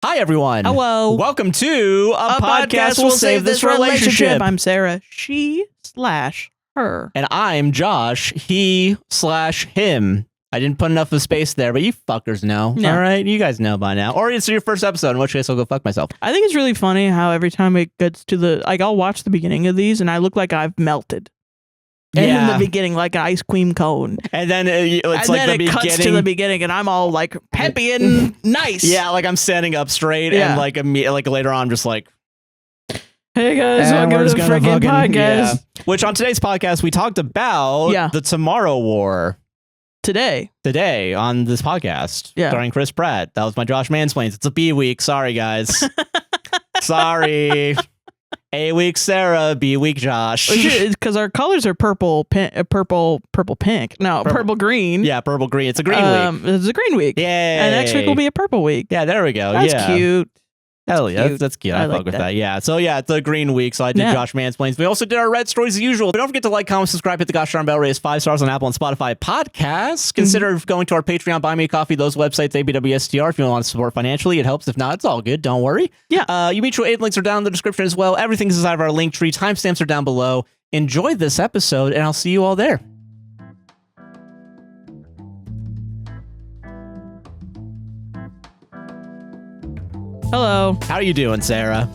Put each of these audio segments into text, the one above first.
Hi, everyone. Hello. Welcome to a podcast will save this relationship. I'm Sarah. She/her. And I'm Josh. He/him. I didn't put enough of space there, but you fuckers know. No. All right? You guys know by now. Or it's your first episode, in which case I'll go fuck myself. I think it's really funny how every time it gets to the, I'll watch the beginning of these and I look like I've melted. And in the beginning, like an ice cream cone. And then it's and like then the it cuts to the beginning and I'm all like peppy and nice. Yeah, like I'm standing up straight and like later on I'm just like, hey guys, welcome to the freaking podcast. Yeah. Which on today's podcast we talked about the Tomorrow War. Today on this podcast starring Chris Pratt. That was my Josh Mansplains. It's a B week. Sorry, guys. Sorry. A week Sarah, B week Josh. Because our colors are purple green. Yeah, purple green. It's a green week. It's a green week. Yay. And next week will be a purple week. Yeah, there we go. That's cute. Hell yeah, that's cute. I fuck with that. Yeah. So yeah, it's a green week. So I did Josh Mansplains. We also did our red stories as usual. But don't forget to like, comment, subscribe, hit the gosh darn bell, rate us 5 stars on Apple and Spotify podcasts. Consider going to our Patreon, Buy Me a Coffee, those websites, APWSTR, if you want to support financially. It helps. If not, it's all good. Don't worry. Yeah. Your mutual aid links are down in the description as well. Everything's inside of our link tree. Timestamps are down below. Enjoy this episode, and I'll see you all there. Hello. How are you doing, Sarah?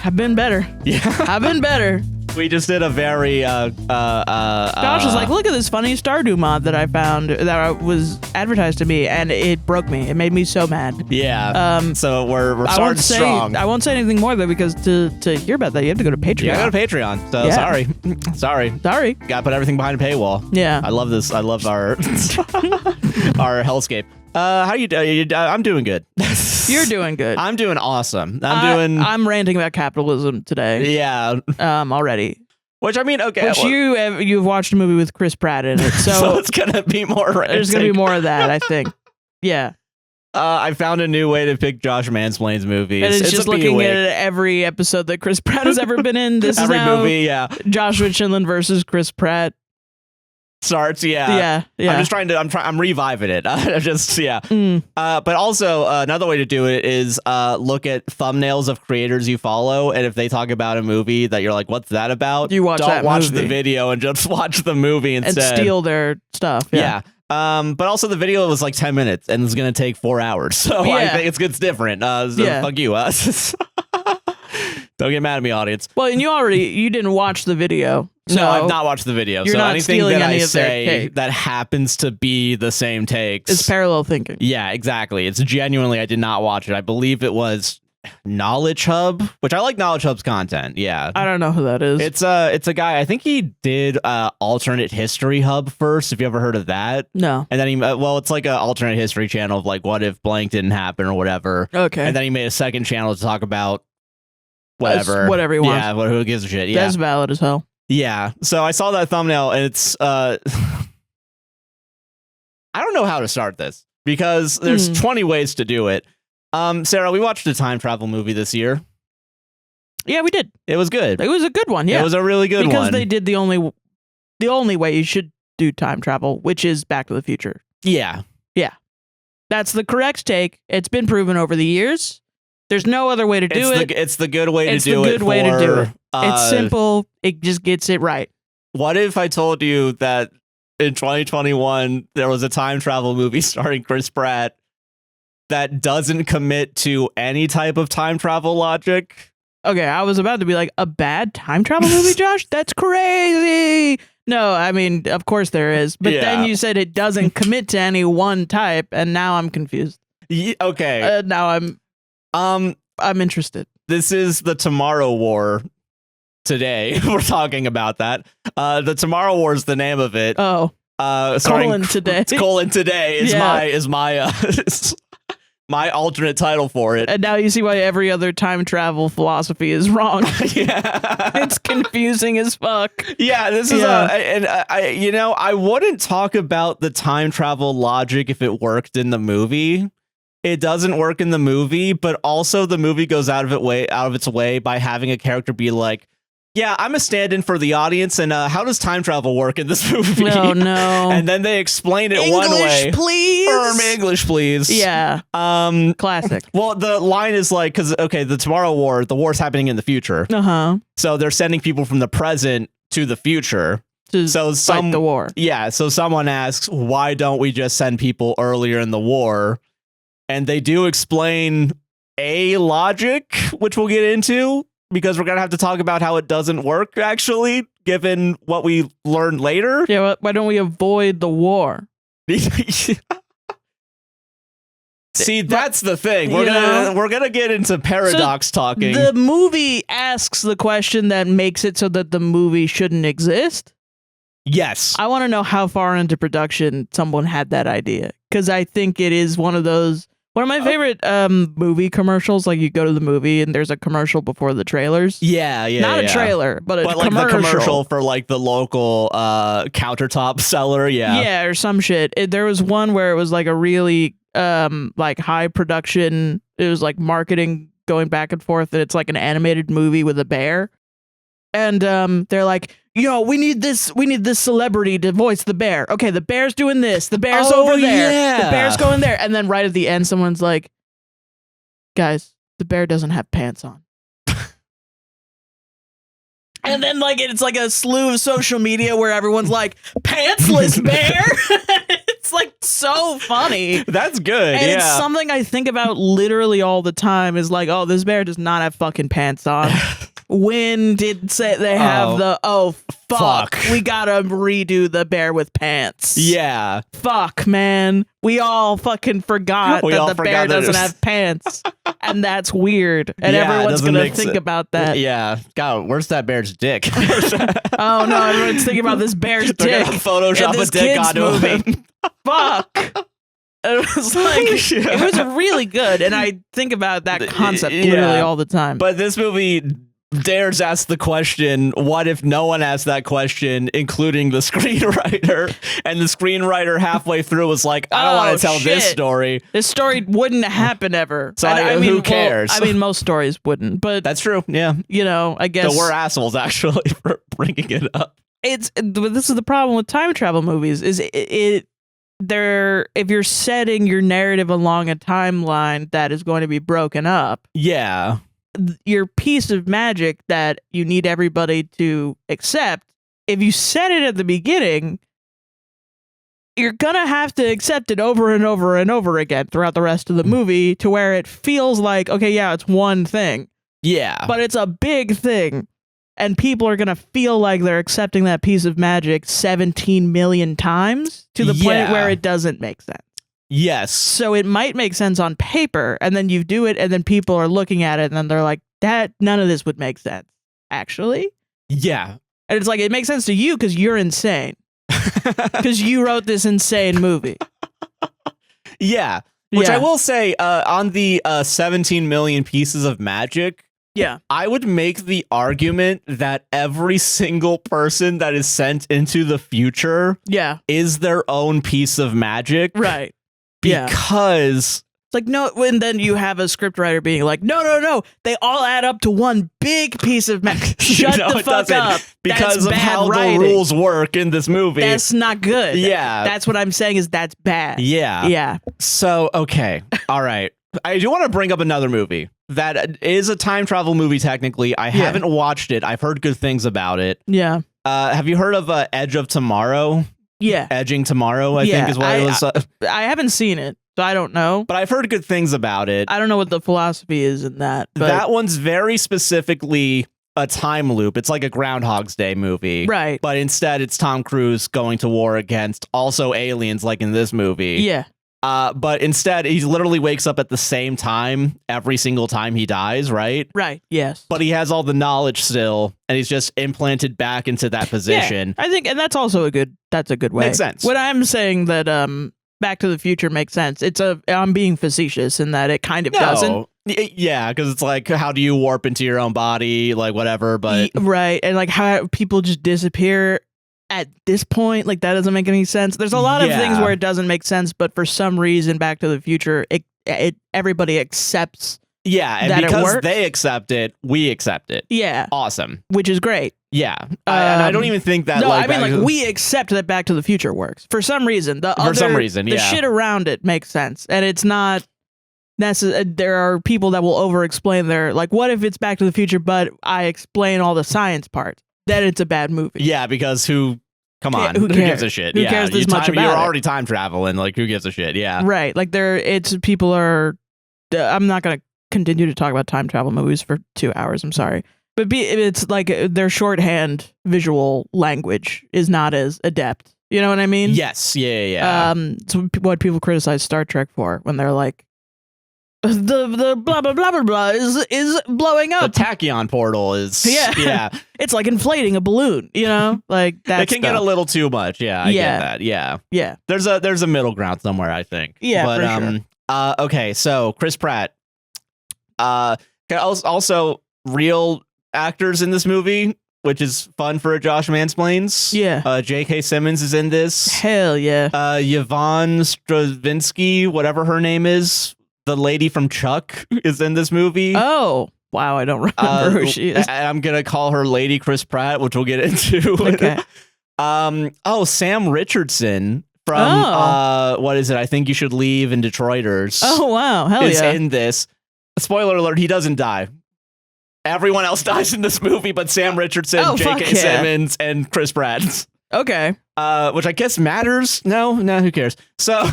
I've been better. Yeah. I've been better. We just did a very Josh was like, look at this funny Stardew mod that I found that was advertised to me, and it broke me. It made me so mad. Yeah. So we're starting strong. I won't say anything more though, because to hear about that you have to go to Patreon. You gotta go to Patreon. So sorry. Gotta put everything behind a paywall. Yeah. I love this. I love our our hellscape. How you doing? I'm doing good. You're doing good. I'm doing awesome. I'm ranting about capitalism today. Yeah. Already. Which I mean, okay. Which you've watched a movie with Chris Pratt in it, so it's gonna be more ranting. There's gonna be more of that, I think. Yeah. I found a new way to pick Josh Mansplains movies. And it's just looking at every episode that Chris Pratt has ever been in. This every is now movie, Joshua Chinlund versus Chris Pratt. Starts, yeah. I'm reviving it. But also another way to do it is look at thumbnails of creators you follow, and if they talk about a movie that you're like, what's that about? You don't watch the video and just watch the movie instead. And steal their stuff. Yeah. But also the video was like 10 minutes and it's gonna take 4 hours, so I think it's different. Fuck you. Don't get mad at me, audience. Well, and you didn't watch the video. No, I've not watched the video. You're so not anything stealing that any I of their say take. that happens to be the same takes. It's parallel thinking. Yeah, exactly. It's genuinely, I did not watch it. I believe it was Knowledge Hub, which I like Knowledge Hub's content. Yeah. I don't know who that is. It's a guy, I think he did Alternate History Hub first. Have you ever heard of that? No. And then it's like an alternate history channel of like, what if blank didn't happen or whatever. Okay. And then he made a second channel to talk about whatever he wants. Yeah, who gives a shit. Yeah. That's valid as hell. Yeah, so I saw that thumbnail, and it's I don't know how to start this because there's 20 ways to do it. Sarah, we watched a time travel movie this year. Yeah, we did. It was good. It was a good one. Yeah, it was a really good one because they did the only way you should do time travel, which is Back to the Future. Yeah, that's the correct take. It's been proven over the years. There's no other way to do it. It's the good way to do it. It's simple. It just gets it right. What if I told you that in 2021 there was a time travel movie starring Chris Pratt that doesn't commit to any type of time travel logic? Okay, I was about to be like, a bad time travel movie, Josh? That's crazy. No, I mean, of course there is. But then you said it doesn't commit to any one type, and now I'm confused. Okay. Now I'm interested. This is the Tomorrow War. Today we're talking about that. The Tomorrow War is the name of it. Oh, colon today. Colon today is my my alternate title for it. And now you see why every other time travel philosophy is wrong. It's confusing as fuck. Yeah, this is I wouldn't talk about the time travel logic if it worked in the movie. It doesn't work in the movie, but also the movie goes out of its way by having a character be like, yeah, I'm a stand-in for the audience, and how does time travel work in this movie? Oh, no. And then they explain it English, one way. please. Firm English, please. Yeah. Classic. Well, the line is like, because, okay, the Tomorrow War, the war's happening in the future. Uh-huh. So they're sending people from the present to the future. To fight the war. Yeah, so someone asks, why don't we just send people earlier in the war? And they do explain a logic, which we'll get into, because we're going to have to talk about how it doesn't work, actually, given what we learned later. Yeah, why don't we avoid the war? See, that's the thing. We're gonna get into paradox talking. The movie asks the question that makes it so that the movie shouldn't exist. Yes. I want to know how far into production someone had that idea, because I think it is one of my favorite movie commercials. Like, you go to the movie and there's a commercial before the trailers. Yeah. Not a trailer, but like the commercial for like the local countertop seller. Yeah, or some shit. There was one where it was like a really like high production. It was like marketing going back and forth, and it's like an animated movie with a bear. And they're like, yo, we need this celebrity to voice the bear. Okay, the bear's doing this. The bear's over there. Yeah. The bear's going there. And then right at the end, someone's like, guys, the bear doesn't have pants on. And then like it's like a slew of social media where everyone's like, pantsless bear. It's like so funny. That's good. And it's something I think about literally all the time, is like, oh, this bear does not have fucking pants on. When did they have fuck, we gotta redo the bear with pants. Yeah. Fuck, man. We all fucking forgot that the bear doesn't have pants. And that's weird. And everyone's gonna think about that. Yeah. God, where's that bear's dick? Oh no, everyone's thinking about this bear's They're dick. gonna Photoshop a dick onto him. Fuck. It was like, it was really good. And I think about that concept literally all the time. But this movie dares ask the question, what if no one asked that question, including the screenwriter? And the screenwriter halfway through was like, I don't want to tell this story. This story wouldn't happen ever. So I mean, who cares? Well, I mean, most stories wouldn't, but that's true. Yeah. You know, I guess. So we're assholes, actually, for bringing it up. This is the problem with time travel movies, is if you're setting your narrative along a timeline that is going to be broken up. Yeah. Your piece of magic that you need everybody to accept, if you set it at the beginning, you're gonna have to accept it over and over and over again throughout the rest of the movie, to where it feels like, okay, yeah, it's one thing. Yeah. But it's a big thing. And people are gonna feel like they're accepting that piece of magic 17 million times, to the point where it doesn't make sense. Yes. So it might make sense on paper, and then you do it, and then people are looking at it, and then they're like, none of this would make sense, actually. Yeah. And it's like, it makes sense to you because you're insane. Because you wrote this insane movie. Yeah. Which I will say, on the 17 million pieces of magic, I would make the argument that every single person that is sent into the future is their own piece of magic. Right. Because it's like, no, and then you have a scriptwriter being like, no, they all add up to one big piece of magic. Shut the fuck up. Because of how writing. The rules work in this movie. That's not good. Yeah. That's what I'm saying, is that's bad. Yeah. Yeah. So, okay. All right. I do want to bring up another movie that is a time travel movie, technically. I haven't watched it. I've heard good things about it. Yeah. Have you heard of Edge of Tomorrow? Yeah. Edging Tomorrow, I think is what it was. I haven't seen it, so I don't know. But I've heard good things about it. I don't know what the philosophy is in that. But that one's very specifically a time loop. It's like a Groundhog's Day movie. Right. But instead, it's Tom Cruise going to war against also aliens, like in this movie. Yeah. But instead, he literally wakes up at the same time every single time he dies, right? Right, yes. But he has all the knowledge still, and he's just implanted back into that position. Yeah, I think, and that's also a good way. Makes sense. When I'm saying that Back to the Future makes sense, I'm being facetious in that it kind of doesn't. Yeah, because it's like, how do you warp into your own body, like whatever, but... Right, and like how people just disappear at this point, like that doesn't make any sense. There's a lot of things where it doesn't make sense, but for some reason, Back to the Future, everybody accepts Yeah, and that because it works. they accept it, we accept it. Yeah. Awesome. Which is great. Yeah. And I don't even think that... No, like, I mean, like, we accept that Back to the Future works. For some reason. The shit around it makes sense. And it's not... There are people that will over-explain their... Like, what if it's Back to the Future, but I explain all the science parts? Then it's a bad movie. Yeah, because Come on. Who Who gives a shit? Who cares this much about You're it? already time traveling. Like, who gives a shit? Yeah. Right. Like, people are... I'm not going to continue to talk about time travel movies for 2 hours. I'm sorry. But it's like their shorthand visual language is not as adept. You know what I mean? Yes. Yeah. It's what people criticize Star Trek for when they're like, the blah blah blah blah blah is blowing up. The tachyon portal is yeah. It's like inflating a balloon. You know, like that. It can get a little too much. Yeah, I get that. Yeah. There's a middle ground somewhere, I think. Yeah, but for sure. Okay, so Chris Pratt. Also real actors in this movie, which is fun for a Josh Mansplains. Yeah. J.K. Simmons is in this. Hell yeah. Yvonne Straczynski, whatever her name is, the lady from Chuck, is in this movie. Oh, wow. I don't remember who she is. I'm going to call her Lady Chris Pratt, which we'll get into. Okay. Sam Richardson from, what is it? I Think You Should Leave and Detroiters. Oh, wow. Hell is yeah. in this. Spoiler alert, he doesn't die. Everyone else dies in this movie, but Sam Richardson, J.K. Simmons, and Chris Pratt. Okay. Which I guess matters. No, who cares? So,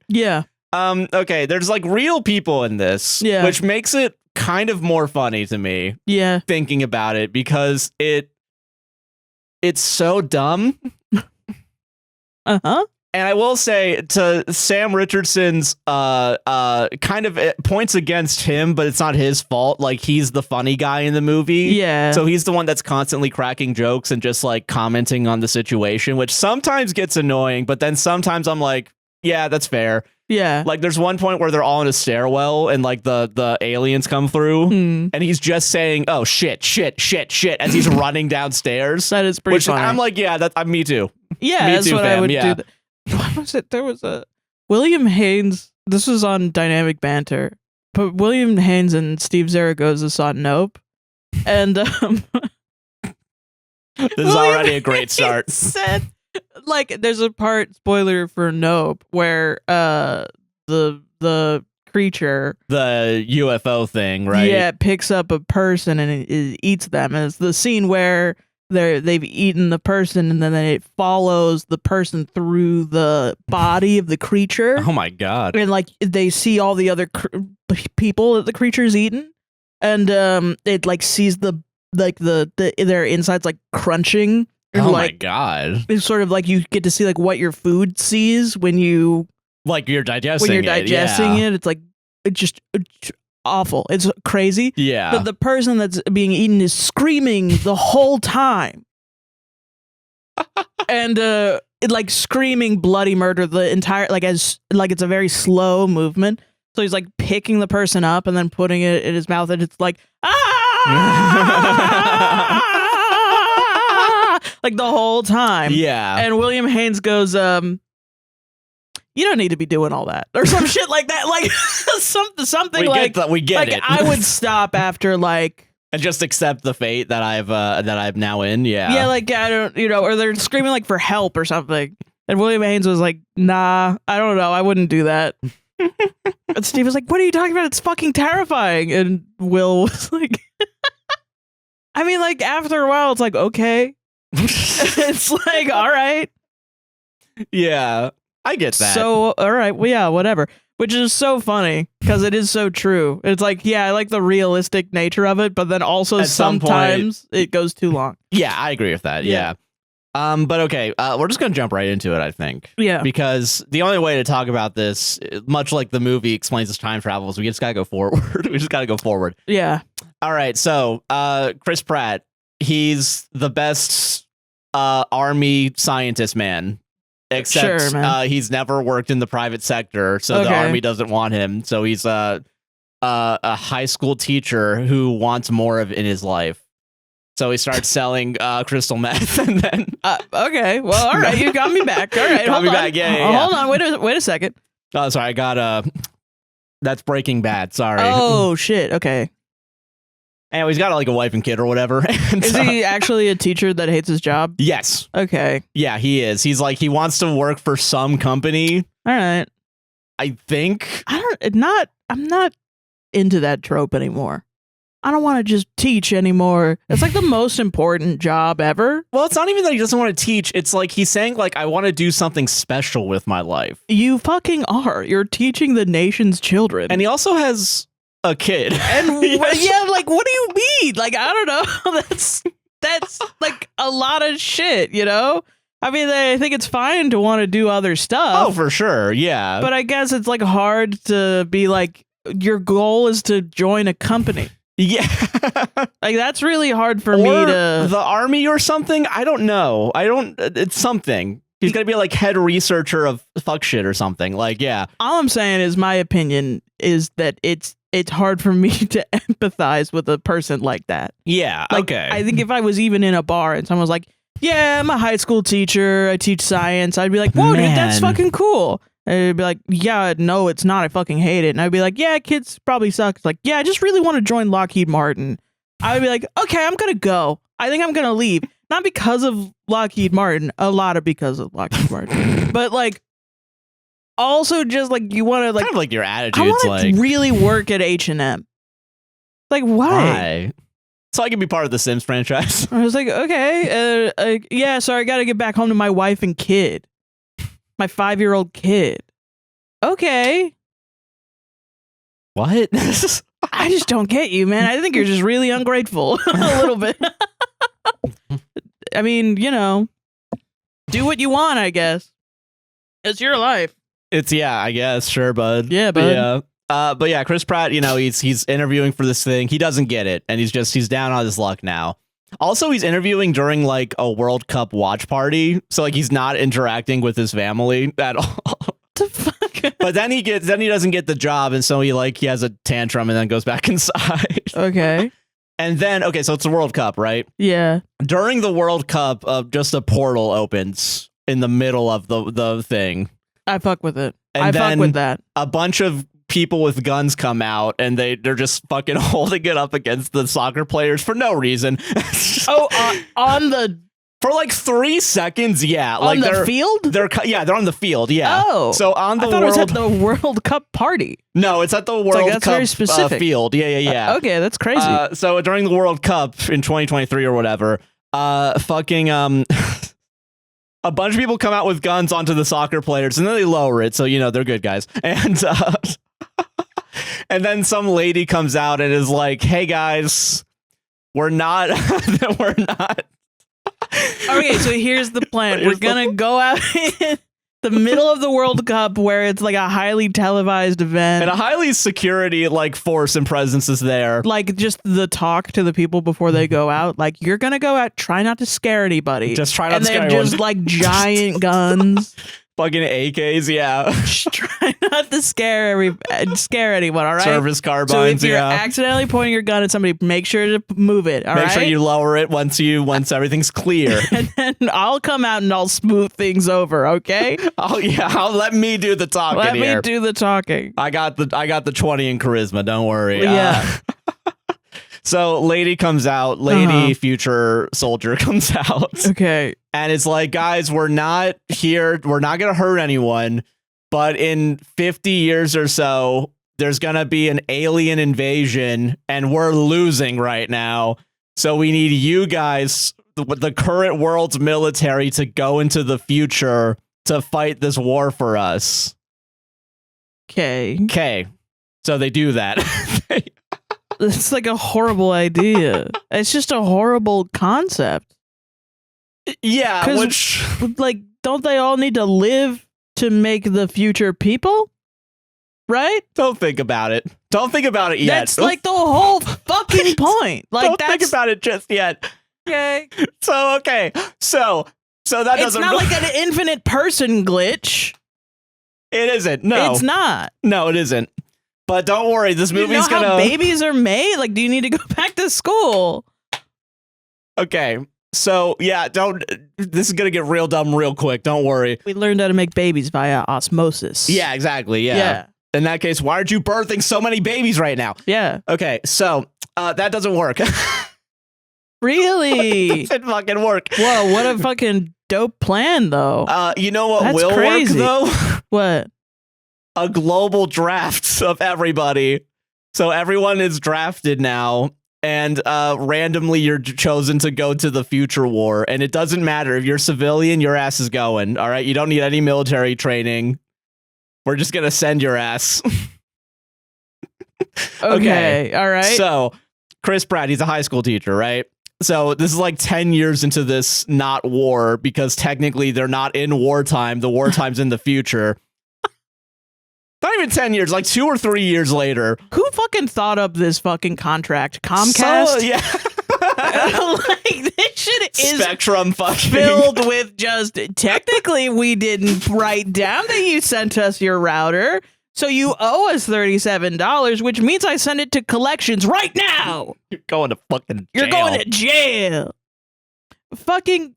yeah. Okay, there's like real people in this, which makes it kind of more funny to me. Yeah. Thinking about it, because it's so dumb. Uh-huh. And I will say, to Sam Richardson's kind of points against him, but it's not his fault. Like, he's the funny guy in the movie. Yeah. So he's the one that's constantly cracking jokes and just like commenting on the situation, which sometimes gets annoying, but then sometimes I'm like, yeah, that's fair. Yeah. Like, there's one point where they're all in a stairwell and like the aliens come through and he's just saying, oh, shit, as he's running downstairs. That is pretty funny. I'm like, yeah, me too. Yeah, me that's too, what fam. I would do. What was it? There was a William Haynes. This was on Dynamic Banter, but William Haynes and Steve Zaragoza saw Nope, and this is already a great start. Said, like, there's a part, spoiler for Nope, where the creature, the UFO thing, right? Yeah, picks up a person and it eats them. And it's the scene where they've eaten the person, and then it follows the person through the body of the creature. Oh my god! And like they see all the other people that the creature's eaten, and it like sees their insides like crunching. Oh like, my god! It's sort of like you get to see like what your food sees when you're digesting it. It's like it's just awful. It's crazy. Yeah. But the person that's being eaten is screaming the whole time. And like screaming bloody murder the entire, like, as like it's a very slow movement. So he's like picking the person up and then putting it in his mouth, and it's like like the whole time. Yeah. And William Haynes goes, you don't need to be doing all that, or some shit like that. Like something like we get like it. I would stop after like and just accept the fate that I'm now in. Yeah. Yeah, like I don't, or they're screaming like for help or something. And William Haynes was like, nah, I don't know, I wouldn't do that. And Steve was like, what are you talking about? It's fucking terrifying. And Will was like, I mean, like after a while, it's like, okay. It's like, all right. Yeah. I get that. So, all right. Well, yeah, whatever. Which is so funny because it is so true. It's like, yeah, I like the realistic nature of it, but then also sometimes it goes too long. Yeah, I agree with that. Yeah. But okay, we're just going to jump right into it, I think. Yeah. Because the only way to talk about this, much like the movie explains its time travel, is we just got to go forward. We just got to go forward. Yeah. All right. So, Chris Pratt, he's the best army scientist man. Except he's never worked in the private sector, so the army doesn't want him. So he's a high school teacher who wants more of in his life. So he starts selling crystal meth, and then okay, well, all right, you got me back. All right, got me back. Yeah. Hold on, wait a second. Oh, sorry, I got That's Breaking Bad. Sorry. Oh shit. Okay. Anyway, he's got like a wife and kid or whatever. And is he actually a teacher that hates his job? Yes. Okay. Yeah, he is. He's like, he wants to work for some company. All right. I think. I'm not into that trope anymore. I don't want to just teach anymore. It's like the most important job ever. Well, it's not even that he doesn't want to teach. It's like he's saying, like, I want to do something special with my life. You fucking are. You're teaching the nation's children. And he also has a kid. And yeah, like, what do you mean? Like, I don't know. That's like a lot of shit, you know? I mean, I think it's fine to want to do other stuff. Oh, for sure. Yeah. But I guess it's like hard to be like, your goal is to join a company. Yeah. Like, that's really hard for me to... the army or something? I don't know. It's something. He's going to be like head researcher of fuck shit or something. Like, yeah. All I'm saying is my opinion is that it's hard for me to empathize with a person like that. Yeah, like, okay. I think if I was even in a bar and someone was like, yeah, I'm a high school teacher, I teach science, I'd be like, whoa, dude, that's fucking cool. And it'd be like, yeah, no, it's not. I fucking hate it. And I'd be like, yeah, kids probably suck. It's like, yeah, I just really want to join Lockheed Martin. I would be like, okay, I'm going to go. I think I'm going to leave. Not because of Lockheed Martin, a lot of because of Lockheed Martin. But like, also just like, you want to like... kind of like your attitude. I want to really work at H&M. Like, why? So I can be part of the Sims franchise. I was like, okay, yeah, so I got to get back home to my wife and kid. My 5-year-old kid. Okay. What? I just don't get you, man. I think you're just really ungrateful. A little bit. I mean, you know, do what you want, I guess. It's your life. Yeah, I guess. Sure, bud. Yeah, bud. Yeah. But yeah, Chris Pratt, you know, he's interviewing for this thing. He doesn't get it, and he's down on his luck now. Also, he's interviewing during like a World Cup watch party, so like he's not interacting with his family at all. The fuck? But then he doesn't get the job, and so he has a tantrum and then goes back inside. Okay. And then so it's the World Cup, right? Yeah. During the World Cup, just a portal opens in the middle of the thing. I fuck with it. And I fuck with that. A bunch of people with guns come out and they're just fucking holding it up against the soccer players for no reason. On the for like 3 seconds, yeah. On the field? They're on the field, yeah. Oh, so on the I thought it was at the World Cup party. No, it's at the World Cup very specific. field. Yeah. Okay, that's crazy. So during the World Cup in 2023 or whatever, a bunch of people come out with guns onto the soccer players, and then they lower it, so you know they're good guys. And and then some lady comes out and is like, "Hey guys, we're not." Okay, so here's the plan. We're gonna go out in the middle of the World Cup where it's like a highly televised event. And a highly security force and presence is there. Like just the talk to the people before they go out. Like, you're gonna go out, try not to scare anybody. Just try not to scare anyone. And they have just like giant guns. Fucking AKs, yeah. Just try not to scare anyone, all right? Service carbines, so if you're accidentally pointing your gun at somebody, make sure to move it, all right? Make sure you lower it once everything's clear. And then I'll come out and I'll smooth things over, okay? I'll let me do the talking. Let me do the talking. I got the 20 in charisma, don't worry. Yeah. So lady comes out, future soldier comes out. Okay. And it's like, guys, we're not here. We're not going to hurt anyone. But in 50 years or so, there's going to be an alien invasion and we're losing right now. So we need you guys, the current world's military, to go into the future to fight this war for us. Okay. So they do that. It's like a horrible idea. It's just a horrible concept. Yeah, like, don't they all need to live to make the future people? Right? Don't think about it. Don't think about it yet. That's like the whole fucking point. Like, don't think about it just yet. Okay. So that doesn't. It's not like an infinite person glitch. It isn't. No, it's not. No, it isn't. But don't worry, this movie's how babies are made? Like, do you need to go back to school? Okay. So, yeah, this is going to get real dumb real quick. Don't worry. We learned how to make babies via osmosis. Yeah, exactly. Yeah. In that case, why aren't you birthing so many babies right now? Yeah. Okay, so that doesn't work. Really? It doesn't fucking work. Whoa, what a fucking dope plan, though. You know what That's will crazy. work, though? What? A global draft of everybody. So everyone is drafted now, and randomly you're chosen to go to the future war. And it doesn't matter. If you're civilian, your ass is going. All right? You don't need any military training. We're just going to send your ass. Okay. All right. So Chris Pratt, he's a high school teacher, right? So this is like 10 years into this not war, because technically they're not in wartime. The wartime's in the future. Not even 10 years, like 2 or 3 years later. Who fucking thought up this fucking contract? Comcast? So, yeah. Like, this shit is Spectrum fucking filled with just, technically we didn't write down that you sent us your router, so you owe us $37, which means I send it to collections right now. You're going to fucking jail. You're going to jail. Fucking,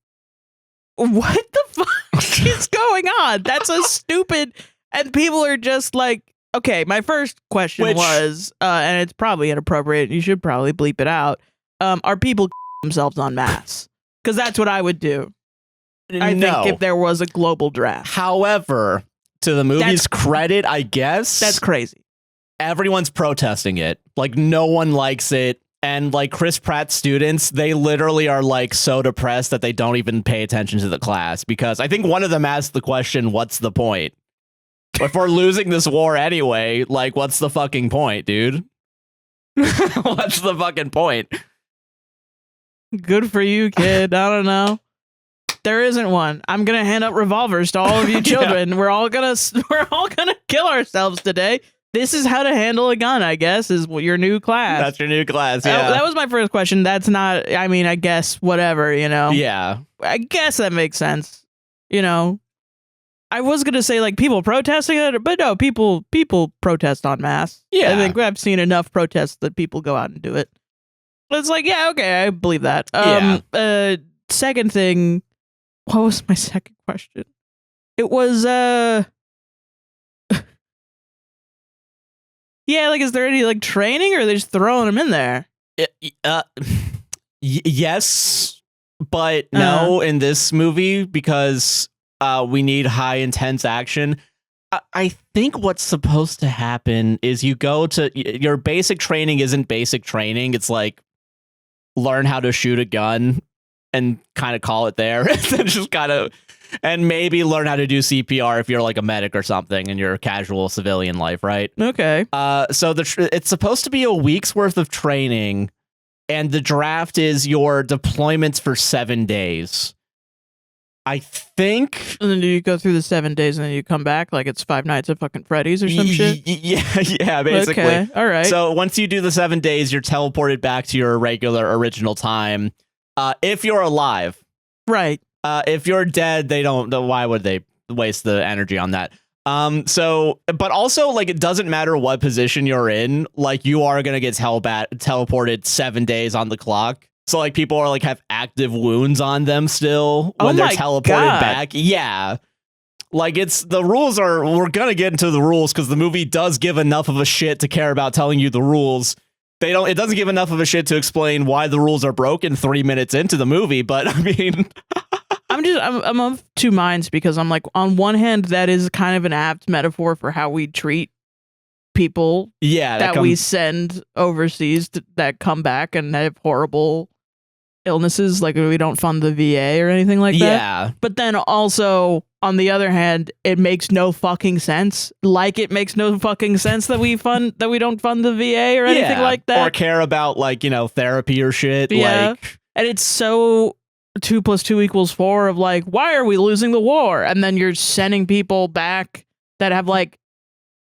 what the fuck is going on? That's a stupid, and people are just like, okay, my first question was, and it's probably inappropriate, you should probably bleep it out, are people themselves en masse? Because that's what I would do. I think if there was a global draft. However, to the movie's credit, I guess. That's crazy. Everyone's protesting it. Like, no one likes it. And, like, Chris Pratt students, they literally are, like, so depressed that they don't even pay attention to the class. Because I think one of them asked the question, what's the point? If we're losing this war anyway, like, what's the fucking point, dude? What's the fucking point? Good for you, kid. I don't know. There isn't one. I'm gonna hand out revolvers to all of you children. Yeah. We're all gonna kill ourselves today. This is how to handle a gun, I guess, is your new class. That's your new class, yeah. That was my first question. That's not, I mean, I guess, whatever, you know? Yeah. I guess that makes sense. You know? I was going to say, like, people protesting it, but no, people protest en masse. Yeah. I think I've seen enough protests that people go out and do it. But it's like, yeah, okay, I believe that. Second thing, what was my second question? It was, yeah, like, is there any, like, training, or are they just throwing them in there? Yes, but no in this movie, because we need high intense action. I think what's supposed to happen is you go to your basic training isn't basic training. It's like learn how to shoot a gun and kind of call it there. Just kind of, and maybe learn how to do CPR if you're like a medic or something in your casual civilian life, right? Okay. So it's supposed to be a week's worth of training, and the draft is your deployments for 7 days. I think. And then do you go through the 7 days and then you come back like it's Five Nights at fucking Freddy's or some shit? Yeah, basically. Okay, all right. So once you do the 7 days, you're teleported back to your regular original time. If you're alive. Right. If you're dead, they don't. Why would they waste the energy on that? So, but also, like, it doesn't matter what position you're in. Like, you are gonna get teleported 7 days on the clock. So, like, people are like have active wounds on them still when they're teleported back. Yeah. Like, it's the rules are. We're gonna get into the rules because the movie does give enough of a shit to care about telling you the rules. It doesn't give enough of a shit to explain why the rules are broken 3 minutes into the movie. But I mean, I'm of two minds, because I'm like, on one hand, that is kind of an apt metaphor for how we treat people that we send overseas that come back and have horrible illnesses. Like, we don't fund the VA or anything like that. Yeah. But then also, on the other hand, it makes no fucking sense. Like, it makes no fucking sense that we don't fund the VA or anything like that. Or care about, like, you know, therapy or shit. Yeah. Like, and it's so 2 + 2 = 4 of like, why are we losing the war? And then you're sending people back that have like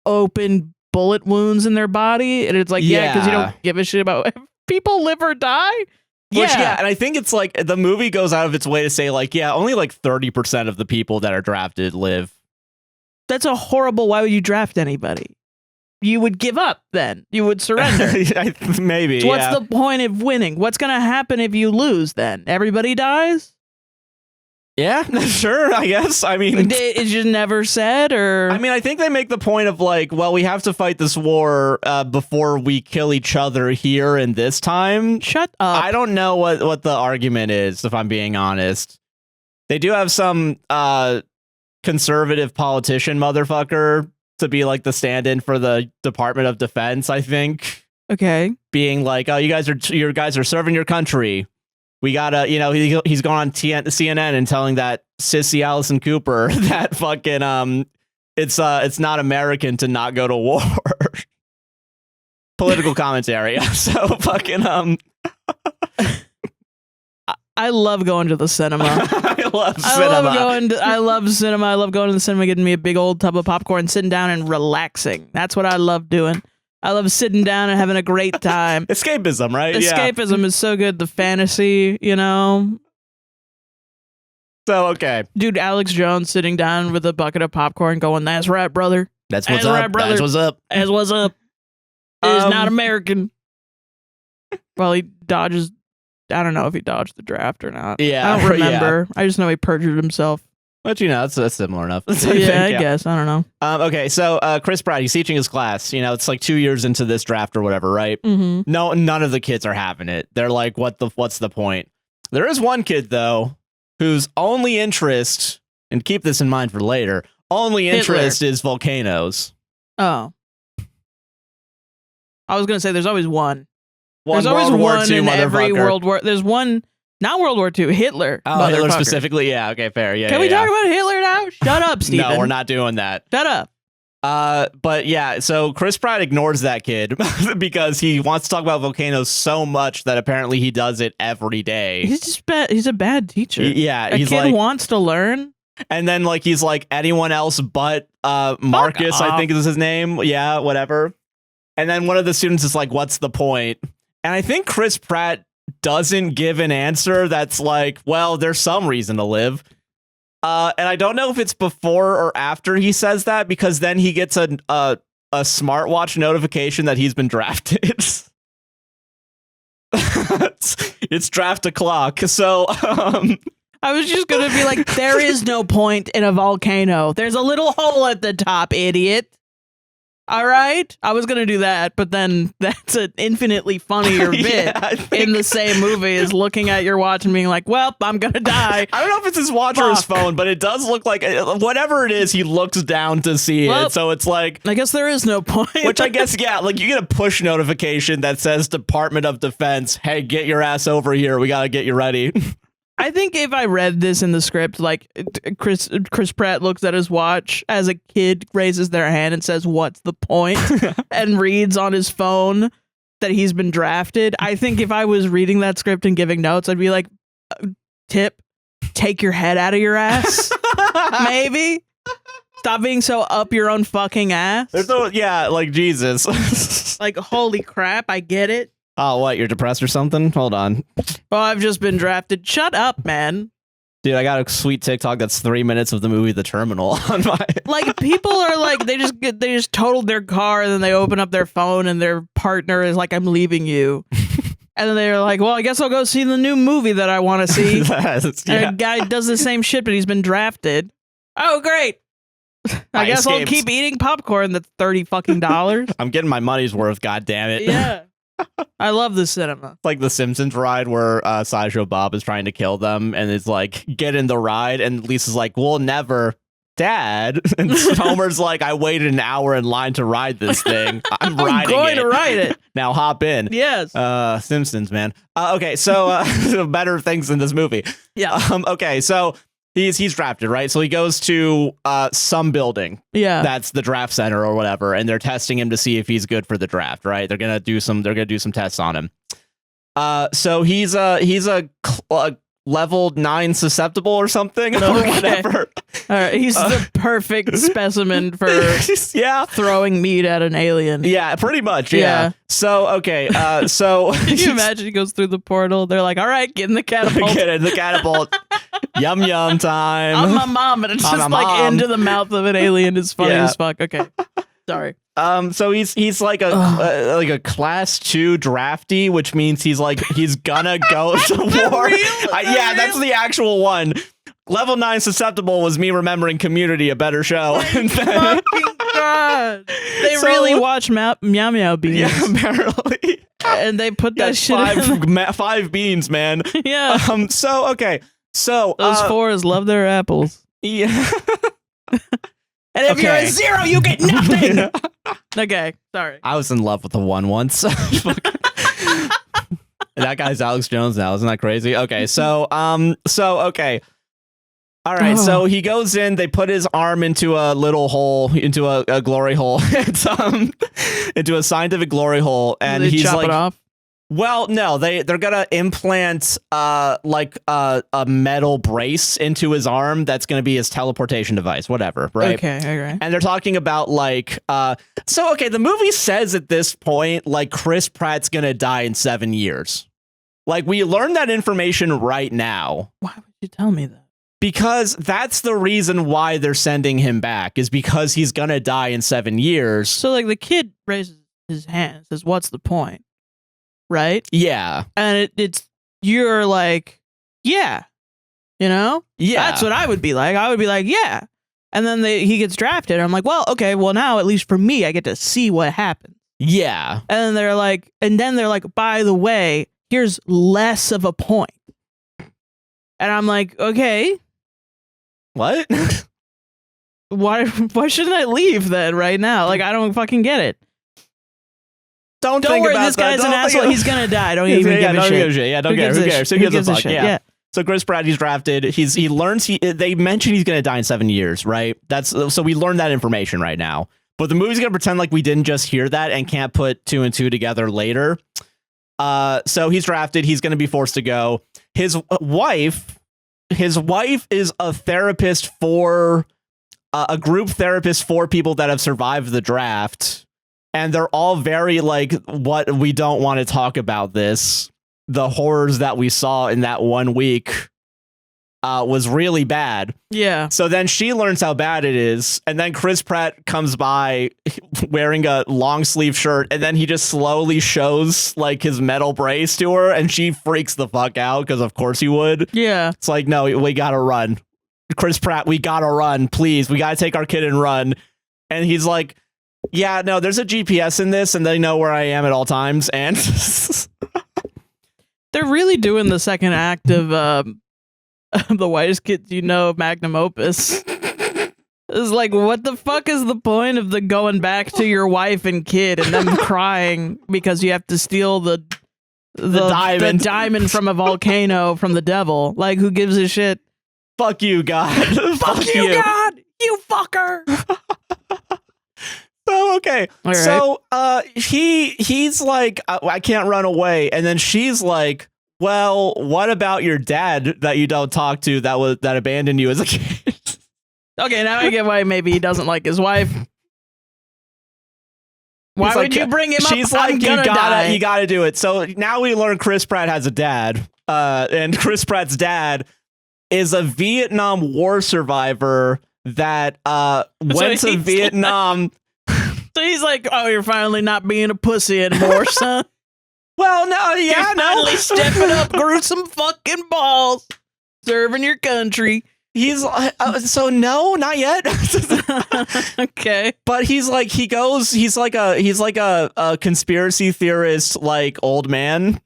open bullet wounds in their body, and it's like, yeah, because you don't give a shit about if people live or die. Yeah, and I think it's like the movie goes out of its way to say, like, yeah, only like 30% of the people that are drafted live. That's a horrible. Why would you draft anybody? You would give up then. You would surrender. Maybe. So what's the point of winning? What's going to happen if you lose then? Everybody dies? Yeah, sure, I guess. I mean, it's just never said, or I mean, I think they make the point of like, well, we have to fight this war before we kill each other here and this time. Shut up. I don't know what the argument is, if I'm being honest. They do have some conservative politician motherfucker to be like the stand-in for the Department of Defense, I think. Okay. Being like, oh, you guys are serving your country. We gotta, he's going on CNN and telling that sissy Allison Cooper that fucking it's not American to not go to war. Political commentary. So fucking I love going to the cinema. I love cinema. I love cinema. I love going to the cinema, getting me a big old tub of popcorn, sitting down and relaxing. That's what I love doing. I love sitting down and having a great time. Escapism, right? Escapism is so good. The fantasy, So, okay. Dude, Alex Jones sitting down with a bucket of popcorn going, that's right, brother. That's what's up. Right, brother. That's what's up. That's what's up. Is not American. Well, he dodges. I don't know if he dodged the draft or not. Yeah. I don't remember. Yeah. I just know he perjured himself. But that's similar enough. I guess. I don't know. Okay, so Chris Pratt, he's teaching his class. It's like 2 years into this draft or whatever, right? Mm-hmm. No, none of the kids are having it. They're like, what's the point? There is one kid though, whose only interest, and keep this in mind for later, interest is volcanoes. Oh. I was gonna say there's always one. There's always one in every World War. There's one. Not World War II, Hitler. Oh, Hitler specifically? Yeah, okay, fair. Yeah. Can we talk about Hitler now? Shut up, Steven. No, we're not doing that. Shut up. But yeah, so Chris Pratt ignores that kid because he wants to talk about volcanoes so much that apparently he does it every day. He's just bad. He's a bad teacher. Yeah, he's kid wants to learn. And then he's like anyone else but Marcus, I think is his name. Yeah, whatever. And then one of the students is like, what's the point? And I think Chris Pratt doesn't give an answer that's like, well, there's some reason to live. And I don't know if it's before or after he says that, because then he gets a smartwatch notification that he's been drafted. It's draft o'clock. So I was just going to be like, there is no point in a volcano. There's a little hole at the top, idiot. All right. I was going to do that, but then that's an infinitely funnier bit in the same movie is looking at your watch and being like, well, I'm going to die. I don't know if it's his watch or his phone, but it does look like whatever it is, he looks down to see it. So it's like, I guess there is no point. Which I guess, yeah, like you get a push notification that says Department of Defense. Hey, get your ass over here. We got to get you ready. I think if I read this in the script, like Chris Pratt looks at his watch as a kid, raises their hand and says, what's the point? And reads on his phone that he's been drafted. I think if I was reading that script and giving notes, I'd be like, tip, take your head out of your ass. Maybe. Stop being so up your own fucking ass. There's no, like Jesus. Like, holy crap, I get it. Oh, what? You're depressed or something? Hold on. Oh, I've just been drafted. Shut up, man. Dude, I got a sweet TikTok that's 3 minutes of the movie The Terminal on my. Like, people are like, they just totaled their car and then they open up their phone and their partner is like, I'm leaving you. And then they're like, well, I guess I'll go see the new movie that I want to see. And a guy does the same shit, but he's been drafted. Oh, great. I guess I'll keep eating popcorn that's $30 fucking. I'm getting my money's worth, god damn it. Yeah. I love the cinema. It's like the Simpsons ride where Sideshow Bob is trying to kill them and it's like, get in the ride. And Lisa's like, we'll never, Dad. And Homer's like, I waited an hour in line to ride this thing. I'm going to ride it. Now hop in. Yes. Simpsons, man. Okay, so better things in this movie. Yeah. Okay, so he's drafted, right? So he goes to some building. Yeah. That's the draft center or whatever, and they're testing him to see if he's good for the draft, right? They're gonna do some tests on him. So he's a level 9 susceptible or something or whatever. All right, he's the perfect specimen for throwing meat at an alien. Yeah, pretty much. Yeah. So okay. So can you imagine he goes through the portal? They're like, all right, get in the catapult. Get in the catapult. Yum yum time. I'm my mom, and it's just like into the mouth of an alien. It's funny as fuck. Okay, sorry. So he's like a class 2 draftee, which means he's gonna go to war. Really? Yeah, that's the actual one. Level 9 susceptible was me remembering Community, a better show. Fucking God. They really watch Meow Meow Beans. Yeah, apparently. And they put that shit in. 5 beans, man. Yeah. Okay. So those 4s love their apples. Yeah. And if you're a 0, you get nothing. Okay, sorry. I was in love with the 1 once. That guy's Alex Jones now. Isn't that crazy? Okay, so okay. All right, so he goes in, they put his arm into a little hole, into a glory hole. It's into a scientific glory hole, and he's chop like, it off? Well, no, they're gonna implant like a metal brace into his arm that's gonna be his teleportation device, whatever, right? Okay. And they're talking about like the movie says at this point like Chris Pratt's gonna die in 7 years. Like we learned that information right now. Why would you tell me that? Because that's the reason why they're sending him back, is because he's gonna die in 7 years. So like the kid raises his hand, says, "What's the point?" Right? Yeah. And you're like, yeah, you know? Yeah. That's what I would be like. I would be like, yeah. And then he gets drafted. And I'm like, well, okay, well now at least for me, I get to see what happens. Yeah. And then they're like, by the way, here's less of a point. And I'm like, okay. What? Why shouldn't I leave then right now? Like, I don't fucking get it. Don't think worry, about this guy's an asshole. He's gonna die. Don't even give a shit. Yeah, don't care. Who cares? Who gives a fuck? Yeah. So Chris Pratt, he's drafted. He learns they mentioned he's gonna die in 7 years, right? So we learned that information right now. But the movie's gonna pretend like we didn't just hear that and can't put 2 and 2 together later. So he's drafted. He's gonna be forced to go. His wife is a therapist for a group therapist for people that have survived the draft. And they're all very like, what, we don't want to talk about this. The horrors that we saw in that 1 week was really bad. Yeah. So then she learns how bad it is. And then Chris Pratt comes by wearing a long sleeve shirt. And then he just slowly shows like his metal brace to her. And she freaks the fuck out because of course he would. Yeah. It's like, no, we got to run. Chris Pratt, we got to run. Please. We got to take our kid and run. And he's like, yeah, no, there's a GPS in this and they know where I am at all times. And they're really doing the second act of The Whitest Kids You Know Magnum Opus. It's like, what the fuck is the point of the going back to your wife and kid and them crying because you have to steal the diamond from a volcano from the devil? Like, who gives a shit? Fuck you, God. Fuck you, God. You fucker. So, okay. All right. So he's like, I can't run away. And then she's like, well, what about your dad that you don't talk to that abandoned you as a kid? Okay, now I get why maybe he doesn't like his wife. Why would you bring him up? She's like, you gotta do it. So now we learn Chris Pratt has a dad. And Chris Pratt's dad is a Vietnam War survivor that went to Vietnam. So he's like, oh, you're finally not being a pussy anymore, son. Well, no, yeah, you're finally stepping up, grew some fucking balls, serving your country. He's so no, not yet. Okay, but he's like he's like a conspiracy theorist, like old man.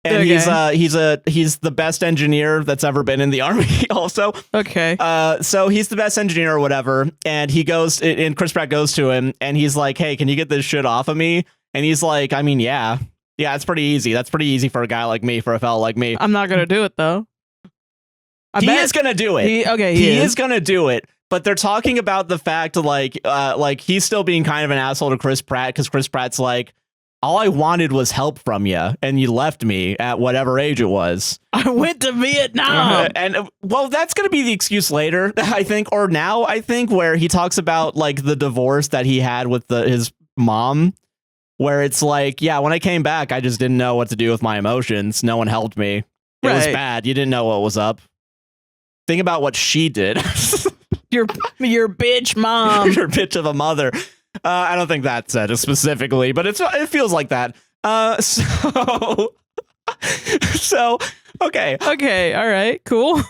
And okay. he's the best engineer that's ever been in the army also. Okay. So he's the best engineer or whatever. And he goes, and Chris Pratt goes to him and he's like, hey, can you get this shit off of me? And he's like, I mean, yeah, it's pretty easy. That's pretty easy for a guy like me, for a fella like me. I'm not going to do it though. He is going to do it. He is going to do it. But they're talking about the fact like he's still being kind of an asshole to Chris Pratt because Chris Pratt's like, all I wanted was help from you, and you left me at whatever age it was. I went to Vietnam. And, well, that's going to be the excuse later, I think, or now, I think, where he talks about, like, the divorce that he had with his mom, where it's like, yeah, when I came back, I just didn't know what to do with my emotions. No one helped me. It was bad. You didn't know what was up. Think about what she did. Your bitch mom. Your bitch of a mother. I don't think that said it specifically, but it feels like that. So okay. Okay. All right. Cool.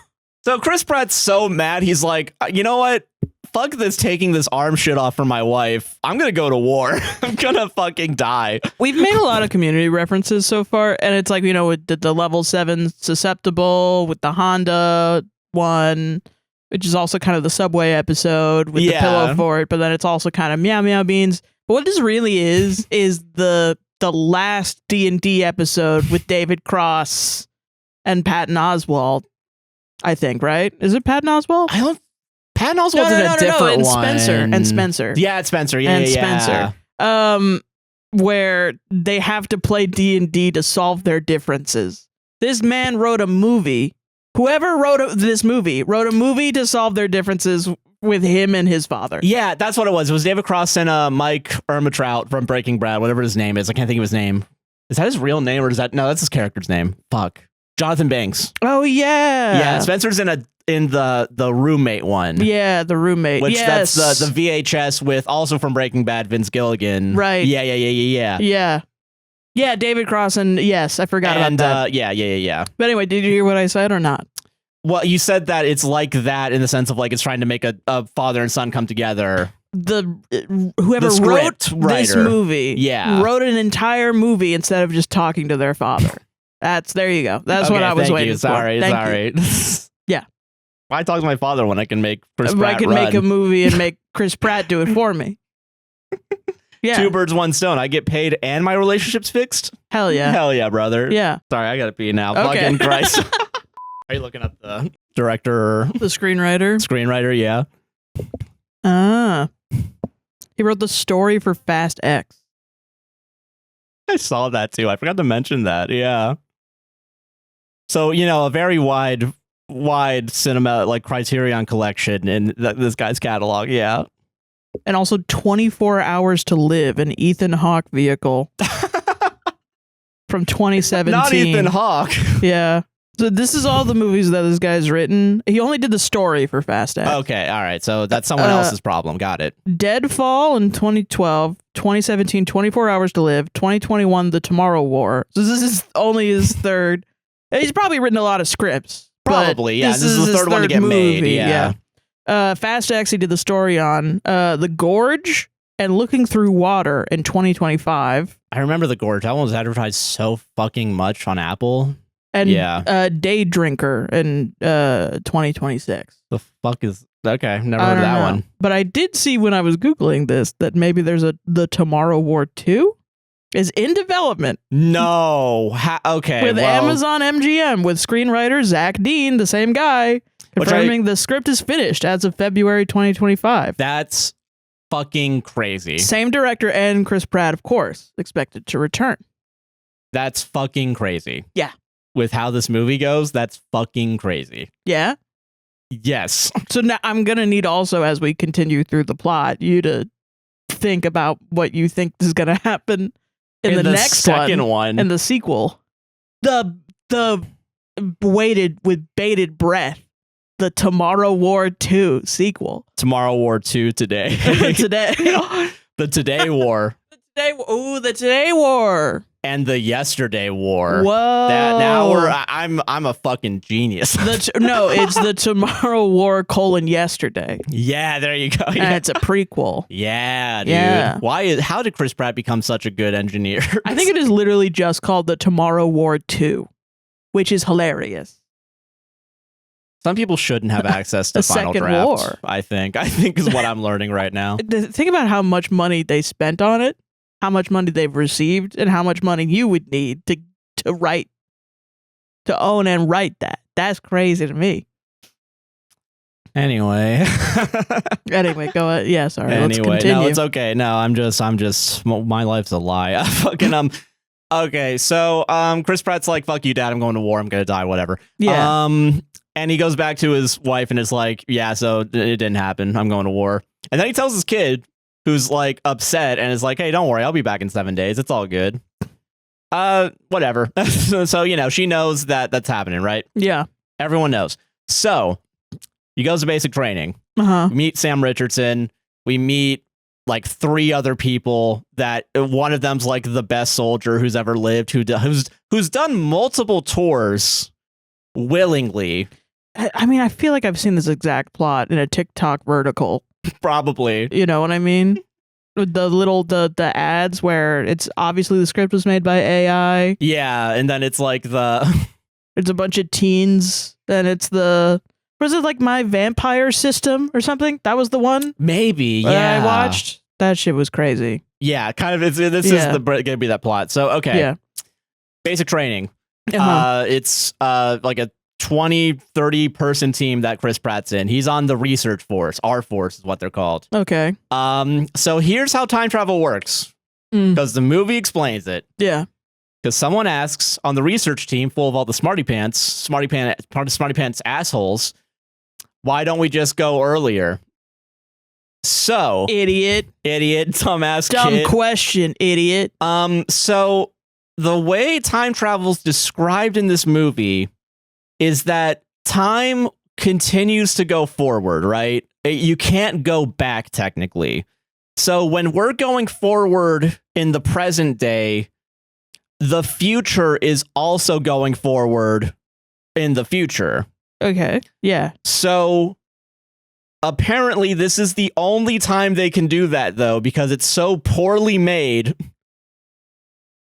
So Chris Pratt's so mad. He's like, you know what? Fuck this taking this arm shit off from my wife. I'm going to go to war. I'm going to fucking die. We've made a lot of community references so far. And it's like, you know, with the level 7 susceptible, with the Honda one, which is also kind of the Subway episode with the pillow fort. But then it's also kind of Meow Meow Beans. But what this really is the last D&D episode with David Cross and Patton Oswalt. I think, right? Is it Patton Oswalt? Patton Oswalt's in a different one. Spencer. Yeah, it's Spencer. Yeah, Spencer. Where they have to play D&D to solve their differences. This man wrote a movie. Whoever wrote this movie wrote a movie to solve their differences with him and his father. Yeah, that's what it was. It was David Cross and Mike Trout from Breaking Bad, whatever his name is. I can't think of his name. Is that his real name or is that... No, that's his character's name. Fuck. Jonathan Banks. Oh yeah. Yeah, Spencer's in the roommate one. Yeah, the roommate. Which that's the VHS with also from Breaking Bad, Vince Gilligan. Right. Yeah. Yeah, David Cross and yes, I forgot about that. Yeah. But anyway, did you hear what I said or not? Well, you said that it's like that in the sense of like it's trying to make a father and son come together. Whoever wrote this movie wrote an entire movie instead of just talking to their father. There you go. That's what I was waiting for. Sorry. Yeah. Why talk to my father when I can make Chris Pratt I can make a movie and make Chris Pratt do it for me. Yeah. 2 birds, 1 stone. I get paid and my relationship's fixed? Hell yeah. Hell yeah, brother. Yeah. Sorry, I gotta pee now. Okay. Fucking Christ. Are you looking at the director? The screenwriter? Screenwriter, yeah. He wrote the story for Fast X. I saw that too. I forgot to mention that. Yeah. So, you know, a very wide cinema, like Criterion collection in this guy's catalog. Yeah. And also 24 Hours to Live, an Ethan Hawke vehicle from 2017. Not Ethan Hawke. Yeah. So this is all the movies that this guy's written. He only did the story for Fast X. Okay. All right. So that's someone else's problem. Got it. Deadfall in 2012, 2017, 24 Hours to Live, 2021, The Tomorrow War. So this is only his third. He's probably written a lot of scripts. Probably, yeah. This is the third one to get made. Yeah. Fast X, he did the story on The Gorge and Looking Through Water in 2025. I remember The Gorge. That one was advertised so fucking much on Apple. And Day Drinker in 2026. The fuck is... Okay, never heard of that one. But I did see when I was Googling this that maybe there's The Tomorrow War 2 is in development. No. Okay. With Amazon MGM, with screenwriter Zach Dean, the same guy, confirming the script is finished as of February 2025. That's fucking crazy. Same director and Chris Pratt, of course, expected to return. That's fucking crazy. Yeah. With how this movie goes, that's fucking crazy. Yeah? Yes. So now I'm going to need also, as we continue through the plot, you to think about what you think is going to happen in the next second one. In the sequel. The waited with bated breath. The Tomorrow War 2 sequel. Tomorrow War 2 today. Today. The Today War. The Today War. And the Yesterday War. Whoa! I'm a fucking genius. No, it's the Tomorrow War : Yesterday. Yeah, there you go. And it's a prequel. Yeah, dude. Yeah. How did Chris Pratt become such a good engineer? I think it is literally just called the Tomorrow War 2, which is hilarious. Some people shouldn't have access to Final Draft. War. I think is what I'm learning right now. Think about how much money they spent on it. How much money they've received and how much money you would need to own and write that. That's crazy to me. Anyway, go ahead. Yeah, sorry. Anyway, let's continue. No, it's okay. No, I'm just my life's a lie. Okay, so Chris Pratt's like, fuck you, Dad, I'm going to war, I'm gonna die, whatever. Yeah. And he goes back to his wife and is like, yeah, so it didn't happen. I'm going to war. And then he tells his kid, who's like upset and is like, hey, don't worry, I'll be back in 7 days. It's all good. Whatever. So, you know, she knows that that's happening, right? Yeah. Everyone knows. So he goes to basic training. Uh-huh. We meet Sam Richardson. We meet like 3 other people that one of them's like the best soldier who's ever lived, who's done multiple tours willingly. I mean, I feel like I've seen this exact plot in a TikTok vertical. Probably. You know what I mean? The ads where it's obviously the script was made by AI. Yeah, and then it's like it's a bunch of teens, and it's was it like My Vampire System or something? That was the one? Maybe, yeah. I watched. That shit was crazy. Yeah, kind of. This is gonna be that plot. So, okay. Yeah. Basic training. It's like a 20-30 person team that Chris Pratt's in. He's on the research force. R-Force is what they're called. Okay. So here's how time travel works. Because the movie explains it. Yeah. Because someone asks on the research team full of all the smarty pants assholes, why don't we just go earlier? So idiot, dumbass dumb kid. question, idiot. So the way time travel is described in this movie is that time continues to go forward, right? You can't go back technically. So when we're going forward in the present day, the future is also going forward in the future. Okay. Yeah. So apparently this is the only time they can do that, though, because it's so poorly made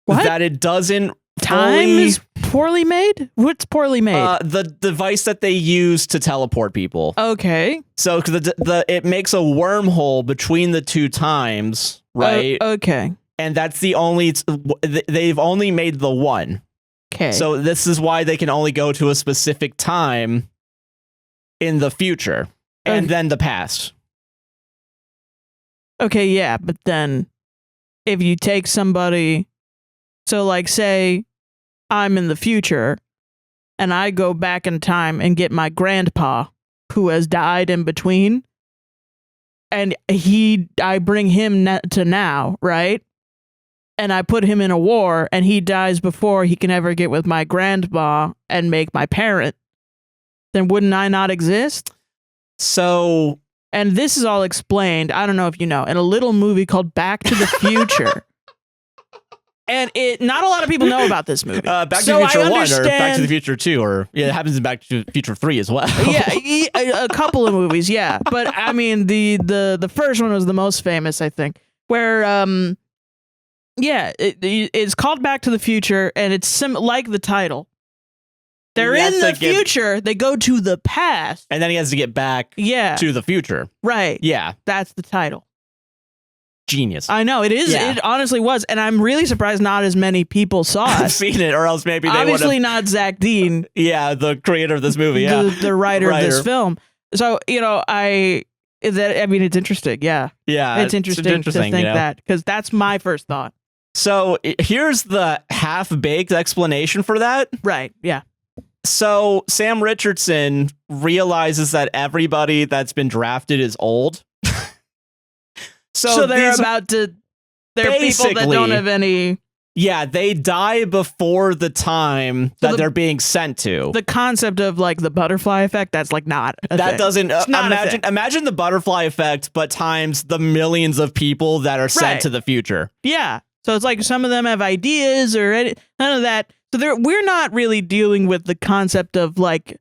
that it doesn't. Time is poorly made? What's poorly made? The device that they use to teleport people. Okay. So it makes a wormhole between the two times, right? Okay. And that's the only. They've only made the one. Okay. So this is why they can only go to a specific time in the future and then the past. Okay, yeah, but then if you take somebody, so like say I'm in the future and I go back in time and get my grandpa who has died in between, and I bring him to now, right? And I put him in a war and he dies before he can ever get with my grandma and make my parent, then wouldn't I not exist? So, and this is all explained, I don't know if you know, in a little movie called Back to the Future. And not a lot of people know about this movie. Back to the Future 1 or Back to the Future 2, or it happens in Back to the Future 3 as well. Yeah, a couple of movies, yeah. But I mean, the first one was the most famous, I think, where it's called Back to the Future, and it's like the title. They're in the future. They go to the past. And then he has to get back to the future. Right. Yeah. That's the title. Genius. I know. It is. Yeah. It honestly was. And I'm really surprised not as many people saw it. Seen it, or else maybe they would have. Obviously not Zach Dean. Yeah, the creator of this movie. Yeah. The writer of this film. So, I mean, it's interesting. Yeah. Yeah. It's interesting to think that, because that's my first thought. So here's the half-baked explanation for that. Right. Yeah. So Sam Richardson realizes that everybody that's been drafted is old. So they're people that don't have any. Yeah, they die before the time that they're being sent to. The concept of like the butterfly effect, that's like not a that thing. Doesn't imagine the butterfly effect, but times the millions of people that are sent to the future. Yeah. So it's like some of them have ideas or none of that. So we're not really dealing with the concept of like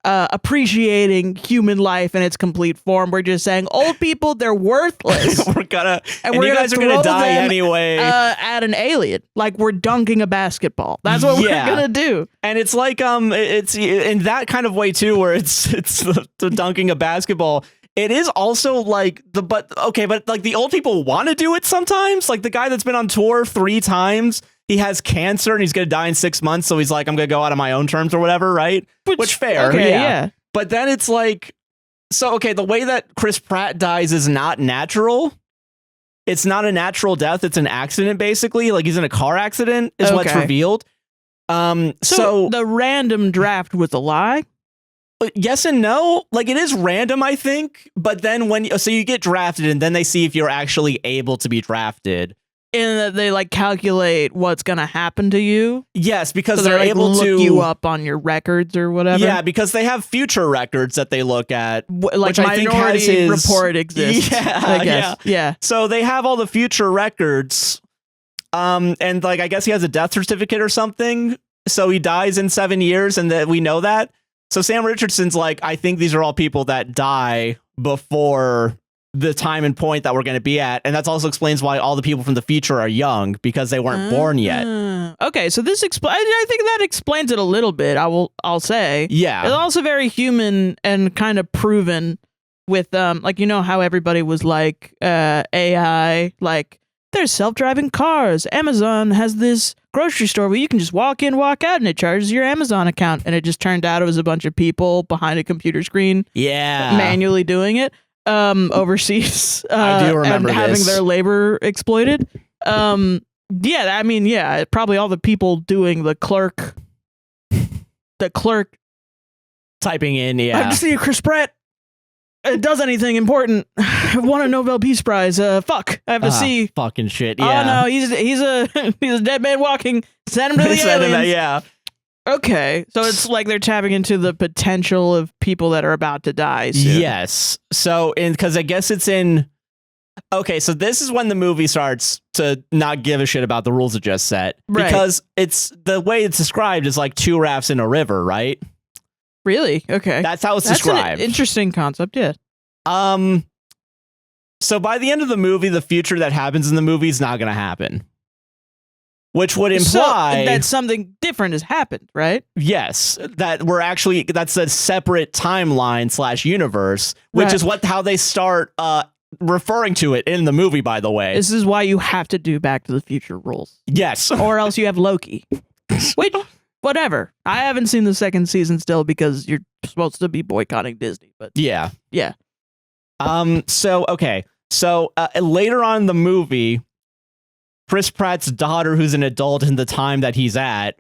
appreciating human life in its complete form. We're just saying old people, they're worthless. and you guys are gonna die anyway. At an alien, like we're dunking a basketball. That's what we're gonna do. And it's like it's in that kind of way too, where it's the dunking a basketball. It is also like but like the old people want to do it sometimes. Like the guy that's been on tour 3 times, he has cancer and he's going to die in 6 months. So he's like, I'm going to go out on my own terms or whatever. Right. Which fair. Okay, yeah. But then it's like, the way that Chris Pratt dies is not natural. It's not a natural death. It's an accident, basically. Like he's in a car accident is what's revealed. So the random draft was a lie. Yes and no. Like it is random, I think. But then so you get drafted and then they see if you're actually able to be drafted. And they like calculate what's going to happen to you. Yes, because so they're like, able to look you up on your records or whatever. Yeah, because they have future records that they look at. Like which I think has report exists. Yeah, I guess. Yeah. So they have all the future records. And like I guess he has a death certificate or something. So he dies in 7 years and that we know that. So Sam Richardson's like, I think these are all people that die before the time and point that we're going to be at. And that also explains why all the people from the future are young, because they weren't born yet. Okay, so this I think that explains it a little bit. I'll say. Yeah. It's also very human and kind of proven with like, you know how everybody was like AI, like there's self-driving cars. Amazon has this grocery store where you can just walk in, walk out, and it charges your Amazon account. And it just turned out it was a bunch of people behind a computer screen, manually doing it overseas. I do remember and having their labor exploited. Yeah, I mean, yeah, probably all the people doing the clerk typing in. Yeah, I just need a Chris Pratt. It does anything important. I won a Nobel Peace Prize. Fuck. I have to see. Fucking shit. Yeah. Oh no, he's a dead man walking. Send him to the aliens. Yeah. Okay, so it's like they're tapping into the potential of people that are about to die soon. Yes. So, because I guess it's in. Okay, so this is when the movie starts to not give a shit about the rules it just set, because it's the way it's described is like two rafts in a river, right? Really? Okay. That's how it's described. An interesting concept, yeah. So by the end of the movie, the future that happens in the movie is not going to happen. Which would imply that something different has happened, right? Yes, that that's a separate timeline / universe, which is how they start referring to it in the movie, by the way. This is why you have to do Back to the Future rules. Yes. Or else you have Loki. Which, whatever. I haven't seen the second season still because you're supposed to be boycotting Disney, but yeah. So later on in the movie, Chris Pratt's daughter, who's an adult in the time that he's at,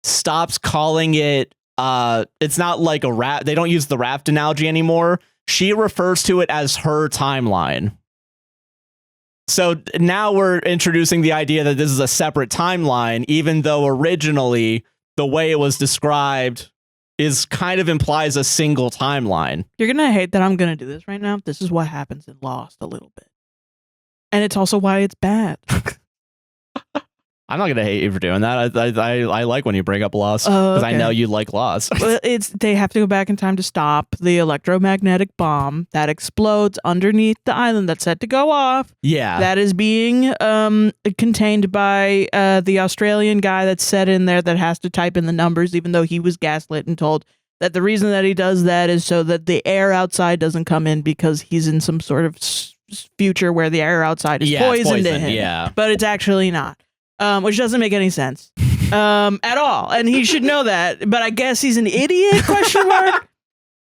stops calling it, it's not like a raft. They don't use the raft analogy anymore. She refers to it as her timeline. So now we're introducing the idea that this is a separate timeline, even though originally the way it was described is kind of implies a single timeline. You're going to hate that I'm going to do this right now. This is what happens in Lost a little bit. And it's also why it's bad. I'm not going to hate you for doing that. I like when you bring up Lost because I know you like Lost. Well, they have to go back in time to stop the electromagnetic bomb that explodes underneath the island that's set to go off. Yeah. That is being contained by the Australian guy that's set in there that has to type in the numbers, even though he was gaslit and told that the reason that he does that is so that the air outside doesn't come in because he's in some sort of future where the air outside is poisoned to him. Yeah. But it's actually not. Which doesn't make any sense at all. And he should know that. But I guess he's an idiot, ?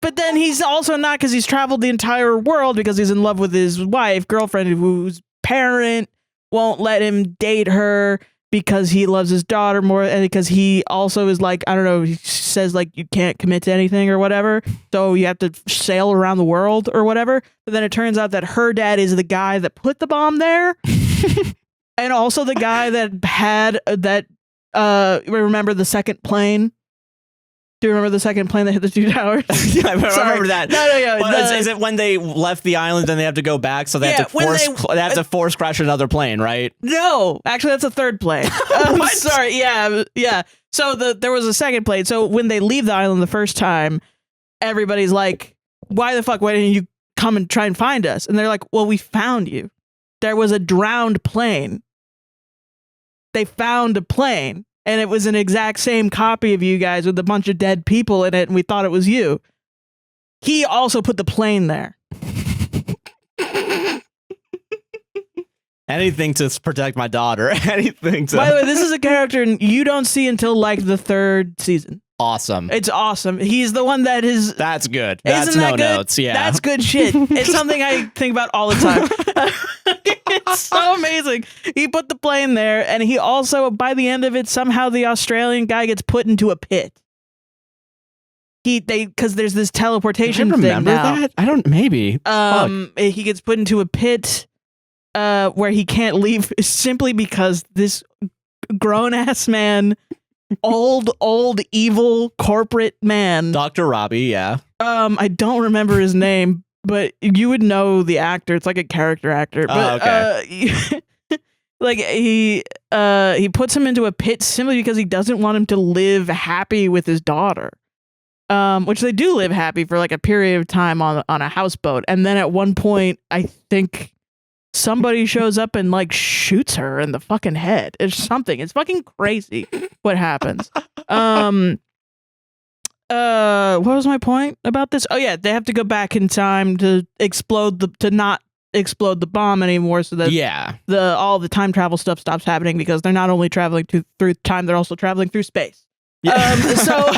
But then he's also not, because he's traveled the entire world because he's in love with his girlfriend, whose parent won't let him date her because he loves his daughter more. And because he also is like, I don't know, he says like you can't commit to anything or whatever. So you have to sail around the world or whatever. But then it turns out that her dad is the guy that put the bomb there. And also the guy that had that, remember the second plane? Do you remember the second plane that hit the two towers? Yeah, I remember that. No. Is it when they left the island and they have to go back, so they have to force crash another plane, right? No, actually, that's a third plane. Sorry, yeah. So there was a second plane. So when they leave the island the first time, everybody's like, why the fuck? Why didn't you come and try and find us? And they're like, well, we found you. There was a drowned plane. They found a plane, and it was an exact same copy of you guys with a bunch of dead people in it, and we thought it was you. He also put the plane there. Anything to protect my daughter. Anything to... By the way, this is a character you don't see until like the third season. Awesome. It's awesome. He's the one that is... That's good. That's Isn't that no good? notes. Yeah. That's good shit. It's something I think about all the time. It's so amazing. He put the plane there, and he also, by the end of it, somehow the Australian guy gets put into a pit. Because there's this teleportation thing now. Remember that? I don't... Maybe. He gets put into a pit where he can't leave simply because this grown-ass man... old evil corporate man, Dr. Robbie. Yeah. I don't remember his name, but you would know the actor. It's like a character actor. But okay. Like he puts him into a pit simply because he doesn't want him to live happy with his daughter. which they do live happy for like a period of time on a houseboat. And then at one point, I think somebody shows up and like shoots her in the fucking head. It's something. It's fucking crazy what happens. What was my point about this? Oh yeah, they have to go back in time to not explode the bomb anymore, so that all the time travel stuff stops happening, because they're not only traveling through time, they're also traveling through space. Yeah. So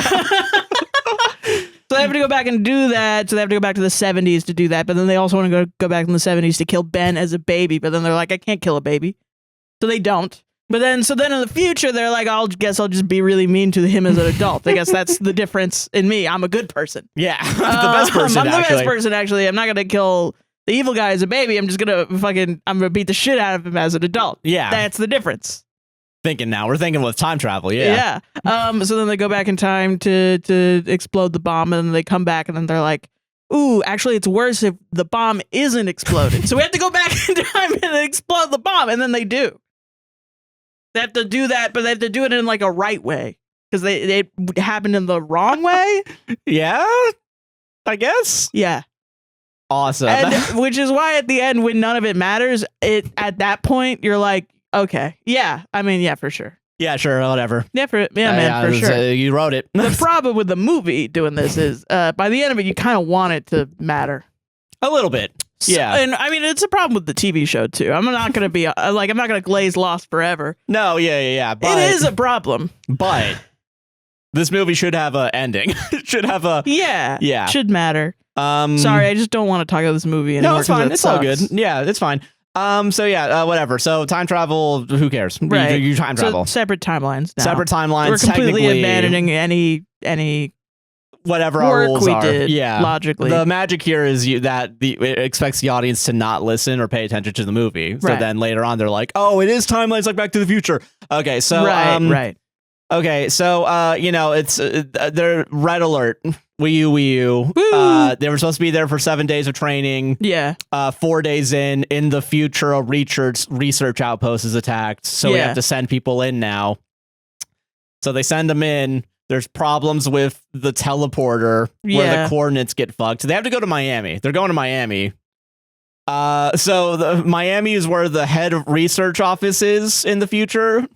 they have to go back and do that. So they have to go back to the 70s to do that. But then they also want to go back in the 70s to kill Ben as a baby. But then they're like, I can't kill a baby. So they don't. But then in the future, they're like, I'll just be really mean to him as an adult. I guess that's the difference in me. I'm a good person. Yeah. The best person, I'm the best person, actually. I'm not going to kill the evil guy as a baby. I'm just going to I'm going to beat the shit out of him as an adult. Yeah. That's the difference. We're thinking with time travel. Yeah. So then they go back in time to explode the bomb, and then they come back, and then they're like, ooh, actually it's worse if the bomb isn't exploded. So we have to go back in time and explode the bomb. And then they do. They have to do that, but they have to do it in like a right way, because they happened in the wrong way. Yeah, I guess. Yeah. Awesome. And, which is why at the end, when none of it matters, at that point you're like, okay, yeah. I mean, yeah, for sure. Yeah, sure, whatever. Yeah, for sure. You wrote it. The problem with the movie doing this is, by the end of it, you kind of want it to matter. A little bit. Yeah. And I mean, it's a problem with the TV show too. I'm not going to be I'm not going to glaze Lost forever. No, yeah. But, it is a problem. But this movie should have a ending. It should have a... Yeah. Should matter. Sorry, I just don't want to talk about this movie anymore. No, it's fine. It's all good. Yeah, it's fine. Whatever. So time travel, who cares? Right. You time travel. Separate timelines now. Separate timelines. We're completely abandoning any whatever our rules are. Did, logically. The magic here is it expects the audience to not listen or pay attention to the movie. So then later on they're like, oh, it is timelines like Back to the Future. Okay, so right. Okay, so it's they're red alert. Wii U. They were supposed to be there for 7 days of training. Yeah. 4 days in the future, a research outpost is attacked. So we have to send people in now. So they send them in. There's problems with the teleporter where the coordinates get fucked. They have to go to Miami. They're going to Miami. So Miami is where the head of research office is in the future.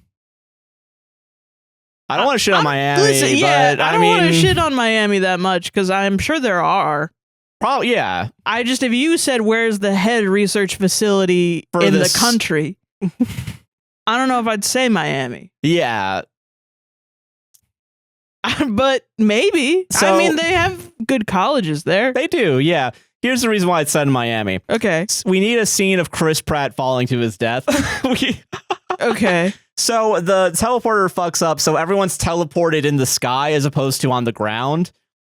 I don't want to shit on Miami. Listen, but I don't want to shit on Miami that much, because I'm sure there are. Probably, yeah. If you said where's the head research facility in the country, I don't know if I'd say Miami. Yeah. But maybe. So, I mean, they have good colleges there. They do, yeah. Here's the reason why it's set in Miami. Okay. We need a scene of Chris Pratt falling to his death. Okay. So the teleporter fucks up, so everyone's teleported in the sky as opposed to on the ground.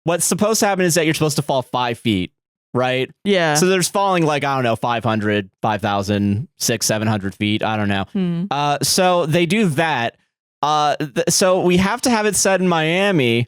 What's supposed to happen is that you're supposed to fall 5 feet, right? Yeah. So there's falling like, I don't know, 500, 5,000, 600, 700 feet. I don't know. So they do that. So we have to have it set in Miami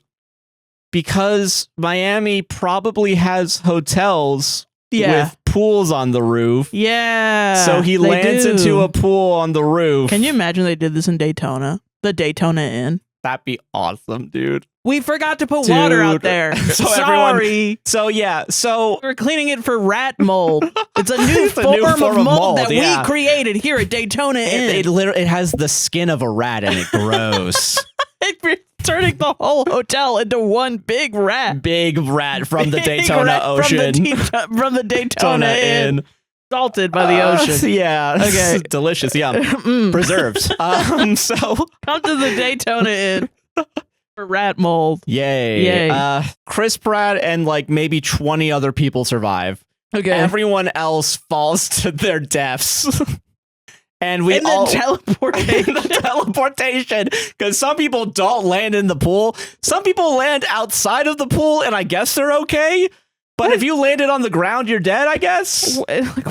because Miami probably has hotels with pools on the roof. Yeah. So he lands into a pool on the roof. Can you imagine they did this in Daytona? The Daytona Inn. That'd be awesome, dude. We forgot to put water out there. So Sorry. So we're cleaning it for rat mold. It's a new form of mold that we created here at Daytona Inn. It has the skin of a rat and it grows. It's turning the whole hotel into one big rat. Big rat from the Daytona Ocean. From the Daytona Inn. Salted by the ocean. Yeah. Okay. Delicious. Yum. Preserves. So come to the Daytona Inn for rat mold. Yay. Chris Pratt and like maybe 20 other people survive. Okay. Everyone else falls to their deaths. And we all teleportation, because some people don't land in the pool. Some people land outside of the pool, and I guess they're okay. But if you landed on the ground, you're dead, I guess.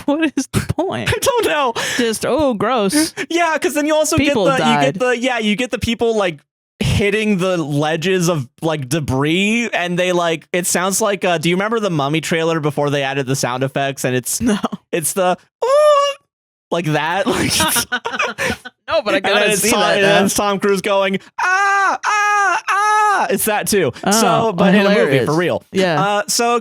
What is the point? I don't know. Just gross. Yeah, because then you also get the people like hitting the ledges of like debris, and they like it sounds like. Do you remember the Mummy trailer before they added the sound effects? And it's the like that. Like, no, but I gotta see that. And it's Tom Cruise going It's that too. Oh, but in a movie, hilarious. for real. Yeah. So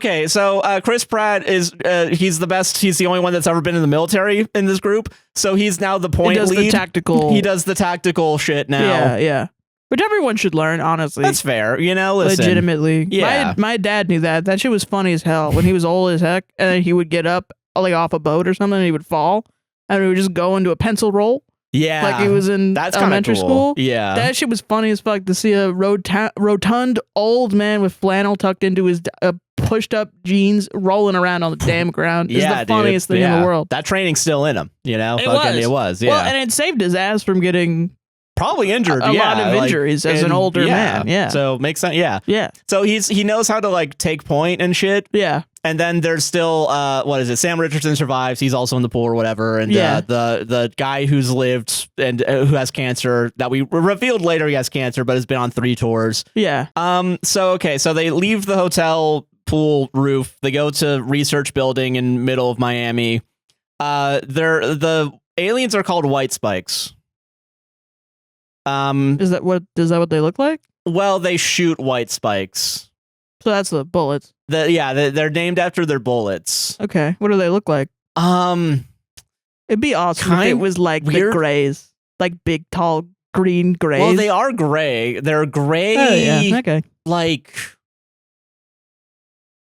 Chris Pratt is he's the best. He's the only one that's ever been in the military in this group. So he's now the point He does lead. the tactical. He does the tactical shit now. Yeah, yeah. Which everyone should learn, honestly. That's fair. You know, listen. Legitimately. Yeah. My dad knew that. That shit was funny as hell when he was old as heck, and then he would get up like off a boat or something, and he would fall, and he would just go into a pencil roll. Yeah. Like he was in That's elementary cool. school. Yeah. That shit was funny as fuck to see a rotund old man with flannel tucked into his pushed up jeans rolling around on the damn ground. It's the funniest thing in the world. That training's still in him, you know? It was, yeah. Well, and it saved his ass from getting probably injured. a lot of injuries as an older man. Yeah. So makes sense. Yeah. Yeah. So he knows how to like take point and shit. Yeah. And then there's still what is it? Sam Richardson survives. He's also in the pool or whatever. And the guy who's lived and who has cancer that we revealed later he has cancer, but has been on 3 tours. Yeah. So they leave the hotel pool roof. They go to research building in middle of Miami. The aliens are called white spikes. Is that what they look like? Well, they shoot white spikes. So that's the bullets. They're named after their bullets. Okay. What do they look like? It'd be awesome if it was like weird. the grays. Like big, tall, green grays. Well, they are gray. They're gray, okay. like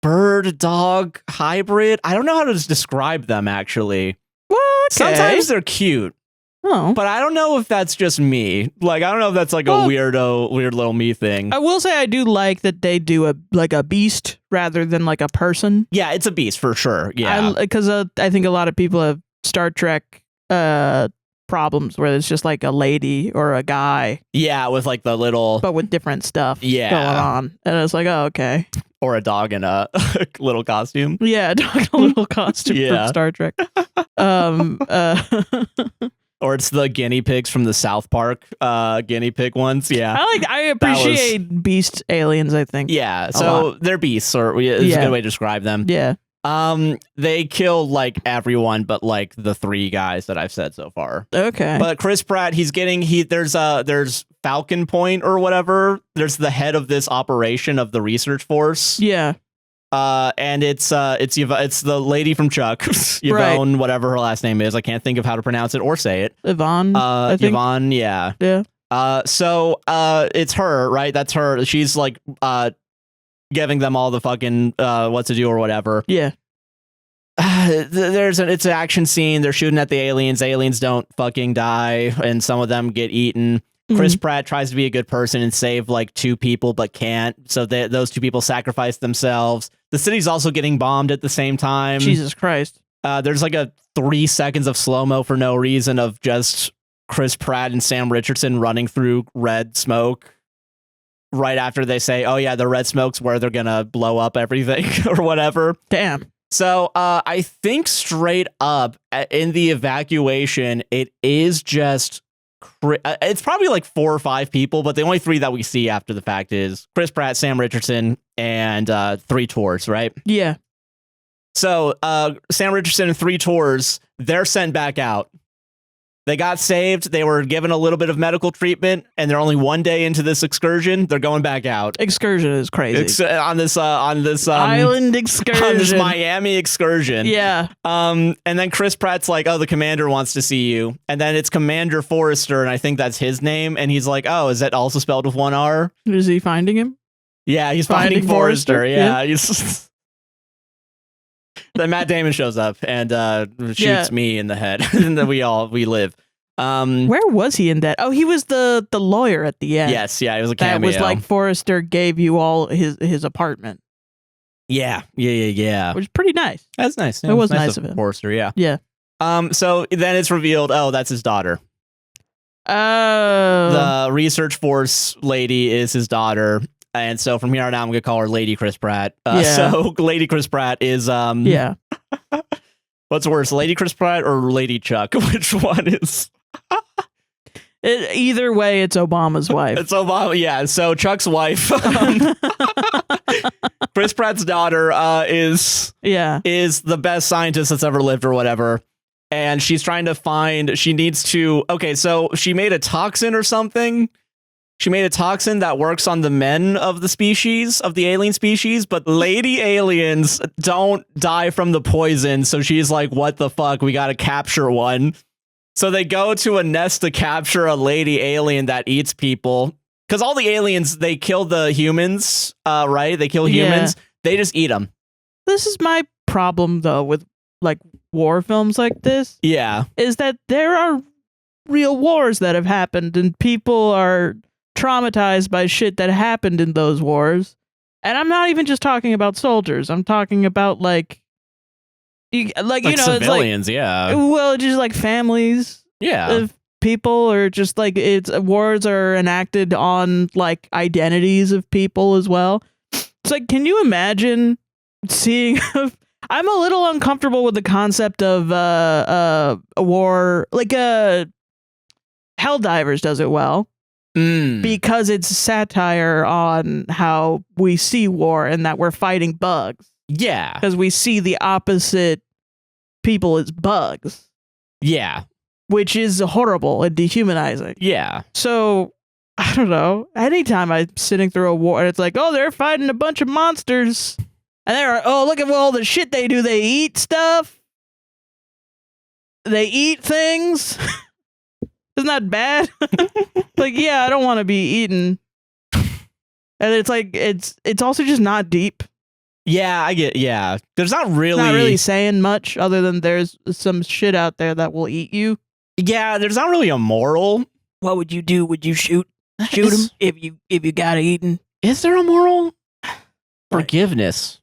bird dog hybrid. I don't know how to describe them, actually. Well, okay. Sometimes they're cute. Oh. But I don't know if that's just me. Like, I don't know if that's like a weird little me thing. I will say I do like that they do a beast rather than like a person. Yeah, it's a beast for sure. Yeah. Because I think a lot of people have Star Trek problems where it's just like a lady or a guy. Yeah, with like the little... But with different stuff going on. And it's like, oh, okay. Or a dog in a little costume. Yeah, a dog in a little costume from Star Trek. Or it's the guinea pigs from the South Park guinea pig ones. Yeah. I appreciate beast aliens, I think. Yeah. So they're beasts, or is a good way to describe them. Yeah. They kill like everyone but like the 3 guys that I've said so far. Okay. But Chris Pratt, there's Falcon Point or whatever. There's the head of this operation of the research force. Yeah. And it's the lady from Chuck, Yvonne, whatever her last name is. I can't think of how to pronounce it or say it. Yvonne. I think. Yvonne, yeah. Yeah. So it's her, right? That's her. She's like giving them all the fucking what to do or whatever. Yeah. It's an action scene. They're shooting at the aliens. Aliens don't fucking die, and some of them get eaten. Chris Pratt tries to be a good person and save like 2 people, but can't. So those 2 people sacrifice themselves. The city's also getting bombed at the same time. Jesus Christ. There's like a 3 seconds of slow-mo for no reason of just Chris Pratt and Sam Richardson running through red smoke right after they say, oh yeah, the red smoke's where they're gonna blow up everything or whatever. Damn. So I think straight up in the evacuation, it is just... it's probably like 4 or 5 people, but the only 3 that we see after the fact is Chris Pratt, Sam Richardson, and 3 tours, right? Yeah. So Sam Richardson and 3 tours, they're sent back out. They got saved. They were given a little bit of medical treatment, and they're only 1 day into this excursion. They're going back out. Excursion is crazy. On this island excursion, on this Miami excursion. Yeah. And then Chris Pratt's like, "Oh, the commander wants to see you," and then it's Commander Forrester, and I think that's his name. And he's like, "Oh, is that also spelled with 1 R?" Is he finding him? Yeah, he's finding Forrester. Yeah. He's then Matt Damon shows up and shoots me in the head, and then we live. Where was he in that? Oh, he was the lawyer at the end. Yes, yeah, it was a cameo. That was like Forrester gave you all his apartment. Yeah. Which is pretty nice. That's nice. Yeah, it was nice of him. Forrester, yeah. Yeah. So then it's revealed, oh, that's his daughter. Oh. The research force lady is his daughter. And so from here on out, I'm going to call her Lady Chris Pratt. So Lady Chris Pratt is... yeah. What's worse, Lady Chris Pratt or Lady Chuck? Which one is... Either way, it's Obama's wife. It's Obama, yeah. So Chuck's wife, Chris Pratt's daughter, is the best scientist that's ever lived or whatever. And she's trying to find... She needs to... Okay, so she made a toxin or something... She made a toxin that works on the men of the species, of the alien species, but lady aliens don't die from the poison. So she's like, what the fuck? We got to capture one. So they go to a nest to capture a lady alien that eats people. Because all the aliens, they kill the humans, right? They kill humans. They just eat them. This is my problem, though, with like war films like this. Yeah. Is that there are real wars that have happened and people are traumatized by shit that happened in those wars. And I'm not even just talking about soldiers. I'm talking about like you know, civilians, it's like, yeah. Well, just like families. Yeah. Of people, or just like wars are enacted on like identities of people as well. It's like, can you imagine seeing I'm a little uncomfortable with the concept of a war, like Helldivers does it well. Because it's satire on how we see war and that we're fighting bugs. Yeah. Because we see the opposite people as bugs. Yeah. Which is horrible and dehumanizing. Yeah. So, I don't know. Anytime I'm sitting through a war and it's like, oh, they're fighting a bunch of monsters. And they're, oh, look at all the shit they do. They eat stuff. They eat things. Isn't that bad? Like, yeah, I don't want to be eaten. And it's like, it's also just not deep. Yeah, I get, yeah. There's not really saying much other than there's some shit out there that will eat you. Yeah, there's not really a moral. What would you do? Would you shoot him if you got eaten? Is there a moral? Forgiveness.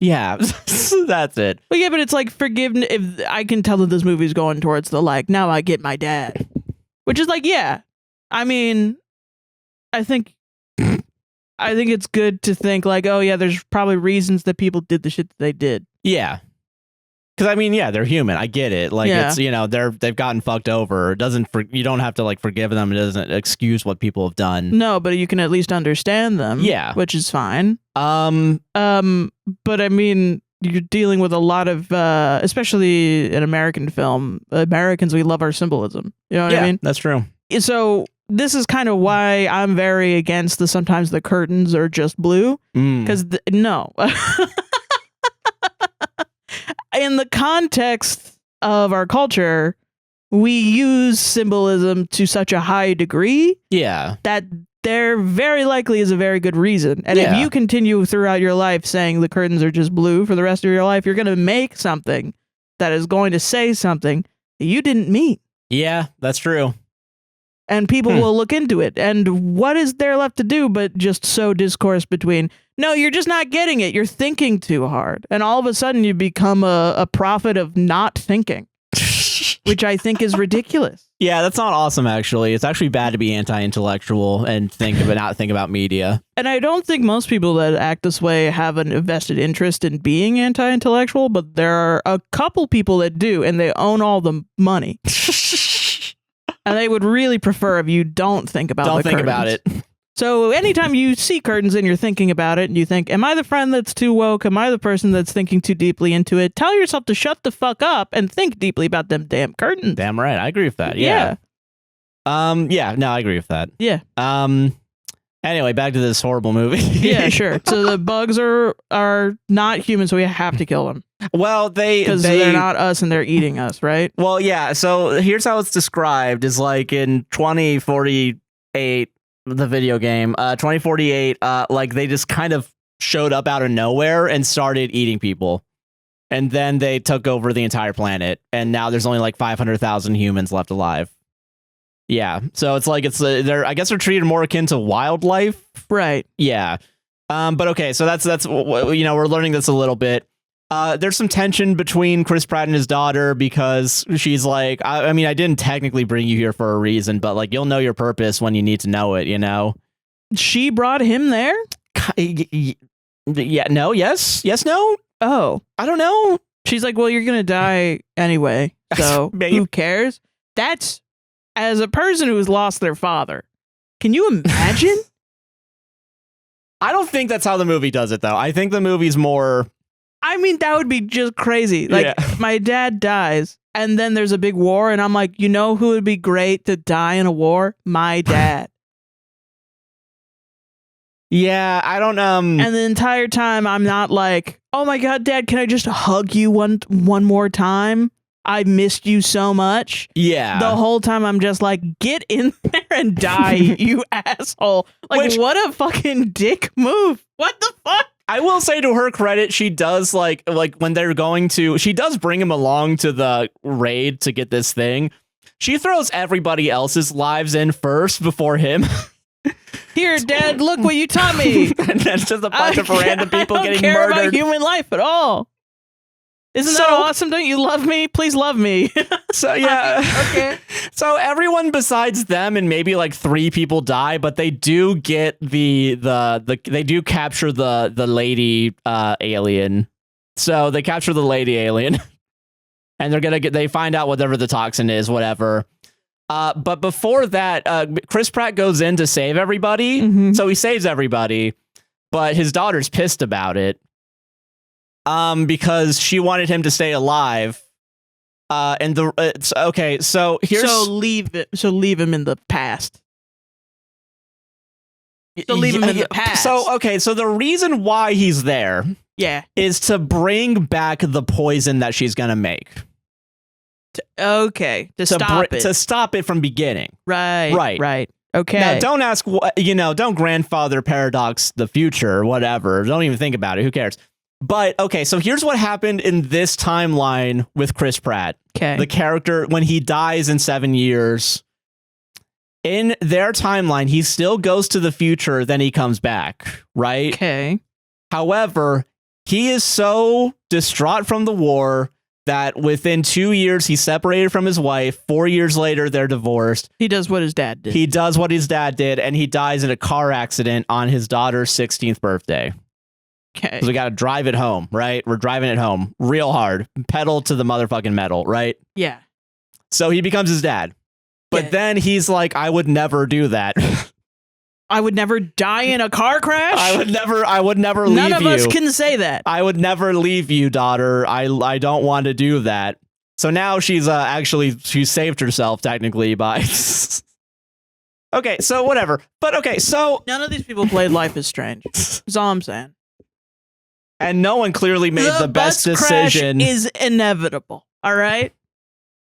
Yeah, that's it. Well, yeah, but it's like forgiveness. If I can tell that this movie's going towards the like, now I get my dad. Which is like, yeah. I mean, I think it's good to think like, oh yeah, there's probably reasons that people did the shit that they did. Yeah. Because I mean, yeah, they're human. I get it. Like it's, you know, they've gotten fucked over. It doesn't you don't have to like forgive them. It doesn't excuse what people have done. No, but you can at least understand them. Yeah, which is fine. But I mean, you're dealing with a lot of, especially in American film. Americans, we love our symbolism. You know what I mean? That's true. So this is kind of why I'm very against sometimes the curtains are just blue. Because no. In the context of our culture, we use symbolism to such a high degree that there very likely is a very good reason. And if you continue throughout your life saying the curtains are just blue for the rest of your life, you're going to make something that is going to say something that you didn't mean. Yeah, that's true. And people will look into it. And what is there left to do but just sow discourse between, no, you're just not getting it. You're thinking too hard. And all of a sudden you become a prophet of not thinking, which I think is ridiculous. Yeah, that's not awesome, actually. It's actually bad to be anti-intellectual and not think about media. And I don't think most people that act this way have an vested interest in being anti-intellectual, but there are a couple people that do, and they own all the money. And they would really prefer if you don't think about Don't think about it. So anytime you see curtains and you're thinking about it and you think, am I the friend that's too woke? Am I the person that's thinking too deeply into it? Tell yourself to shut the fuck up and think deeply about them damn curtains. Damn right. I agree with that. Yeah. Yeah, no, I agree with that. Yeah. Anyway, back to this horrible movie. Yeah, sure. So the bugs are not human, so we have to kill them. Well, because they're not us and they're eating us, right? Well, yeah. So here's how it's described: is like in 2048, the video game, 2048, like they just kind of showed up out of nowhere and started eating people, and then they took over the entire planet, and now there's only like 500,000 humans left alive. Yeah, so it's like they're I guess they're treated more akin to wildlife, right? Yeah, but okay, so that's you know, we're learning this a little bit. There's some tension between Chris Pratt and his daughter because she's like, I mean, I didn't technically bring you here for a reason, but like you'll know your purpose when you need to know it, you know? She brought him there? Yeah, no, yes, no. Oh. I don't know. She's like, well, you're going to die anyway, so who cares? That's, as a person who has lost their father, can you imagine? I don't think that's how the movie does it, though. I think the movie's more... I mean, that would be just crazy. Like, my dad dies, and then there's a big war, and I'm like, you know who would be great to die in a war? My dad. Yeah, I don't And the entire time I'm not like, oh my God, Dad, can I just hug you one more time? I missed you so much. Yeah. The whole time I'm just like, get in there and die, you asshole. Like, what a fucking dick move. What the fuck? I will say, to her credit, she does like when they're going to, she does bring him along to the raid to get this thing. She throws everybody else's lives in first before him. Here, Dad, look what you taught me. And that's just a bunch of random people getting murdered. I don't care about human life at all. Isn't that awesome? Don't you love me? Please love me. So yeah. Okay. So everyone besides them and maybe like 3 people die, but they do get they do capture the lady alien. So they capture the lady alien. And they find out whatever the toxin is, whatever. But before that, Chris Pratt goes in to save everybody. Mm-hmm. So he saves everybody, but his daughter's pissed about it. Because she wanted him to stay alive. And it's okay. So here's leave him in the past. So leave him in the past. So okay. So the reason why he's there, is to bring back the poison that she's gonna make. To stop it from beginning. Right. Okay. Now, don't ask. Don't grandfather paradox the future or whatever. Don't even think about it. Who cares? But, okay, so here's what happened in this timeline with Chris Pratt. Okay. The character, when he dies in 7 years, in their timeline, he still goes to the future, then he comes back, right? Okay. However, he is so distraught from the war that within 2 years, he's separated from his wife. 4 years later, they're divorced. He does what his dad did. He does what his dad did, and he dies in a car accident on his daughter's 16th birthday. Okay. So we got to drive it home, right? We're driving it home real hard. Pedal to the motherfucking metal, right? Yeah. So he becomes his dad. But then he's like, I would never do that. I would never die in a car crash? I would never leave you. None of us can say that. I would never leave you, daughter. I don't want to do that. So now she's she saved herself technically by... Okay, so whatever. But okay, so... None of these people played Life is Strange. That's all I'm saying. And no one clearly made the best decision. Crash is inevitable. All right.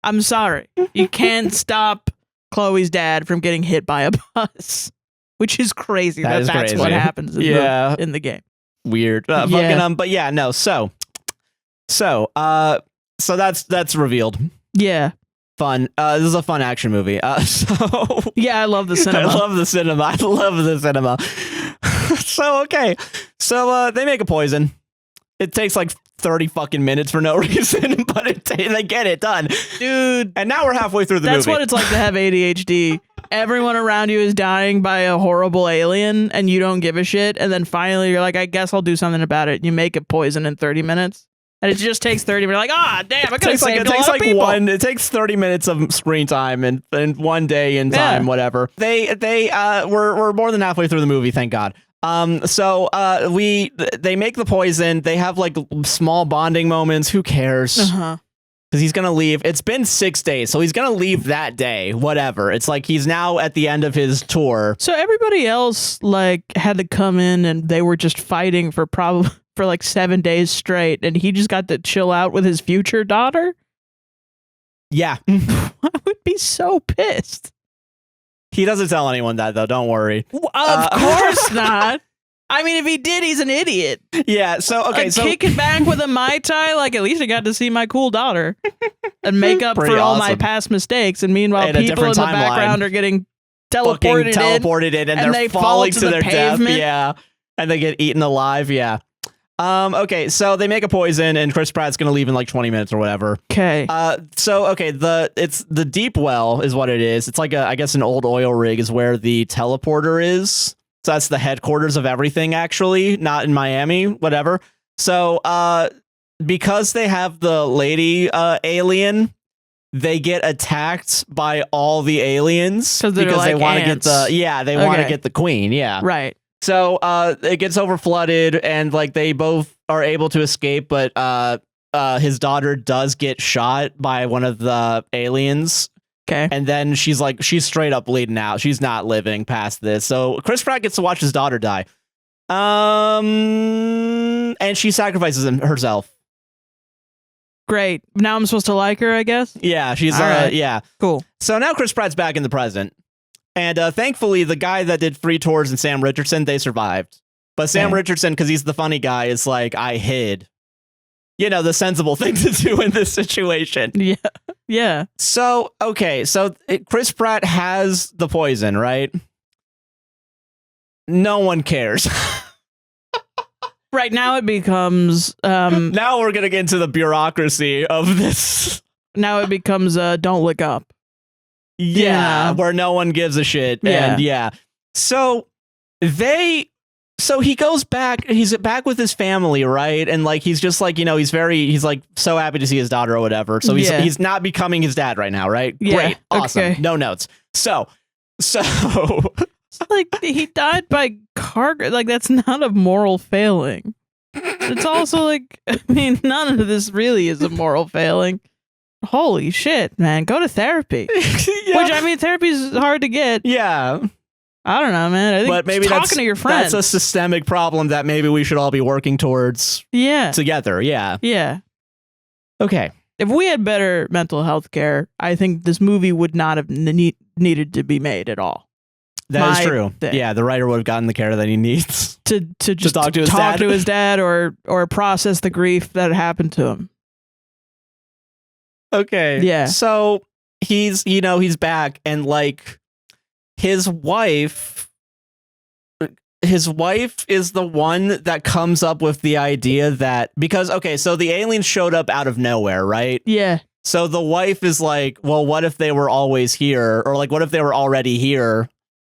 I'm sorry. You can't stop Chloe's dad from getting hit by a bus, which is crazy. That's crazy. What happens in the game. Weird. But yeah, no. So that's revealed. Yeah. Fun. This is a fun action movie. Yeah, I love the cinema. I love the cinema. So, okay. So, they make a poison. It takes like 30 fucking minutes for no reason, but they get it done. Dude. And now we're halfway through the movie. That's what it's like to have ADHD. Everyone around you is dying by a horrible alien, and you don't give a shit. And then finally, you're like, I guess I'll do something about it. And you make a poison in 30 minutes. And it just takes 30 minutes. Like, damn, I could have saved a lot of people. It takes 30 minutes of screen time and 1 day in time, whatever. We're more than halfway through the movie, thank God. So they make the poison. They have like small bonding moments. Who cares? Uh-huh. Because he's gonna leave. It's been 6 days, so he's gonna leave that day. Whatever. It's like he's now at the end of his tour. So everybody else like had to come in, and they were just fighting for like 7 days straight, and he just got to chill out with his future daughter. Yeah, I would be so pissed. He doesn't tell anyone that, though. Don't worry. Of course not. I mean, if he did, he's an idiot. Yeah, so, okay, so... kick it back with a Mai Tai, like, at least I got to see my cool daughter and make up for all my past mistakes, and meanwhile, people in the background are getting teleported in and they're falling to their death. Yeah, and they get eaten alive, yeah. Okay, so they make a poison, and Chris Pratt's gonna leave in like 20 minutes or whatever. Okay. It's the deep well is what it is. It's like I guess an old oil rig is where the teleporter is. So that's the headquarters of everything, actually, not in Miami, whatever. So, because they have the lady alien, they get attacked by all the aliens because they want to get want to get the queen. Yeah, right. So it gets overflooded, and like they both are able to escape, but his daughter does get shot by one of the aliens. Okay. And then she's straight up bleeding out. She's not living past this. So Chris Pratt gets to watch his daughter die. And she sacrifices herself. Great. Now I'm supposed to like her, I guess? Yeah, she's, right. yeah. Cool. So now Chris Pratt's back in the present. And thankfully, the guy that did 3 tours and Sam Richardson, they survived. But Sam Richardson, because he's the funny guy, is like, I hid. You know, the sensible thing to do in this situation. Yeah. Yeah. So, okay. So Chris Pratt has the poison, right? No one cares. Right now it becomes... now we're going to get into the bureaucracy of this. Now it becomes Don't Look Up. Yeah, where no one gives a shit. Yeah. And yeah. So he goes back, he's back with his family, right? And like, he's just like, you know, he's like so happy to see his daughter or whatever. So he's not becoming his dad right now, right? Yeah. Great. Awesome. Okay. No notes. So like, he died by car, like, that's not a moral failing. It's also like, I mean, none of this really is a moral failing. Holy shit, man. Go to therapy. Yeah. Which, I mean, therapy is hard to get. Yeah. I don't know, man. I think but maybe talking to your friends. That's a systemic problem that maybe we should all be working towards together. Yeah. Yeah. Okay. If we had better mental health care, I think this movie would not have needed to be made at all. That is true. Yeah, the writer would have gotten the care that he needs to just talk to his dad or process the grief that happened to him. Okay. Yeah. So he's back, and like his wife is the one that comes up with the idea that because so the aliens showed up out of nowhere, right? Yeah. So the wife is like, well, what if they were always here, or like what if they were already here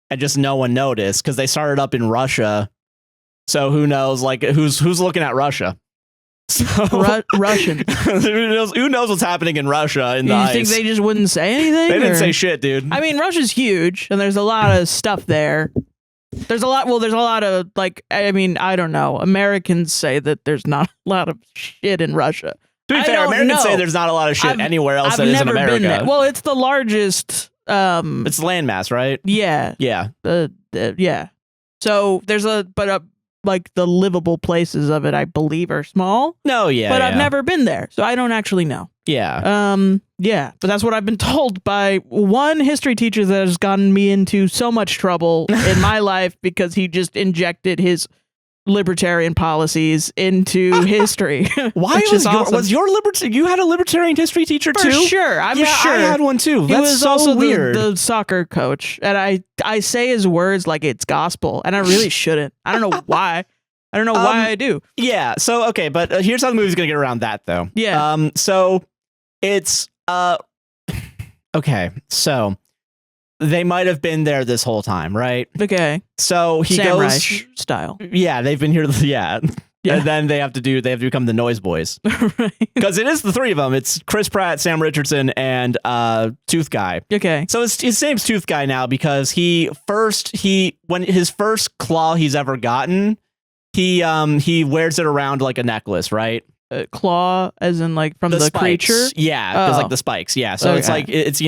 and just no one noticed because they started up in Russia. So who knows? Like who's looking at Russia? So Russian. Who knows what's happening in Russia in the ice? You think they just wouldn't say anything? They didn't say shit, dude. I mean, Russia's huge, and there's a lot of stuff there. There's a lot of, like, I mean, I don't know. Americans say that there's not a lot of shit in Russia. To be fair, Americans say there's not a lot of shit anywhere else that isn't America. Been there. Well, it's the largest... it's landmass, right? Yeah. Yeah. Yeah. So there's like the livable places of it, I believe, are small. No, yeah. But I've never been there, so I don't actually know. Yeah. Yeah. But that's what I've been told by one history teacher that has gotten me into so much trouble in my life because he just injected his libertarian policies into history. Why was your libertarian? You had a libertarian history teacher too? For sure. I'm sure. I had one too. That's he was so also weird. The soccer coach, and I say his words like it's gospel, and I really shouldn't. I don't know why. I don't know why I do. Yeah. So okay, but here's how the movie's gonna get around that though. Yeah. So it's okay. So they might have been there this whole time, right? Okay. So he Sam goes Reich style. Yeah, they've been here. Yeah. And then they have to become the Noise Boys. Right. Because it is the 3 of them. It's Chris Pratt, Sam Richardson, and Tooth Guy. Okay. So his name's Tooth Guy now because when his first claw he's ever gotten, he wears it around like a necklace, right? Claw, as in like from the spikes. creature? Yeah, because like the spikes. Yeah. So it's like it's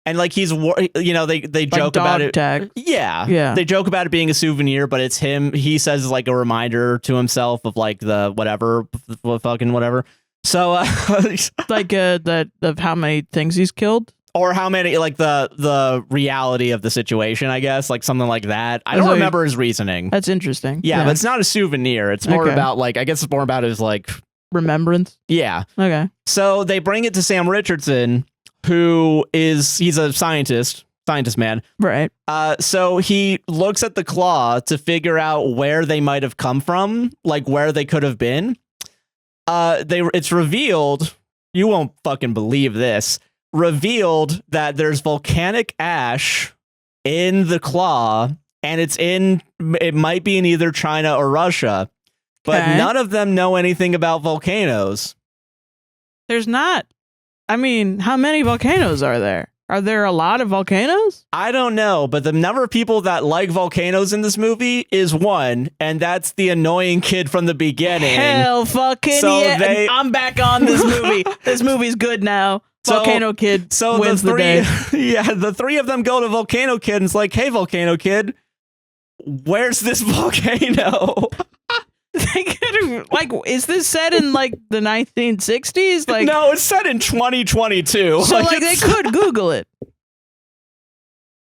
and like he's they joke about it. Tag. Yeah. They joke about it being a souvenir, but it's him. He says like a reminder to himself of like the fucking whatever. So like of how many things he's killed, or how many, like the reality of the situation, I guess, like something like that. I don't remember his reasoning. That's interesting. Yeah, but it's not a souvenir. It's more about like, I guess it's more about his like remembrance. Yeah. Okay. So they bring it to Sam Richardson, he's a scientist man. Right. So he looks at the claw to figure out where they might have come from, like where they could have been. It's revealed, you won't fucking believe this, revealed that there's volcanic ash in the claw, and it might be in either China or Russia, but none of them know anything about volcanoes. There's not. I mean, how many volcanoes are there? Are there a lot of volcanoes? I don't know, but the number of people that like volcanoes in this movie is 1, and that's the annoying kid from the beginning. Hell fucking yeah. I'm back on this movie. This movie's good now. Volcano Kid wins the day. Yeah, the 3 of them go to Volcano Kid and it's like, hey, Volcano Kid, where's this volcano? Like, is this set in like the 1960s? Like, no, it's set in 2022. So like they could Google it.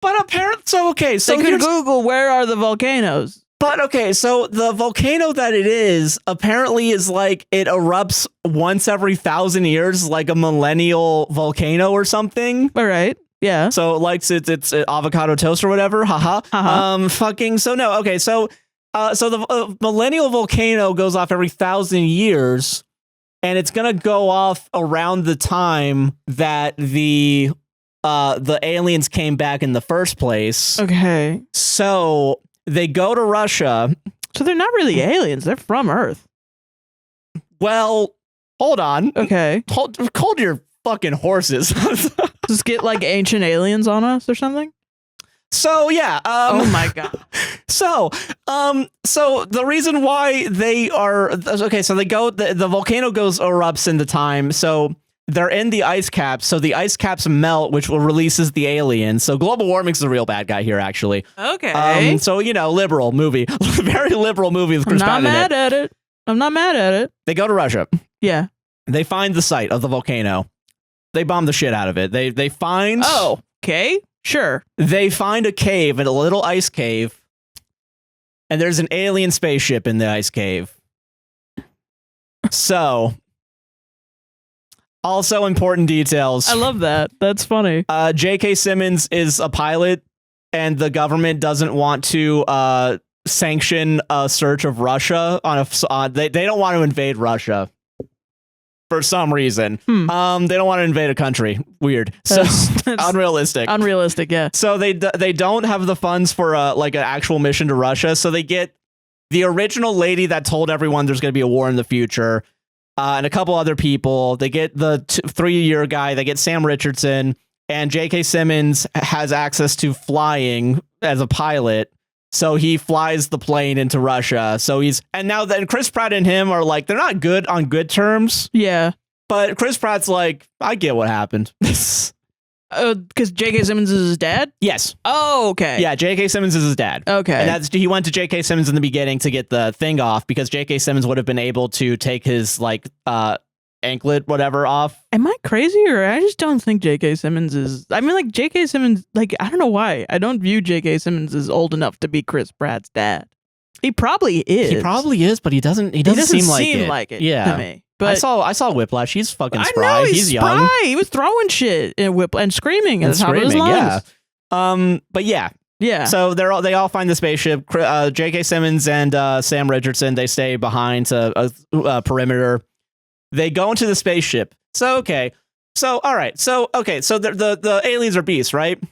But apparently, so they could Google where are the volcanoes. But okay, so the volcano that it is apparently is like it erupts once every 1,000 years, like a millennial volcano or something. All right. Yeah. So like it's avocado toast or whatever. Haha. So no. Okay. So the millennial volcano goes off every 1,000 years, and it's gonna go off around the time that the aliens came back in the first place. Okay. So they go to Russia. So they're not really aliens. They're from Earth. Well, hold on. Okay. Hold your fucking horses. Just get like ancient aliens on us or something? So yeah. Oh my god. So the reason why they are okay. So they go. The volcano erupts in the time. So they're in the ice caps. So the ice caps melt, which releases the aliens. So global warming's the real bad guy here, actually. Okay. So liberal movie, very liberal movie with Chris Pratt in it. I'm not mad at it. They go to Russia. Yeah. They find the site of the volcano. They bomb the shit out of it. They find. Oh, okay. Sure. They find a cave, a little ice cave, and there's an alien spaceship in the ice cave. So, also important details. I love that. That's funny. J.K. Simmons is a pilot, and the government doesn't want to sanction a search of Russia they don't want to invade Russia. For some reason. They don't want to invade a country. Weird. That's unrealistic. Unrealistic, yeah. So they don't have the funds for an actual mission to Russia. So they get the original lady that told everyone there's going to be a war in the future, and a couple other people. They get the 3-year guy. They get Sam Richardson, and J.K. Simmons has access to flying as a pilot. So he flies the plane into Russia. And now then Chris Pratt and him are like, they're not good on good terms. Yeah. But Chris Pratt's like, I get what happened. Because J.K. Simmons is his dad? Yes. Oh, okay. Yeah, J.K. Simmons is his dad. Okay. And he went to J.K. Simmons in the beginning to get the thing off because J.K. Simmons would have been able to take his anklet, whatever, off. Am I crazy or I just don't think J.K. Simmons is... I mean, like, J.K. Simmons, like, I don't know why. I don't view J.K. Simmons as old enough to be Chris Pratt's dad. He probably is. He probably is, but he doesn't seem like it. Yeah. To me. But I saw Whiplash. He's fucking spry. I know, he's young. Spry. He was throwing shit in Whiplash and screaming at the top of his lungs. Yeah. But yeah. Yeah. So they all find the spaceship. J.K. Simmons and Sam Richardson, they stay behind a perimeter. They go into the spaceship. So, okay. So, all right. So, okay. So the aliens are beasts, right?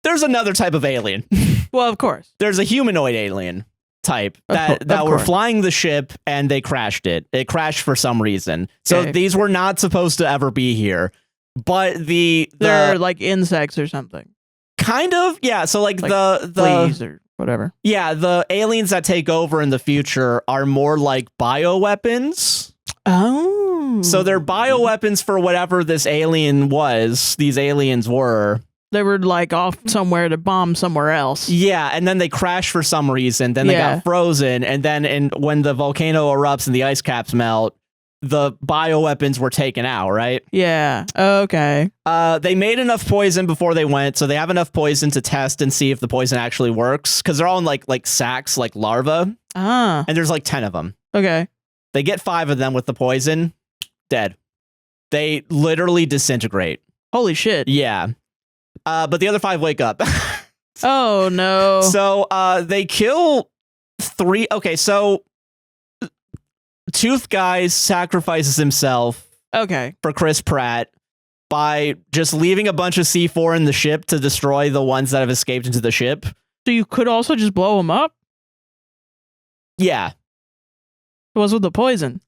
There's another type of alien. Well, of course. There's a humanoid alien type that were flying the ship and they crashed it. It crashed for some reason. So these were not supposed to ever be here. But they're like insects or something. Kind of. Yeah. So like the fleas or whatever. Yeah. The aliens that take over in the future are more like bioweapons. Oh. So they're bioweapons for whatever this alien was. These aliens were. They were like off somewhere to bomb somewhere else. Yeah, and then they crashed for some reason. Then they got frozen, and then when the volcano erupts and the ice caps melt, the bioweapons were taken out, right? Yeah. Okay. They made enough poison before they went, so they have enough poison to test and see if the poison actually works. Because they're all in like sacks, like larvae. Ah. And there's like 10 of them. Okay. They get 5 of them with the poison, dead. They literally disintegrate. Holy shit. Yeah. But the other 5 wake up. Oh no. So they kill 3. Okay, so Tooth Guy sacrifices himself. Okay. For Chris Pratt by just leaving a bunch of C4 in the ship to destroy the ones that have escaped into the ship. So you could also just blow them up? Yeah. What's with the poison?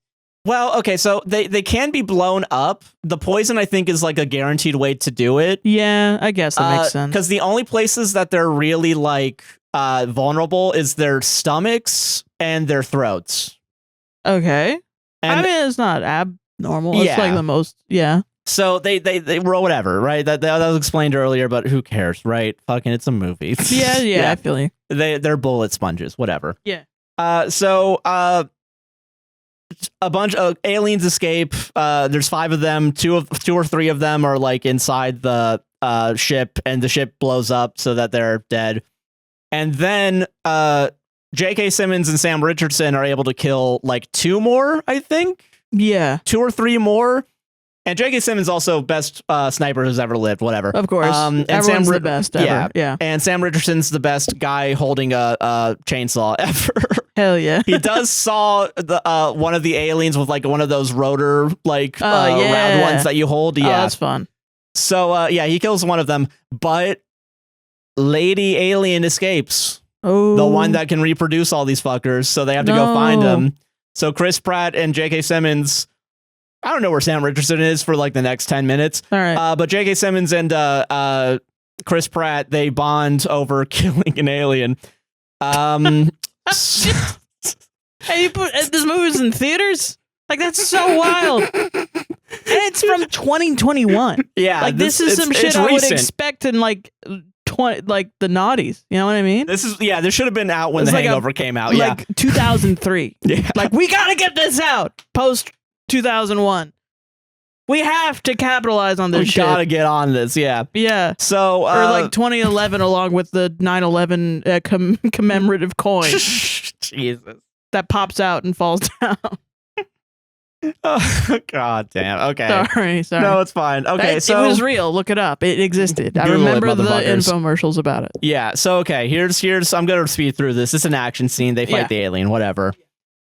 Well, okay, so they can be blown up. The poison, I think, is like a guaranteed way to do it. Yeah, I guess that makes sense. Because the only places that they're really like vulnerable is their stomachs and their throats. Okay. And I mean, it's not abnormal. It's like the most, yeah. So they were whatever, right? That was explained earlier, but who cares, right? Fucking, it's a movie. Yeah, I feel you. They're bullet sponges, whatever. Yeah. So a bunch of aliens escape. There's 5 of them. 2 or 3 of them are like inside the ship, and the ship blows up so that they're dead. And then J.K. Simmons and Sam Richardson are able to kill like 2 more, I think. Yeah. 2 or 3 more. And J.K. Simmons also best sniper who's ever lived, whatever. Of course. And Everyone's the best ever. Yeah. And Sam Richardson's the best guy holding a chainsaw ever. Hell yeah. He does saw the one of the aliens with like one of those rotor like round ones that you hold. Yeah, that's fun. So he kills one of them, but Lady Alien escapes. Oh, the one that can reproduce all these fuckers. So they have to go find him. So Chris Pratt and J.K. Simmons. I don't know where Sam Richardson is for like the next 10 minutes. All right. But J.K. Simmons and Chris Pratt, they bond over killing an alien. Hey, this movie's in theaters? Like, that's so wild. And it's from 2021. Yeah. Like, this is some shit I would expect in like the noughties. You know what I mean? This should have been out when The Hangover came out. Like 2003. Yeah. Like, we gotta get this out post 2001. We have to capitalize on this shit. We gotta get on this, yeah. Yeah. So, or like 2011 along with the 9/11 commemorative coin. Jesus. That pops out and falls down. Oh, God damn. Okay. Sorry. No, it's fine. Okay, so it was real. Look it up. It existed. I Google remember it, the motherfuckers. infomercials about it. Yeah, so okay, here's I'm gonna speed through this. It's an action scene. They fight the alien, whatever.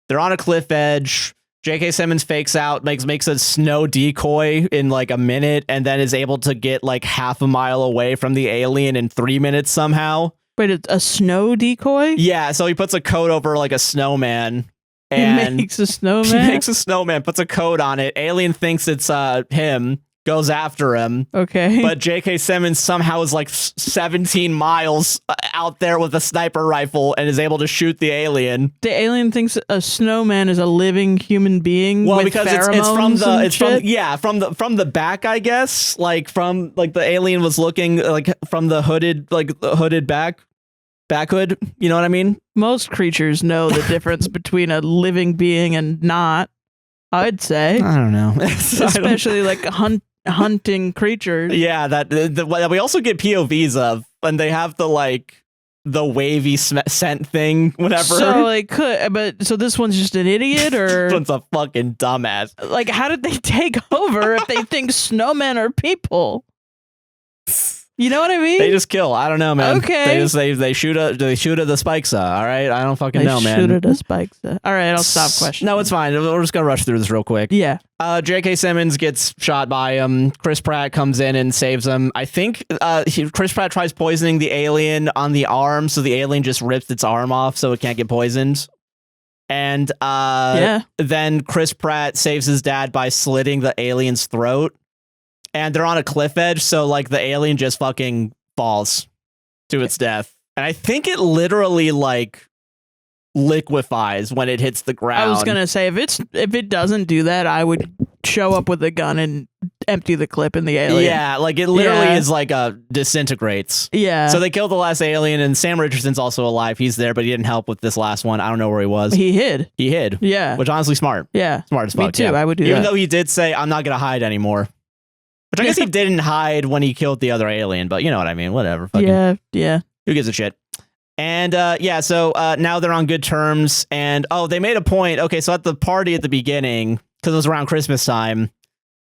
They're on a cliff edge. J.K. Simmons fakes out, makes a snow decoy in like a minute, and then is able to get like half a mile away from the alien in 3 minutes somehow. Wait, it's a snow decoy? Yeah, so he puts a coat over like a snowman. And he makes a snowman? He makes a snowman, puts a coat on it. Alien thinks it's him, goes after him. Okay. But J.K. Simmons somehow is like 17 miles out there with a sniper rifle and is able to shoot the alien. The alien thinks a snowman is a living human being. Well, with because it's from the back, I guess. Like from like the alien was looking like from the hooded back hood. You know what I mean? Most creatures know the difference between a living being and not. I'd say. I don't know. Especially like hunting creatures. Yeah, that we also get POVs of, and they have the wavy scent thing, whatever. So like, so this one's just an idiot, or this one's a fucking dumbass. Like, how did they take over if they think snowmen are people? You know what I mean? They just kill. I don't know, man. Okay. They shoot at the Spikesaw. All right, I don't fucking know, man. They shoot at a Spikesaw. All right, I'll stop questioning. No, it's fine. We're just gonna rush through this real quick. Yeah. J.K. Simmons gets shot by him. Chris Pratt comes in and saves him. I think Chris Pratt tries poisoning the alien on the arm, so the alien just rips its arm off so it can't get poisoned. And then Chris Pratt saves his dad by slitting the alien's throat. And they're on a cliff edge, so like the alien just fucking falls to its death. And I think it literally like liquefies when it hits the ground. I was gonna say if it doesn't do that, I would show up with a gun and empty the clip in the alien. Yeah, like it literally is like disintegrates. Yeah. So they killed the last alien, and Sam Richardson's also alive. He's there, but he didn't help with this last one. I don't know where he was. He hid. Yeah. Which honestly smart. Yeah. Smart as fuck. Me too. Yeah. I would do that. Even though he did say, I'm not gonna hide anymore. Which I guess he didn't hide when he killed the other alien, but you know what I mean. Whatever. Fucking, yeah. Who gives a shit? And so now they're on good terms. And they made a point. Okay, so at the party at the beginning, because it was around Christmas time,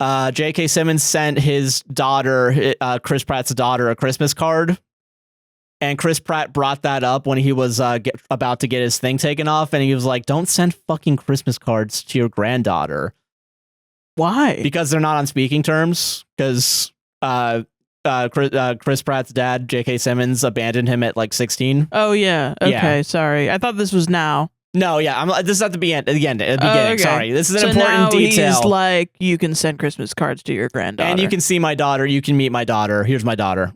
J.K. Simmons sent his daughter, Chris Pratt's daughter, a Christmas card. And Chris Pratt brought that up when he was about to get his thing taken off. And he was like, don't send fucking Christmas cards to your granddaughter. Why? Because they're not on speaking terms. Because Chris Pratt's dad, J.K. Simmons, abandoned him at like 16. Oh yeah. Okay. Sorry. I thought this was now. No. Yeah. This is at the beginning. Okay. Sorry. This is an so important now detail. He's like, you can send Christmas cards to your granddaughter, and you can see my daughter. You can meet my daughter. Here's my daughter.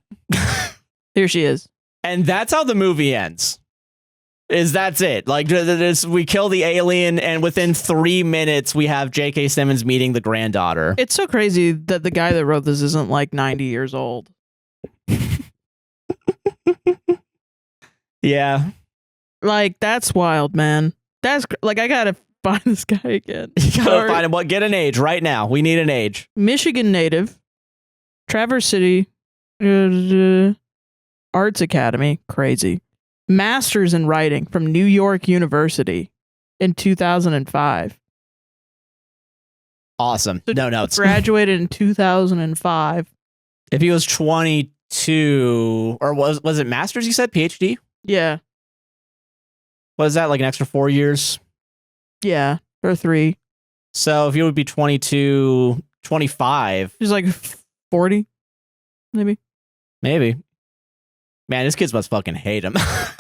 Here she is. And that's how the movie ends. That's it. Like, we kill the alien, and within 3 minutes, we have J.K. Simmons meeting the granddaughter. It's so crazy that the guy that wrote this isn't like 90 years old. Yeah. Like, that's wild, man. That's like, I gotta find this guy again. You gotta find him. What? Get an age right now. We need an age. Michigan native, Traverse City, Arts Academy, crazy. Masters in writing from New York University in 2005. Awesome. No notes. Graduated in 2005. If he was 22, or was it masters? You said PhD? Yeah. Was that like an extra 4 years? Yeah, or 3. So if he would be 22, 25. He's like 40, maybe. Maybe. Man, this kids must fucking hate him.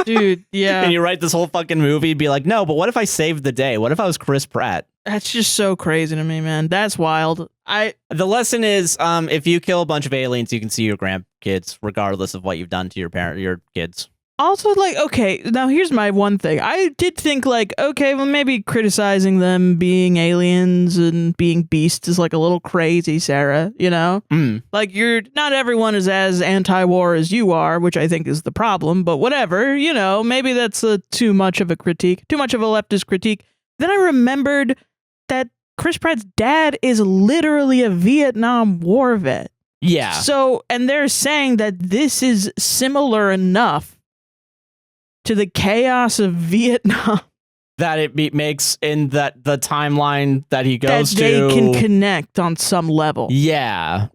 Dude, yeah. And you write this whole fucking movie, be like, no, but what if I saved the day? What if I was Chris Pratt? That's just so crazy to me, man. That's wild. The lesson is, if you kill a bunch of aliens, you can see your grandkids, regardless of what you've done to your kids. Also, like, okay, now here's my one thing. I did think, like, okay, well, maybe criticizing them being aliens and being beasts is, like, a little crazy, Sarah, you know? Like, not everyone is as anti-war as you are, which I think is the problem, but whatever, you know, maybe that's too much of a critique, too much of a leftist critique. Then I remembered that Chris Pratt's dad is literally a Vietnam War vet. Yeah. So, and they're saying that this is similar enough to the chaos of Vietnam that it makes in the timeline that he goes that they can connect on some level. Yeah.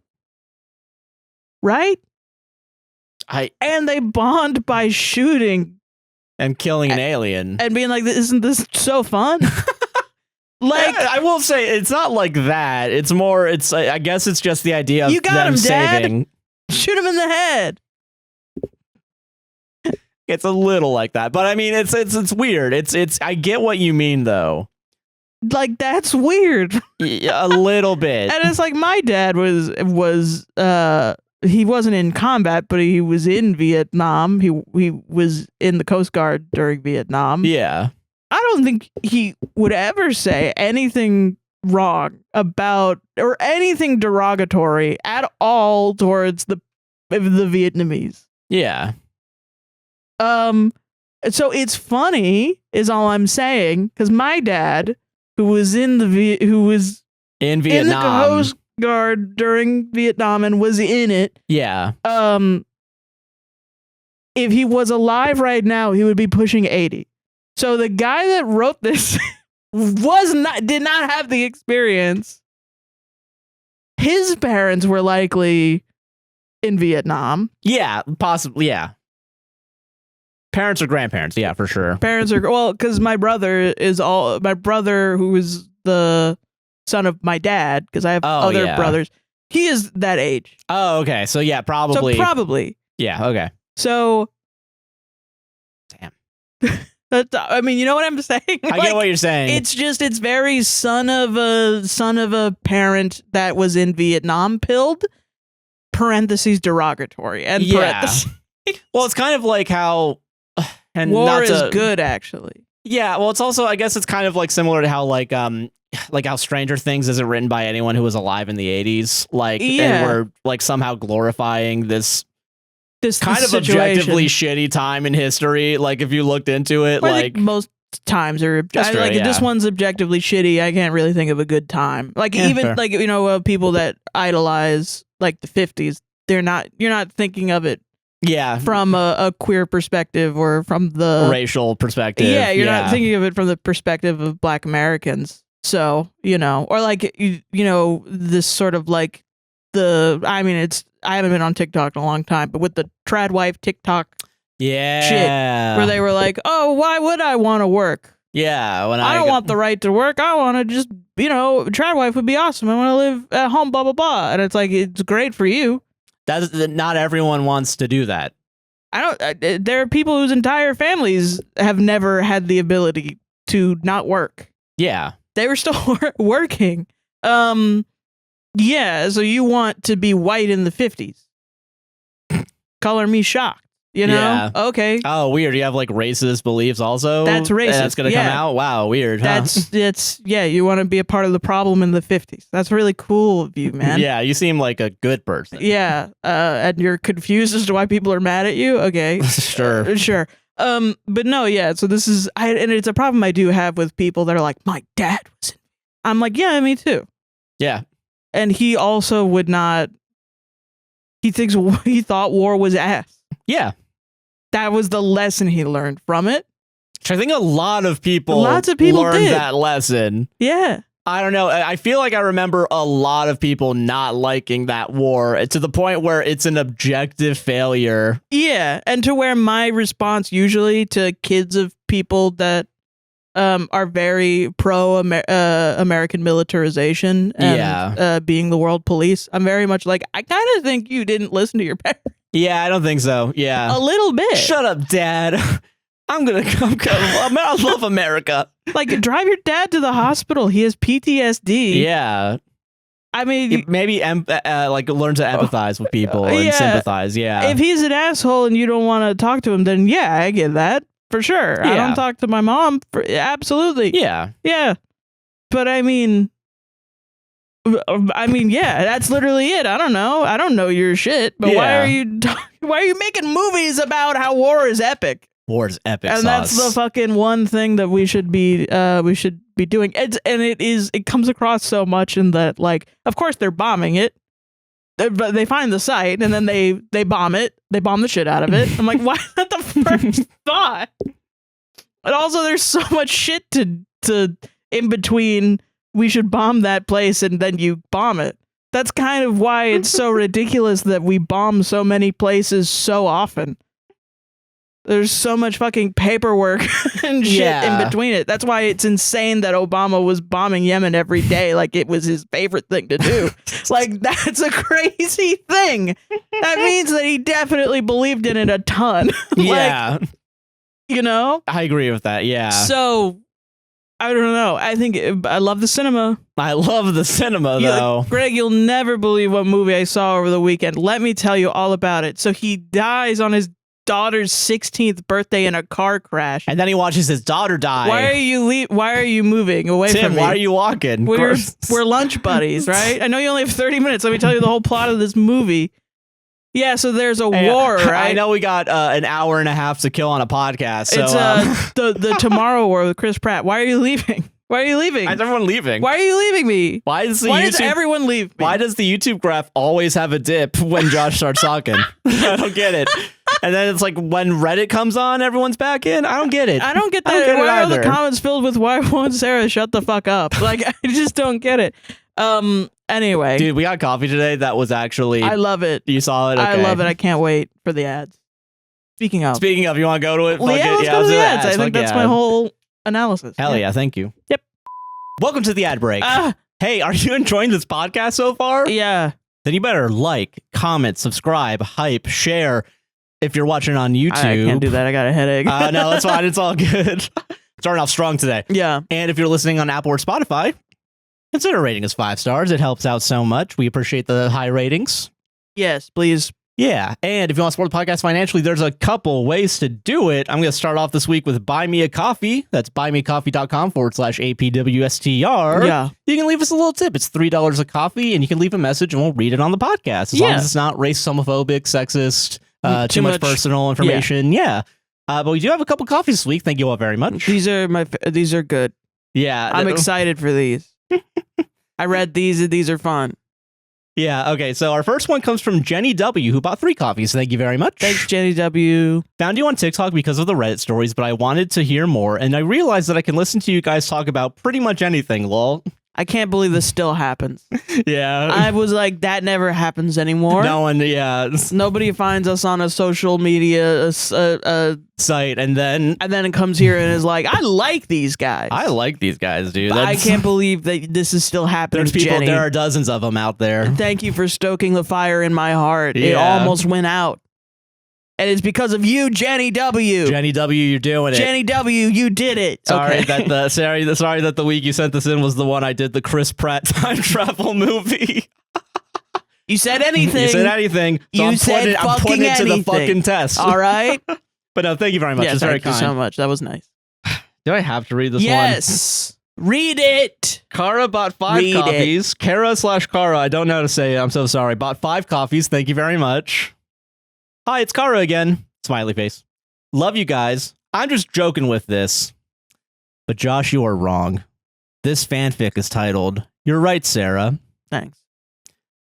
Right? And they bond by shooting and killing an alien and being like, isn't this so fun? Like, I will say it's not like that. It's more, I guess it's just the idea of you got them him, saving. Dad. Shoot him in the head. It's a little like that, but I mean, it's weird. I get what you mean, though. Like, that's weird. A little bit. And it's like, my dad was he wasn't in combat, but he was in Vietnam. He was in the Coast Guard during Vietnam. Yeah. I don't think he would ever say anything wrong about or anything derogatory at all towards the Vietnamese. Yeah. So it's funny, is all I'm saying, because my dad, who was in Vietnam, in the Coast Guard during Vietnam and was in it. Yeah. If he was alive right now, he would be pushing 80. So the guy that wrote this did not have the experience. His parents were likely in Vietnam. Yeah, possibly. Yeah. Parents or grandparents, yeah, for sure. Parents are, well, because my brother, who is the son of my dad, because I have other brothers, he is that age. Oh, okay. So yeah, probably. So probably. Yeah, okay. So. Damn. I mean, you know what I'm saying? I get what you're saying. It's very son of a parent that was in Vietnam pilled, parentheses derogatory, and parentheses. Well, it's kind of like how... And war is good, actually. Yeah, well, it's also, I guess it's kind of like similar to how like how Stranger Things isn't written by anyone who was alive in the 80s. Like, and we're like somehow glorifying this kind of objectively shitty time in history. Like, if you looked into it, I think most times are this one's objectively shitty. I can't really think of a good time. Like, even fair. Like, you know, people that idolize like the 50s, you're not thinking of it. Yeah, from a queer perspective or from the racial perspective. Yeah, you're not thinking of it from the perspective of Black Americans. So, you know, or like, you know, this sort of like I haven't been on TikTok in a long time, but with the trad wife TikTok shit, where they were like, oh, why would I want to work? Yeah, I don't want the right to work. I want to just, you know, trad wife would be awesome. I want to live at home, blah, blah, blah. And it's like, it's great for you. Not everyone wants to do that. There are people whose entire families have never had the ability to not work. Yeah. They were still working. Yeah, so you want to be white in the 50s. Color me shocked. You know? Yeah. Okay. Oh, weird. You have like racist beliefs also? That's racist. That's going to come out? Wow, weird. Huh? That's yeah, you want to be a part of the problem in the 50s. That's really cool of you, man. Yeah, you seem like a good person. Yeah. And you're confused as to why people are mad at you? Okay. Sure. Sure. But no, yeah, so this is and it's a problem I do have with people that are like, my dad was in. I'm like, yeah, me too. Yeah. And he also would not he thought war was ass. Yeah. That was the lesson he learned from it. I think Lots of people learned did. That lesson. Yeah. I don't know. I feel like I remember a lot of people not liking that war to the point where it's an objective failure. Yeah. And to where my response usually to kids of people that are very pro-American militarization and being the world police, I'm very much like, I kind of think you didn't listen to your parents. Yeah, I don't think so. Yeah. A little bit. Shut up, Dad. I'm going to come. I love America. Like, drive your dad to the hospital. He has PTSD. Yeah. I mean, maybe learn to empathize with people and sympathize. Yeah. If he's an asshole and you don't want to talk to him, then yeah, I get that for sure. Yeah. I don't talk to my mom. Absolutely. Yeah. Yeah. But I mean, yeah, that's literally it. I don't know. I don't know your shit. But why are you making movies about how war is epic? War is epic, and that's the fucking one thing that we should be doing. It comes across so much in that, like, of course they're bombing it, but they find the site and then they bomb it. They bomb the shit out of it. I'm like, why is that the first thought? But also, there's so much shit to in between. We should bomb that place and then you bomb it. That's kind of why it's so ridiculous that we bomb so many places so often. There's so much fucking paperwork and shit in between it. That's why it's insane that Obama was bombing Yemen every day like it was his favorite thing to do. Like, that's a crazy thing. That means that he definitely believed in it a ton. Yeah. You know? I agree with that, yeah. So, I don't know. I love the cinema. I love the cinema, though. Greg, you'll never believe what movie I saw over the weekend. Let me tell you all about it. So he dies on his daughter's 16th birthday in a car crash. And then he watches his daughter die. Why are you moving away from me? Why are you walking? We're lunch buddies, right? I know you only have 30 minutes. Let me tell you the whole plot of this movie. Yeah, so there's a war, right? I know we got an hour and a half to kill on a podcast. So, it's the Tomorrow War with Chris Pratt. Why are you leaving? Why are you leaving? Why is everyone leaving? Why are you leaving me? Why does everyone leave me? Why does the YouTube graph always have a dip when Josh starts talking? I don't get it. And then it's like when Reddit comes on, everyone's back in. I don't get it. I don't get that. Why are the comments filled with "Why won't Sarah shut the fuck up"? Like, I just don't get it. Anyway, dude, we got coffee today. That was actually. I love it. You saw it. Okay. I love it. I can't wait for the ads. Speaking of, you want to go to it? Well, let's go to the ads. I think that's my whole analysis. Hell yeah, thank you. Yep. Welcome to the ad break. Hey, are you enjoying this podcast so far? Yeah. Then you better like, comment, subscribe, hype, share. If you're watching on YouTube. I can't do that. I got a headache. No, that's fine. It's all good. Starting off strong today. Yeah. And if you're listening on Apple or Spotify, consider rating us 5 stars. It helps out so much. We appreciate the high ratings. Yes, please. Yeah. And if you want to support the podcast financially, there's a couple ways to do it. I'm going to start off this week with Buy Me a Coffee. That's buymeacoffee.com/APWSTR. Yeah. You can leave us a little tip. It's $3 a coffee, and you can leave a message, and we'll read it on the podcast. As long as it's not racist, homophobic, sexist, too much personal information. Yeah. But we do have a couple coffees this week. Thank you all very much. These are good. Yeah. I'm excited for these. I read these and these are fun. Yeah, okay, so our first one comes from Jenny W, who bought 3 coffees. Thank you very much. Thanks, Jenny W. Found you on TikTok because of the Reddit stories, but I wanted to hear more, and I realized that I can listen to you guys talk about pretty much anything, lol. I can't believe this still happens. Yeah. I was like, that never happens anymore. No one, yeah. Nobody finds us on a social media site, and then it comes here and is like, I like these guys. I like these guys, dude. I can't believe that this is still happening. There's people, Jenny. There are dozens of them out there. Thank you for stoking the fire in my heart. Yeah. It almost went out. And it's because of you, Jenny W. Jenny W, you're doing it. Jenny W, you did it. Sorry that the week you sent this in was the one I did the Chris Pratt time travel movie. You said anything. You said anything. So I'm putting it to the fucking test. All right. But no, thank you very much. Yeah, it's very kind. Thank you so much. That was nice. Do I have to read this one? Yes. Read it. Kara bought 5 coffees. Kara/Kara, I don't know how to say it. I'm so sorry. Bought 5 coffees. Thank you very much. Hi, it's Kara again. Smiley face. Love you guys. I'm just joking with this. But Josh, you are wrong. This fanfic is titled, You're Right, Sarah. Thanks.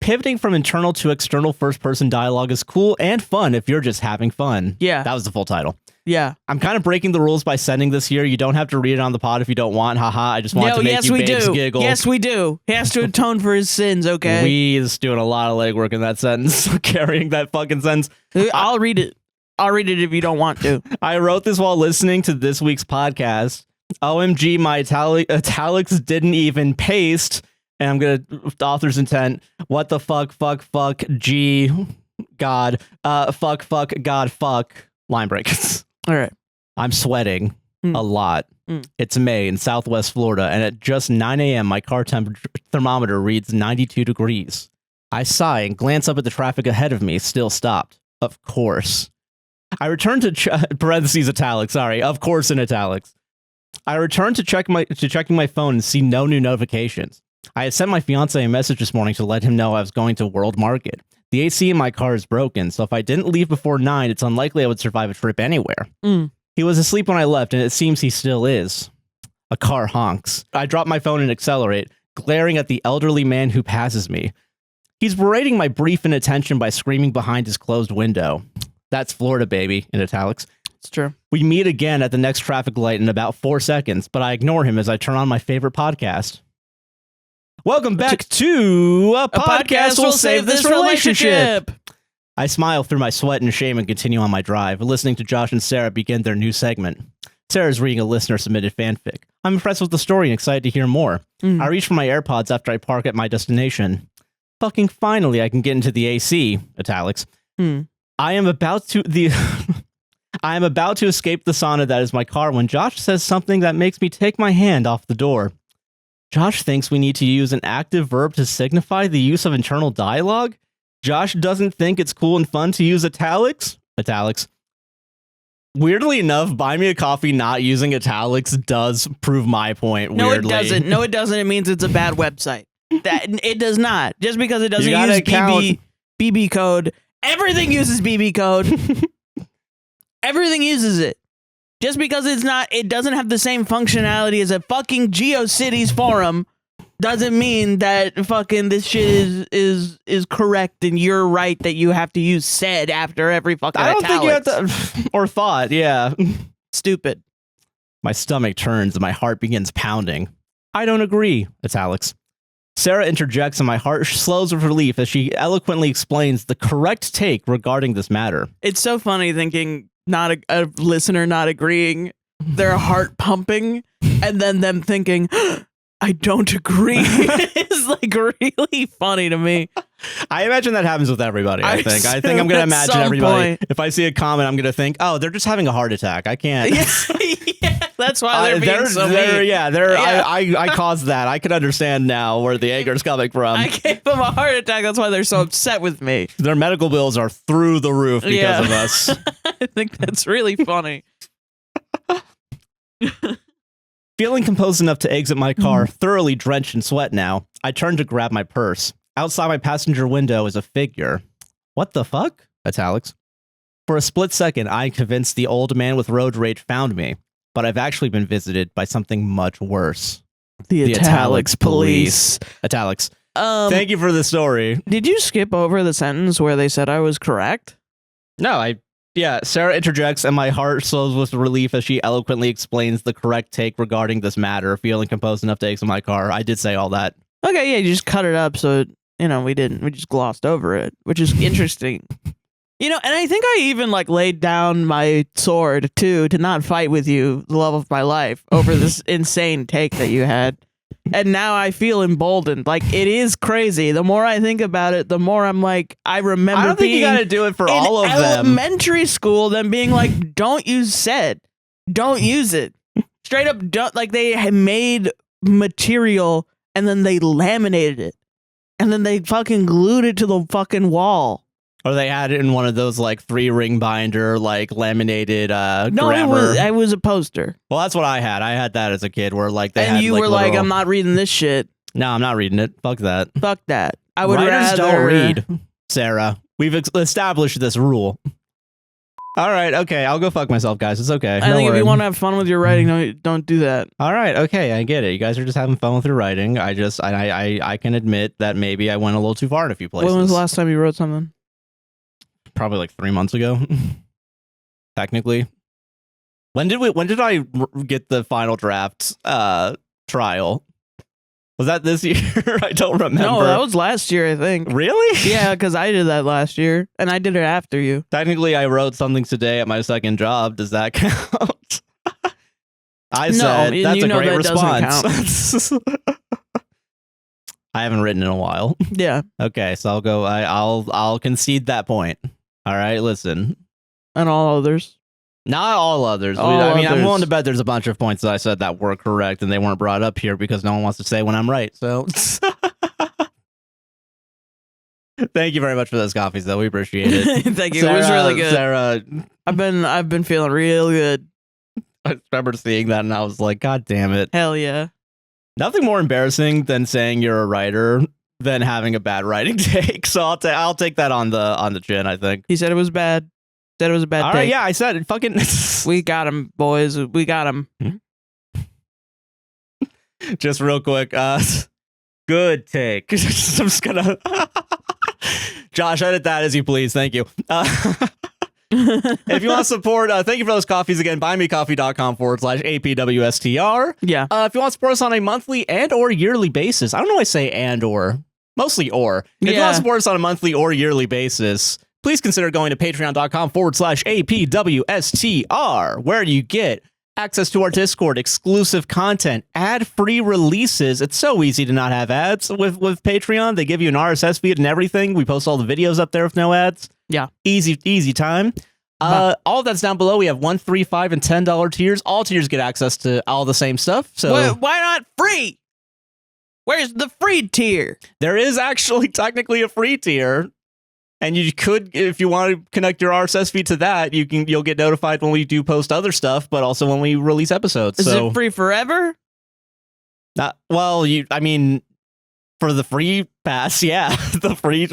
Pivoting from internal to external first-person dialogue is cool and fun if you're just having fun. Yeah. That was the full title. Yeah. I'm kind of breaking the rules by sending this here. You don't have to read it on the pod if you don't want. Haha, I just wanted to make you babes giggle. Yes, we do. He has to atone for his sins, okay? We is doing a lot of legwork in that sentence, carrying that fucking sentence. I'll read it. I'll read it if you don't want to. I wrote this while listening to this week's podcast. OMG, my italics didn't even paste. And I'm going to, author's intent, what the fuck, G, God, fuck, God, fuck, line breaks. All right. I'm sweating a lot. It's May in Southwest Florida, and at just 9 a.m., my car thermometer reads 92 degrees. I sigh and glance up at the traffic ahead of me, still stopped. Of course. I return to parentheses italics, sorry, of course in italics. I return to checking my phone and see no new notifications. I had sent my fiance a message this morning to let him know I was going to World Market. The AC in my car is broken, so if I didn't leave before 9, it's unlikely I would survive a trip anywhere. He was asleep when I left, and it seems he still is. A car honks. I drop my phone and accelerate, glaring at the elderly man who passes me. He's berating my brief inattention by screaming behind his closed window. That's Florida, baby, in italics. It's true. We meet again at the next traffic light in about 4 seconds, but I ignore him as I turn on my favorite podcast. Welcome back to A Podcast Will Save This Relationship. I smile through my sweat and shame and continue on my drive, listening to Josh and Sarah begin their new segment. Sarah's reading a listener-submitted fanfic. I'm impressed with the story and excited to hear more. I reach for my AirPods after I park at my destination. Fucking finally, I can get into the AC, italics. I am about to escape the sauna that is my car when Josh says something that makes me take my hand off the door. Josh thinks we need to use an active verb to signify the use of internal dialogue. Josh doesn't think it's cool and fun to use italics. Weirdly enough, Buy Me a Coffee not using italics does prove my point. No, weirdly. it doesn't. No, it doesn't. It means it's a bad website. That it does not. Just because it doesn't use BB code. Everything uses BB code. Everything uses it. Just because it doesn't have the same functionality as a fucking GeoCities forum doesn't mean that fucking this shit is correct and you're right that you have to use said after every fucking italics. Think you have to, or thought, yeah. Stupid. My stomach turns and my heart begins pounding. I don't agree, italics. Sarah interjects and my heart slows with relief as she eloquently explains the correct take regarding this matter. It's so funny thinking not a listener not agreeing, their heart pumping, and then them thinking, I don't agree. It's like really funny to me. I imagine that happens with everybody, I think I'm going to imagine everybody. If I see a comment, I'm going to think, oh, they're just having a heart attack. I can't. Yeah, that's why they're being so mean. Yeah, I caused that. I can understand now where the anger's coming from. I gave them a heart attack. That's why they're so upset with me. Their medical bills are through the roof because of us. I think that's really funny. Feeling composed enough to exit my car, thoroughly drenched in sweat now, I turn to grab my purse. Outside my passenger window is a figure. What the fuck? Italics. For a split second, I am convinced the old man with road rage found me, but I've actually been visited by something much worse. The italics police. Italics. Thank you for the story. Did you skip over the sentence where they said I was correct? No, Sarah interjects and my heart slows with relief as she eloquently explains the correct take regarding this matter, feeling composed enough to exit my car. I did say all that. Okay, yeah, you just cut it up so, we just glossed over it, which is interesting. And I think I even laid down my sword too to not fight with you, the love of my life, over this insane take that you had. And now I feel emboldened. It is crazy. The more I think about it, the more I'm I remember I don't think you gotta do it for all of them. Elementary school, them being don't use said. Don't use it. Straight up, don't, they had made material and then they laminated it. And then they fucking glued it to the fucking wall. Or they had it in one of those like 3-ring binder, like laminated No, grammar. it was a poster. Well, that's what I had. I had that as a kid where like they and had you like, were literal... like, I'm not reading this shit. No, I'm not reading it. Fuck that. Fuck that. I would Writers rather... don't read, Sarah. We've established this rule. All right, okay. I'll go fuck myself, guys. It's okay. I think if you want to have fun with your writing, don't do that. All right, okay. I get it. You guys are just having fun with your writing. I can admit that maybe I went a little too far in a few places. When was the last time you wrote something? Probably like 3 months ago. Technically. When did I get the final draft trial? Was that this year? I don't remember. No, that was last year, I think. Really? Yeah, because I did that last year, and I did it after you. Technically, I wrote something today at my second job. Does that count? I said, that's a great response. I haven't written in a while. Yeah. Okay, so I'll go. I'll concede that point. All right, listen. And all others. Not all others. I mean, I'm willing to bet there's a bunch of points that I said that were correct and they weren't brought up here because no one wants to say when I'm right. So, thank you very much for those coffees, though. We appreciate it. Thank you. Sarah, it was really good. Sarah, I've been feeling real good. I remember seeing that and I was like, God damn it! Hell yeah! Nothing more embarrassing than saying you're a writer than having a bad writing take. So I'll take that on the chin. I think he said it was bad. Said it was a bad All take. right, yeah, I said it. Fucking. We got him, boys. We got him. Just real quick. Good take. I'm just gonna. Josh, edit that as you please. Thank you. If you want to support, thank you for those coffees again. buymecoffee.com/APWSTR. Yeah. If you want to support us on a monthly and or yearly basis, I don't know why I say and or. Mostly or. If you want to support us on a monthly or yearly basis, please consider going to patreon.com/APWSTR, where you get access to our Discord, exclusive content, ad-free releases. It's so easy to not have ads with Patreon. They give you an RSS feed and everything. We post all the videos up there with no ads. Yeah. Easy time. All of that's down below. We have $1, $3, $5, and $10 tiers. All tiers get access to all the same stuff. So why not free? Where's the free tier? There is actually technically a free tier. And you could, if you want to connect your RSS feed to that, you'll get notified when we do post other stuff, but also when we release episodes. Is it free forever? Well, I mean, for the free pass, yeah, the free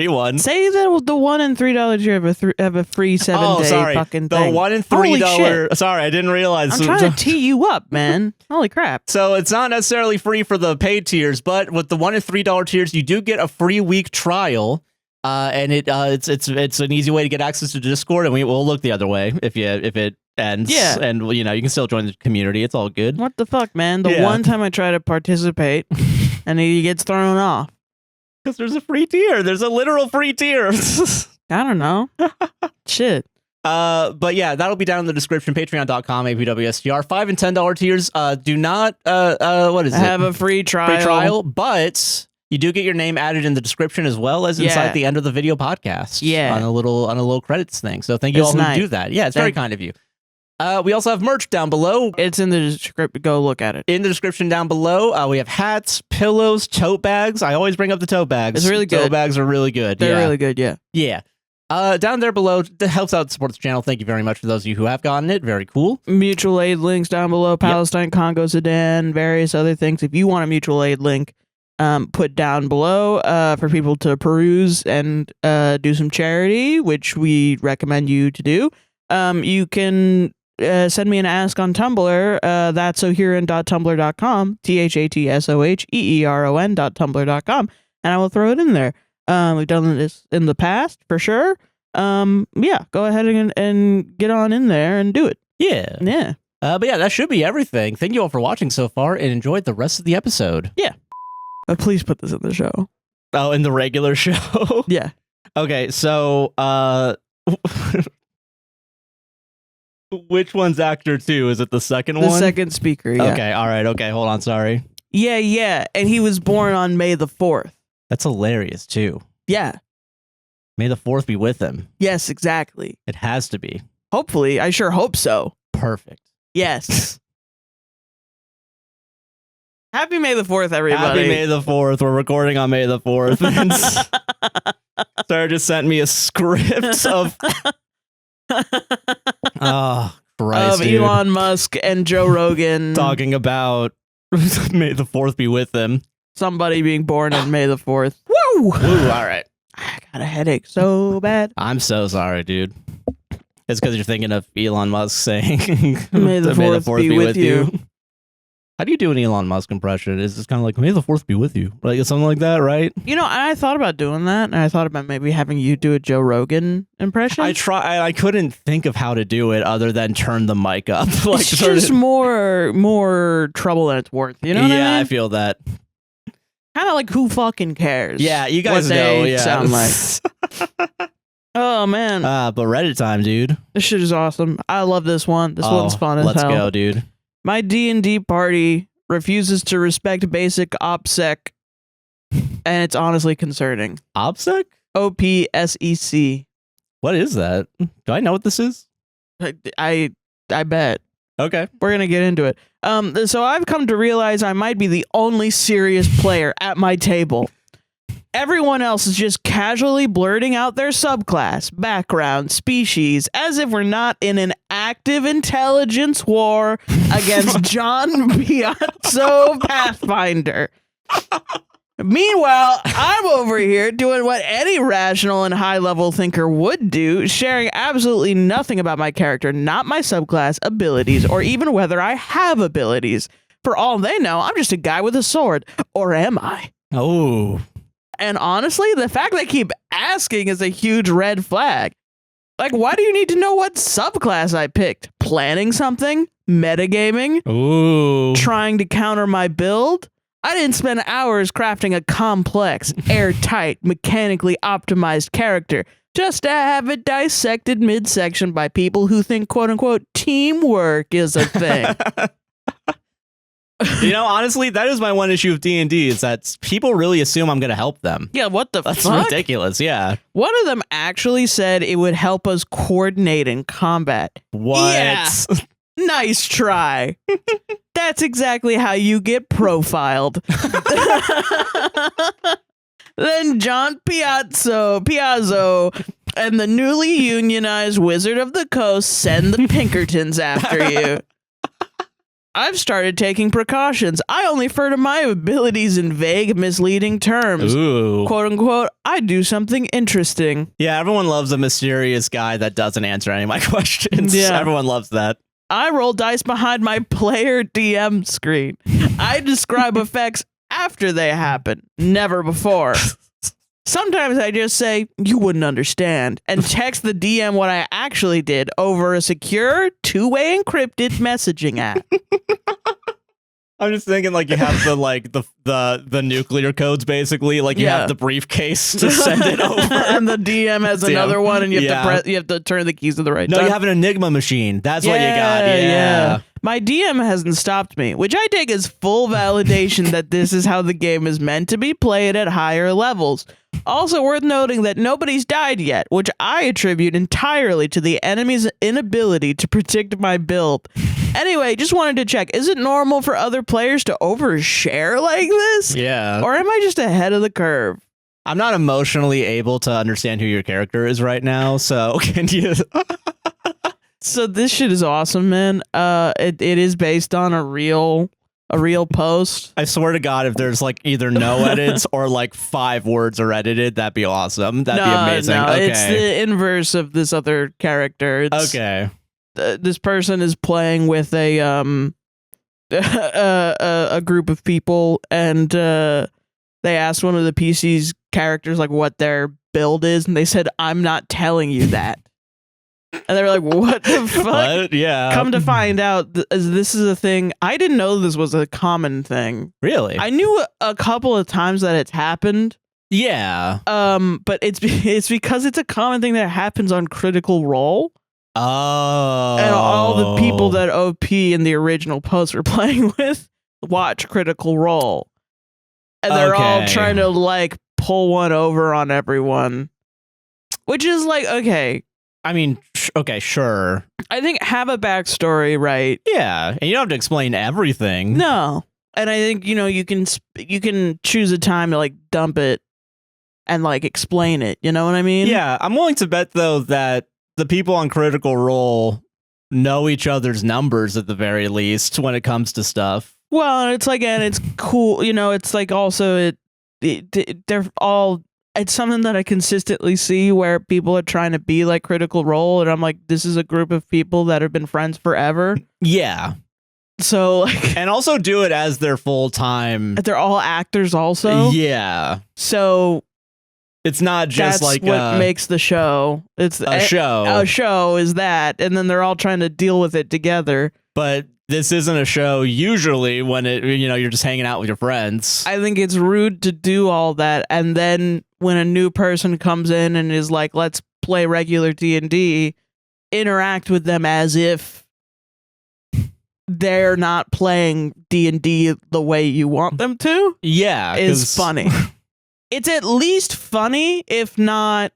one. Say that the $1 and $3 tier have a free 7-day fucking the thing. $1 and $3. Sorry, I didn't realize. I'm trying to tee you up, man. Holy crap! So it's not necessarily free for the paid tiers, but with the $1 and $3 tiers, you do get a free week trial. And it's an easy way to get access to Discord, and we'll look the other way if it ends. Yeah. And you can still join the community. It's all good. What the fuck, man? The one time I try to participate, and he gets thrown off because there's a free tier. There's a literal free tier. I don't know. Shit. But yeah, that'll be down in the description. Patreon.com APWSTR. $5 and $10 tiers. Do not what is it? Have a free trial. But you do get your name added in the description as well as inside the end of the video podcast. Yeah. On a little credits thing. So thank you all who do that. Yeah, it's very kind of you. We also have merch down below. It's in the description. Go look at it. In the description down below, we have hats, pillows, tote bags. I always bring up the tote bags. It's really good. Tote bags are really good. They're really good, yeah. Yeah. Down there below, that helps out support the channel. Thank you very much for those of you who have gotten it. Very cool. Mutual aid links down below. Palestine, Congo, Sudan, various other things. If you want a mutual aid link, put down below for people to peruse and do some charity, which we recommend you to do. You can send me an ask on Tumblr. That's soheron.tumblr.com, THATSOHEERON.tumblr.com, and I will throw it in there. We've done this in the past for sure. Yeah, go ahead and get on in there and do it. Yeah. But yeah, that should be everything. Thank you all for watching so far and enjoy the rest of the episode. Yeah. Please put this in the show. Oh, in the regular show? Yeah. Okay, so, which one's actor 2? Is it the second one? The second speaker, yeah. Okay, all right, okay, hold on, sorry. Yeah, and he was born on May the 4th. That's hilarious, too. Yeah. May the 4th be with him. Yes, exactly. It has to be. Hopefully, I sure hope so. Perfect. Yes. Happy May the 4th, everybody. Happy May the 4th. We're recording on May the 4th. Sarah just sent me a script of... oh, Christ, of Elon Musk and Joe Rogan. Talking about May the 4th be with them. Somebody being born on May the 4th. Woo! Woo, all right. I got a headache so bad. I'm so sorry, dude. It's because you're thinking of Elon Musk saying, May the 4th be with you. How do you do an Elon Musk impression? Is this kind of like, May the 4th be with you? Like something like that, right? You know, I thought about doing that, and I thought about maybe having you do a Joe Rogan impression. I couldn't think of how to do it other than turn the mic up. Like, it's just more trouble than it's worth. You know what I mean? Yeah, I feel that. Kind of like, who fucking cares? Yeah, you guys what know. They yeah. sound like. Oh, man. But Reddit time, dude. This shit is awesome. I love this one. This one's fun as hell. Let's go, dude. My D&D party refuses to respect basic OPSEC, and it's honestly concerning. OPSEC? OPSEC. What is that? Do I know what this is? I bet. Okay. We're going to get into it. So I've come to realize I might be the only serious player at my table. Everyone else is just casually blurting out their subclass, background, species, as if we're not in an active intelligence war against John Piazzo Pathfinder. Meanwhile, I'm over here doing what any rational and high-level thinker would do, sharing absolutely nothing about my character, not my subclass, abilities, or even whether I have abilities. For all they know, I'm just a guy with a sword. Or am I? Oh. And honestly, the fact they keep asking is a huge red flag. Like, why do you need to know what subclass I picked? Planning something? Metagaming? Ooh. Trying to counter my build? I didn't spend hours crafting a complex, airtight, mechanically optimized character just to have it dissected midsection by people who think, quote-unquote, teamwork is a thing. You know, honestly, that is my one issue of D&D is that people really assume I'm going to help them. Yeah, what the fuck? That's ridiculous, yeah. One of them actually said it would help us coordinate in combat. What? Yeah. Nice try. That's exactly how you get profiled. Then John Piazzo and the newly unionized Wizard of the Coast send the Pinkertons after you. I've started taking precautions. I only refer to my abilities in vague, misleading terms. Ooh. Quote unquote, I do something interesting. Yeah, everyone loves a mysterious guy that doesn't answer any of my questions. Yeah. Everyone loves that. I roll dice behind my player DM screen. I describe effects after they happen, never before. Sometimes I just say, you wouldn't understand, and text the DM what I actually did over a secure, two-way encrypted messaging app. I'm just thinking like you have the nuclear codes basically, like you have the briefcase to send it over. And the DM has another one, and you have to turn the keys to the right time. No, you have an Enigma machine. That's what you got. Yeah. My DM hasn't stopped me, which I take as full validation that this is how the game is meant to be played at higher levels. Also worth noting that nobody's died yet, which I attribute entirely to the enemy's inability to predict my build. Anyway, just wanted to check, is it normal for other players to overshare like this? Yeah. Or am I just ahead of the curve? I'm not emotionally able to understand who your character is right now, so can you... So this shit is awesome, man. It is based on a real post. I swear to God, if there's like either no edits or like 5 words are edited, that'd be awesome. That'd be amazing. No, okay. It's the inverse of this other character. It's, okay. This person is playing with a group of people, and they asked one of the PC's characters like what their build is, and they said, "I'm not telling you that." And they were like, what the fuck? What? Yeah. Come to find out, this is a thing. I didn't know this was a common thing. Really? I knew a couple of times that it's happened. Yeah. But it's because it's a common thing that happens on Critical Role. Oh. And all the people that OP in the original post were playing with watch Critical Role. And they're all trying to like pull one over on everyone. Which is like, okay. I mean, okay, sure. I think have a backstory, right? Yeah, and you don't have to explain everything. No. And I think, you can choose a time to like dump it and like explain it. You know what I mean? Yeah, I'm willing to bet though that the people on Critical Role know each other's numbers at the very least when it comes to stuff. Well, it's like, and it's cool. It's like also they're all. It's something that I consistently see where people are trying to be like Critical Role, and I'm like, this is a group of people that have been friends forever. Yeah. So like, and also do it as their full time. They're all actors, also. Yeah. So it's not just that's like what makes the show. It's a show. A show is that, and then they're all trying to deal with it together. But this isn't a show usually when you're just hanging out with your friends. I think it's rude to do all that, and then when a new person comes in and is like, let's play regular D&D, interact with them as if they're not playing D&D the way you want them to. Yeah. Is funny. It's at least funny, if not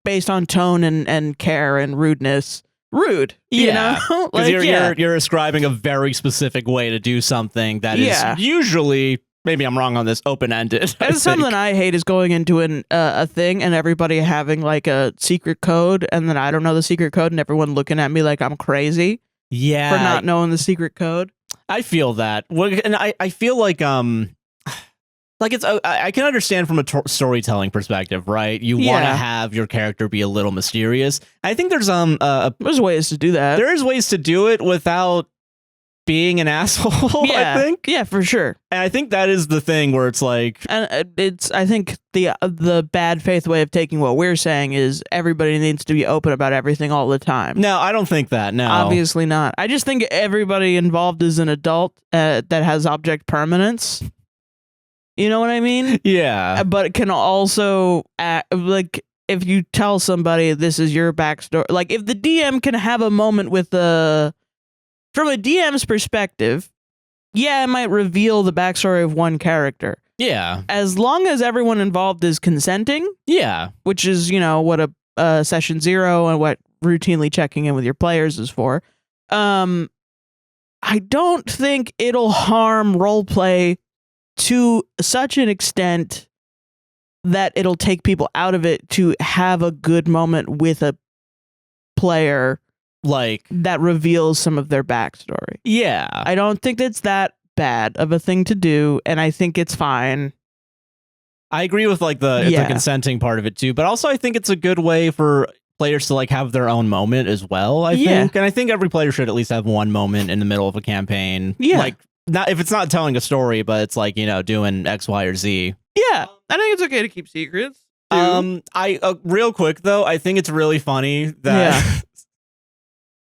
based on tone and care and rudeness. Rude, yeah. Like, you're ascribing a very specific way to do something that is usually, maybe I'm wrong on this, open-ended. And something I hate is going into a thing and everybody having like a secret code, and then I don't know the secret code and everyone looking at me like I'm crazy. Yeah, for not knowing the secret code. I feel that, and I feel like it's I can understand from a storytelling perspective, right? You want to have your character be a little mysterious. I think there's ways to do that. There is ways to do it without being an asshole. Yeah. I think. Yeah, for sure. And I think that is the thing where it's like, and I think the bad faith way of taking what we're saying is everybody needs to be open about everything all the time. No, I don't think that. No, obviously not. I just think everybody involved is an adult that has object permanence. You know what I mean? Yeah. But it can also like if you tell somebody this is your backstory, like if the DM can have a moment with from a DM's perspective, yeah, it might reveal the backstory of one character. Yeah. As long as everyone involved is consenting. Yeah. Which is, what a session 0 and what routinely checking in with your players is for. I don't think it'll harm roleplay to such an extent that it'll take people out of it to have a good moment with a player like that reveals some of their backstory. Yeah. I don't think that's that bad of a thing to do, and I think it's fine. I agree with like the consenting part of it too, but also I think it's a good way for players to like have their own moment as well, I think. And I think every player should at least have one moment in the middle of a campaign. Yeah. Like not if it's not telling a story, but it's like, doing X, Y, or Z. Yeah. I think it's okay to keep secrets. I real quick though, I think it's really funny that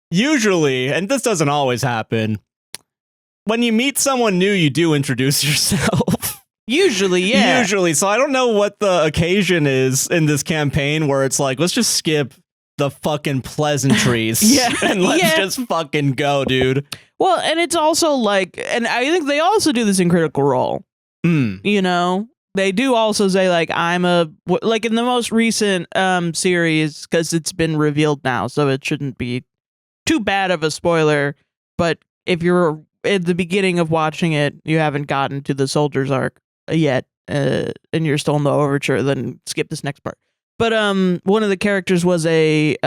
usually, and this doesn't always happen, when you meet someone new, you do introduce yourself. Usually, yeah. Usually. So I don't know what the occasion is in this campaign where it's like, let's just skip the fucking pleasantries and let's just fucking go, dude. Well, and it's also like, and I think they also do this in Critical Role. They do also say like, like in the most recent series, because it's been revealed now, so it shouldn't be too bad of a spoiler, but if you're at the beginning of watching it, you haven't gotten to the soldier's arc yet, and you're still in the overture, then skip this next part. But one of the characters was a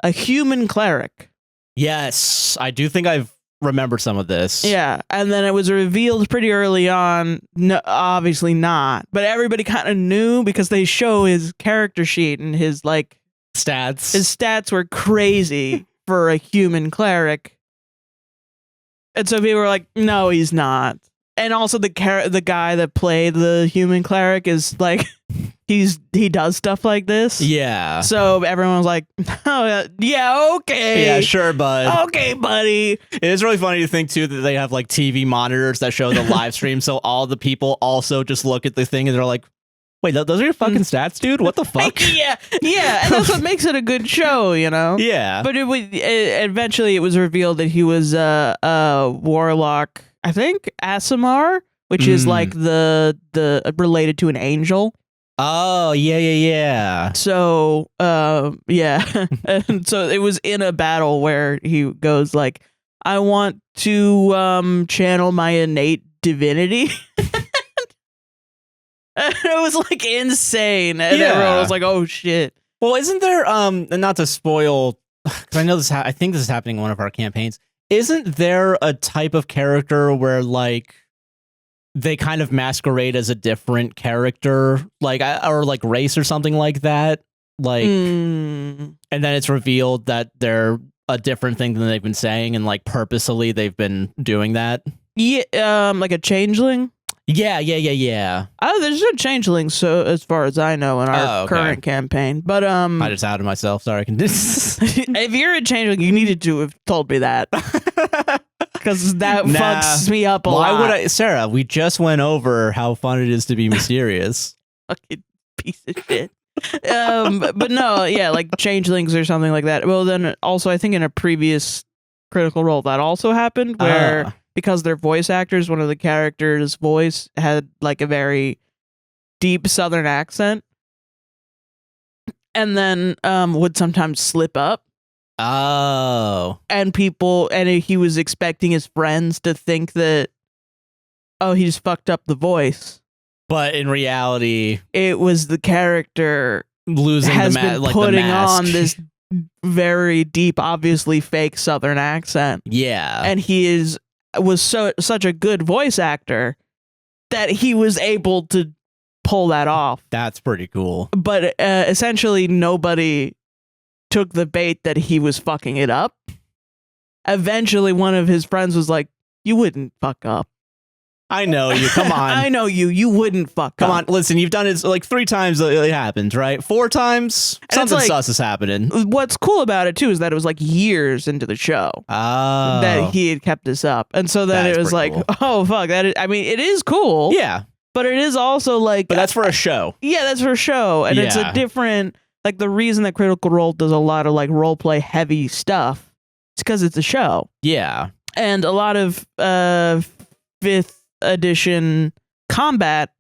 human cleric. Yes, I do think I've remembered some of this. Yeah, and then it was revealed pretty early on. No, obviously not, but everybody kind of knew because they show his character sheet and his like stats. His stats were crazy for a human cleric. And so people were like, no, he's not. And also the guy that played the human cleric is like, he does stuff like this. Yeah. So everyone was like, oh, yeah, okay. Yeah, sure, bud. Okay, buddy. It is really funny to think, too, that they have like TV monitors that show the live stream. So all the people also just look at the thing and they're like, wait, those are your fucking stats, dude? What the fuck? Yeah. And that's what makes it a good show, Yeah. But eventually it was revealed that he was a warlock, I think, Aasimar, which is like the related to an angel. Oh, yeah. So, and so it was in a battle where he goes like, I want to channel my innate divinity. It was like insane, and everyone was like, "Oh shit!" Well, isn't there and not to spoil, because I know this. I think this is happening in one of our campaigns. Isn't there a type of character where like they kind of masquerade as a different character, like or like race or something like that, like, and then it's revealed that they're a different thing than they've been saying, and like purposely they've been doing that. Yeah, like a changeling. Yeah. Oh, there's no changeling, so as far as I know, in our current campaign. But I just outed myself. Sorry. If you're a changeling, you needed to have told me that, because that fucks me up a lot. Why would I, Sarah? We just went over how fun it is to be mysterious. Fucking piece of shit. But no, yeah, like changelings or something like that. Well, then also, I think in a previous Critical Role that also happened where. Because they're voice actors, one of the characters' voice had like a very deep Southern accent, and then would sometimes slip up. Oh, and he was expecting his friends to think that, oh, he just fucked up the voice, but in reality, it was the character losing has the been like putting the mask. on this very deep, obviously fake Southern accent. Yeah, and he was such a good voice actor that he was able to pull that off. That's pretty cool. But essentially nobody took the bait that he was fucking it up. Eventually one of his friends was like, "You wouldn't fuck up. I know you. Come on. I know you. You wouldn't fuck up. Come on. Listen, you've done it like 3 times. It happens, right? 4 times. And something like, sus is happening. What's cool about it too is that it was like years into the show that he had kept this up, and so then it was like, cool. Oh fuck, that is. I mean, it is cool. Yeah, but it is also like. But that's for a show. Yeah, that's for a show, and it's a different. Like the reason that Critical Role does a lot of like role play heavy stuff, it's because it's a show. Yeah, and a lot of 5th edition combat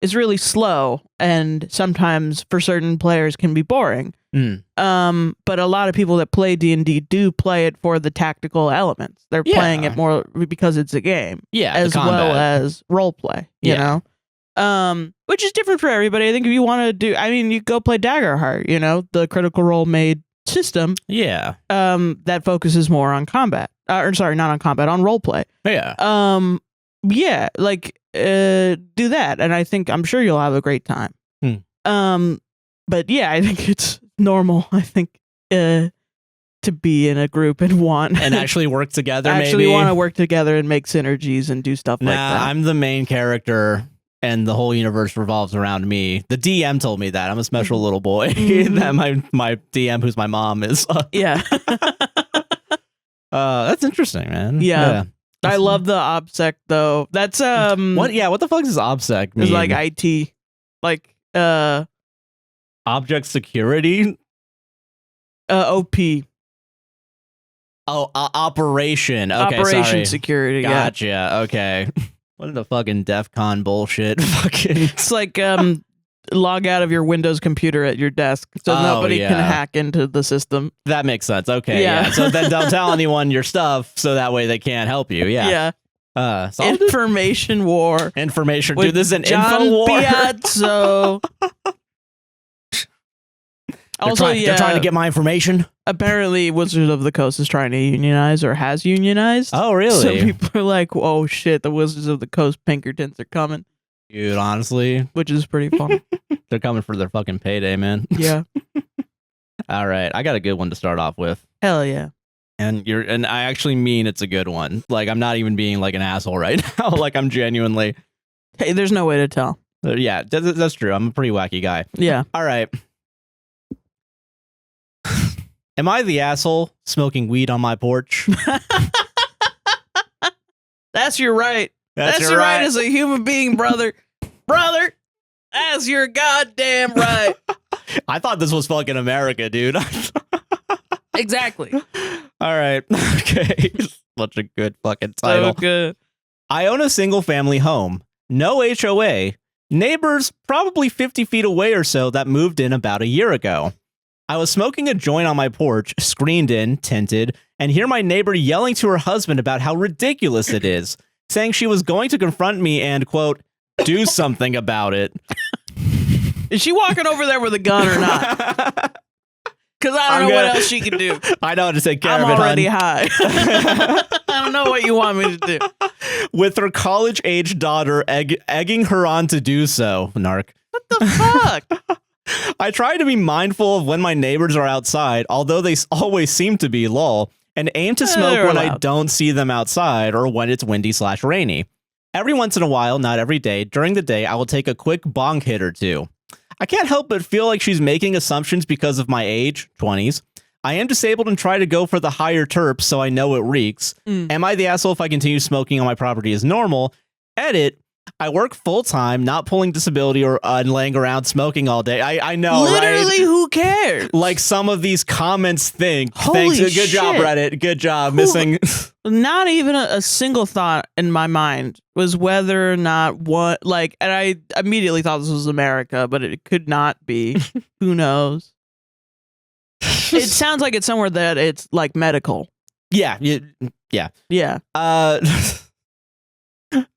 is really slow and sometimes for certain players can be boring. But a lot of people that play D&D do play it for the tactical elements. They're playing it more because it's a game. Yeah, as well as role play, you know? Which is different for everybody. I think if you want to do, I mean, you go play Daggerheart, you know, the Critical Role made system. Yeah. That focuses more on combat. Or sorry, not on combat, on role play. Yeah. Yeah, like do that, and I'm sure you'll have a great time. But yeah, I think it's normal. I think to be in a group and actually work together. Actually, want to work together and make synergies and do stuff like that. I'm the main character, and the whole universe revolves around me. The DM told me that I'm a special little boy. That my DM, who's my mom, is. Yeah. That's interesting, man. Yeah. I love the OPSEC though. That's what? Yeah, what the fuck does OPSEC mean? It's like IT, like object security. OP. Oh, operation. Okay, operation security. Gotcha. Yeah. Okay. What is the fucking DEF CON bullshit? Fucking. It's like log out of your Windows computer at your desk so nobody can hack into the system. That makes sense. Okay. Yeah. So then don't tell anyone your stuff so that way they can't help you. Yeah. Yeah. Information war. Information. Dude, this is an John info war. Piazzo. They're trying to get my information. Apparently, Wizards of the Coast is trying to unionize or has unionized. Oh, really? So people are like, "Oh shit, the Wizards of the Coast Pinkertons are coming." Dude, honestly, which is pretty fun. They're coming for their fucking payday, man. Yeah. All right, I got a good one to start off with. Hell yeah. And I actually mean it's a good one. Like, I'm not even being like an asshole right now. Like, I'm genuinely. Hey, there's no way to tell. Yeah, that's true. I'm a pretty wacky guy. Yeah. All right. Am I the asshole smoking weed on my porch? That's your right. That's your right as a human being, brother. Brother, that's your goddamn right. I thought this was fucking America, dude. Exactly. All right. Okay. Such a good fucking title. So good. I own a single family home. No HOA. Neighbors probably 50 feet away or so that moved in about a year ago. I was smoking a joint on my porch, screened in, tinted, and hear my neighbor yelling to her husband about how ridiculous it is, saying she was going to confront me and, quote, do something about it. Is she walking over there with a gun or not? Because I don't know what else she can do. I know how to take care I'm of it, already high. I don't know what you want me to do. With her college-age daughter egging her on to do so, narc. What the fuck? I try to be mindful of when my neighbors are outside, although they always seem to be, lol, and aim to smoke when I don't see them outside or when it's windy/rainy. Every once in a while, not every day, during the day, I will take a quick bong hit or two. I can't help but feel like she's making assumptions because of my age, 20s. I am disabled and try to go for the higher terps, so I know it reeks. Am I the asshole if I continue smoking on my property as normal? Edit. I work full-time, not pulling disability or laying around smoking all day. I know, literally, right? who cares? Like some of these comments think. Holy Good shit. job, Reddit. Good job. Missing. Not even a single thought in my mind was whether or not what, like, and I immediately thought this was America, but it could not be. Who knows? It sounds like it's somewhere that it's like medical. Yeah.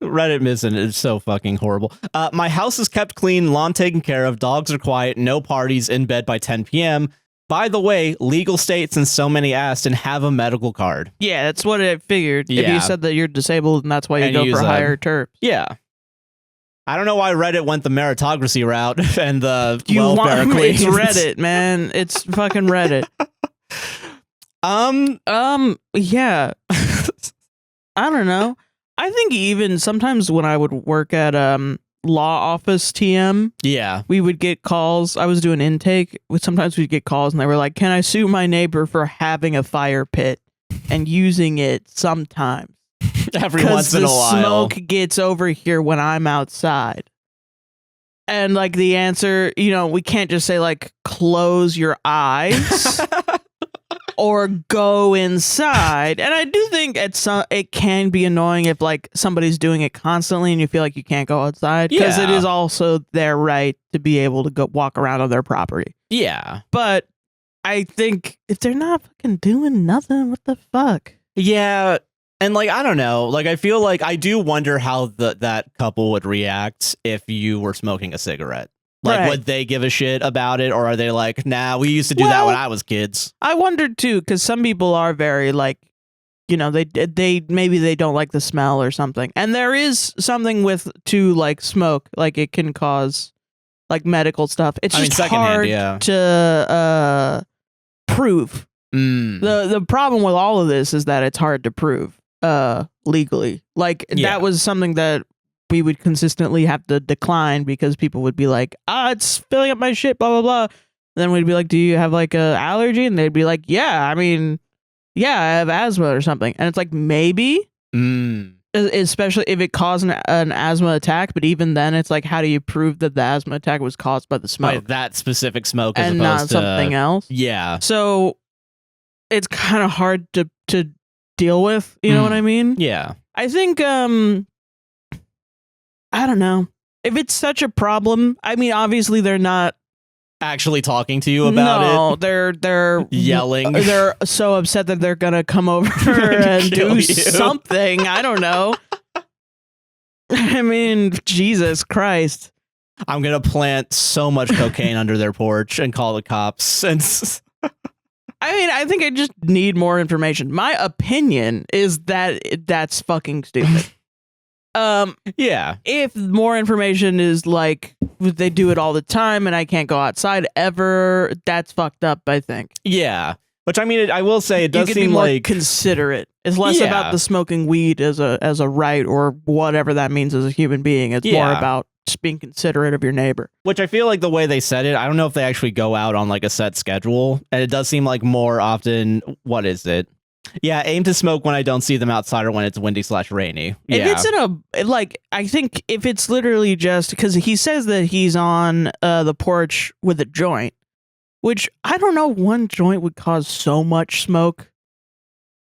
Reddit missing is so fucking horrible. My house is kept clean, lawn taken care of, dogs are quiet, no parties, in bed by 10 p.m. By the way, legal state since so many asked, and have a medical card. Yeah, that's what I figured. If you said that you're disabled and that's why you go for higher terps. Yeah. I don't know why Reddit went the meritocracy route and the welfare queens. It's Reddit, man. It's fucking Reddit. Yeah. I don't know. I think even sometimes when I would work at law office TM, we would get calls. I was doing intake. Sometimes we'd get calls and they were like, can I sue my neighbor for having a fire pit and using it sometimes? Every once in a while. The smoke gets over here when I'm outside. And like the answer, you know, we can't just say like, close your eyes. Or go inside. And I do think it can be annoying if like somebody's doing it constantly and you feel like you can't go outside, because it is also their right to be able to go walk around on their property. Yeah. But I think if they're not fucking doing nothing, what the fuck? Yeah. And like, I don't know, like I feel like I do wonder how that couple would react if you were smoking a cigarette. Like, would they give a shit about it? Or are they like, nah, we used to do that when I was kids? I wondered too, because some people are very like, you know, they maybe they don't like the smell or something. And there is something to like smoke, like it can cause like medical stuff. It's just hard to prove. The problem with all of this is that it's hard to prove legally. Like that was something that we would consistently have to decline because people would be like, it's filling up my shit, blah, blah, blah. And then we'd be like, do you have like a allergy? And they'd be like, yeah, I have asthma or something. And it's like, maybe, especially if it caused an asthma attack. But even then it's like, how do you prove that the asthma attack was caused by the smoke? By that specific smoke and not something else. Yeah. So it's kind of hard to deal with. You know what I mean? Yeah. I think, I don't know. If it's such a problem, I mean, obviously they're not actually talking to you about it. No, they're yelling. They're so upset that they're gonna come over and do something. I don't know. I mean, Jesus Christ. I'm gonna plant so much cocaine under their porch and call the cops. And I mean, I think I just need more information. My opinion is that that's fucking stupid. If more information is like they do it all the time and I can't go outside ever, that's fucked up, I think. Yeah. Which I mean, I will say it does seem be more like considerate. It's less about the smoking weed as a right or whatever that means as a human being. It's more about just being considerate of your neighbor. Which I feel like the way they said it, I don't know if they actually go out on like a set schedule. And it does seem like more often, what is it? Yeah, aim to smoke when I don't see them outside or when it's windy/rainy. Yeah. If it's in I think if it's literally just because he says that he's on the porch with a joint, which I don't know, one joint would cause so much smoke.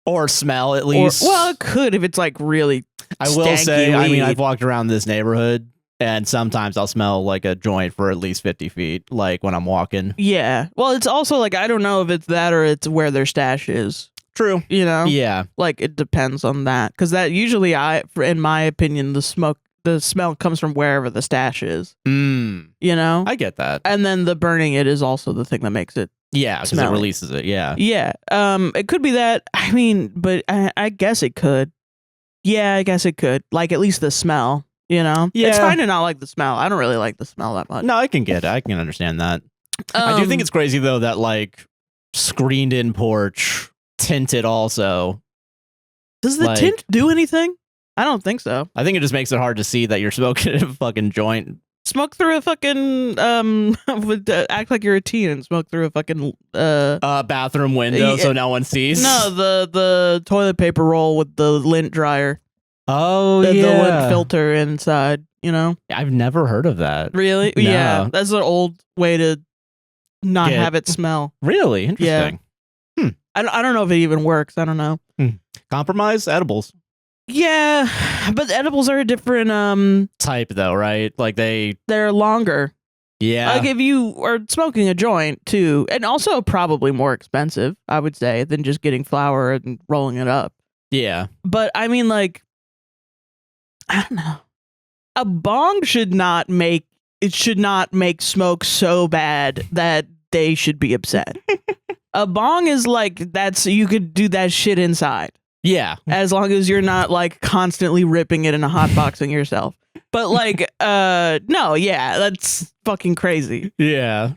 Or smell, at least. Well, it could if it's like really I will say, weed. I mean, I've walked around this neighborhood and sometimes I'll smell like a joint for at least 50 feet, like when I'm walking. Yeah. Well, it's also like, I don't know if it's that or it's where their stash is. True. You know? Yeah. Like, it depends on that. Because that usually, in my opinion, the smell comes from wherever the stash is. You know? I get that. And then the burning it is also the thing that makes it. Yeah, because it releases it. Yeah. Yeah. It could be that. I mean, but I guess it could. Yeah, I guess it could. Like, at least the smell, you know? Yeah. It's fine to not like the smell. I don't really like the smell that much. No, I can get it. I can understand that. I do think it's crazy, though, that, like, screened-in porch, tinted also. Does the tint do anything? I don't think so. I think it just makes it hard to see that you're smoking a fucking joint. Smoke through a fucking act like you're a teen and smoke through a fucking bathroom window so no one sees. No, the toilet paper roll with the lint dryer. Oh, the lint filter inside, you know? I've never heard of that. Really? No. Yeah. That's an old way to not have it smell. Really? Interesting. Yeah. I don't know if it even works. I don't know. Compromise? Edibles. Yeah, but edibles are a different type though, right? Like they're longer. Yeah. Like if you are smoking a joint too, and also probably more expensive, I would say, than just getting flour and rolling it up. Yeah. But I mean, like, I don't know. A bong should not make smoke so bad that they should be upset. A bong is like you could do that shit inside. Yeah. As long as you're not like constantly ripping it and hotboxing yourself. But like, no, yeah, that's fucking crazy. Yeah.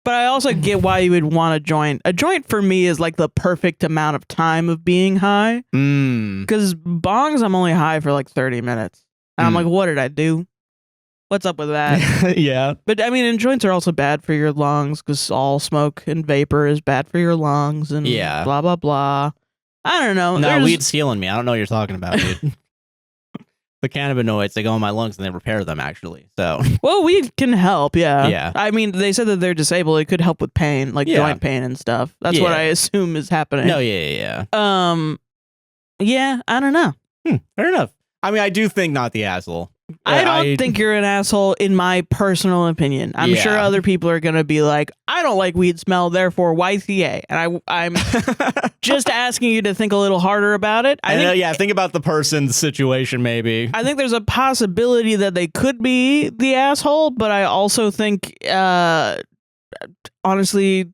But I also get why you would want a joint. A joint for me is like the perfect amount of time of being high. Because bongs, I'm only high for like 30 minutes. And I'm like, what did I do? What's up with that? Yeah. But I mean, and joints are also bad for your lungs because all smoke and vapor is bad for your lungs and blah, blah, blah. I don't know. No, weed's healing me. I don't know what you're talking about, dude. The cannabinoids, they go in my lungs and they repair them, actually. So, well, weed can help, yeah. Yeah. I mean, they said that they're disabled. It could help with pain, like joint pain and stuff. That's what I assume is happening. No, yeah. Yeah, I don't know. Fair enough. I mean, I do think not the asshole. I don't think you're an asshole in my personal opinion. I'm sure other people are going to be like, I don't like weed smell, therefore YCA. And I'm just asking you to think a little harder about it. Think about the person's situation, maybe. I think there's a possibility that they could be the asshole, but I also think, honestly,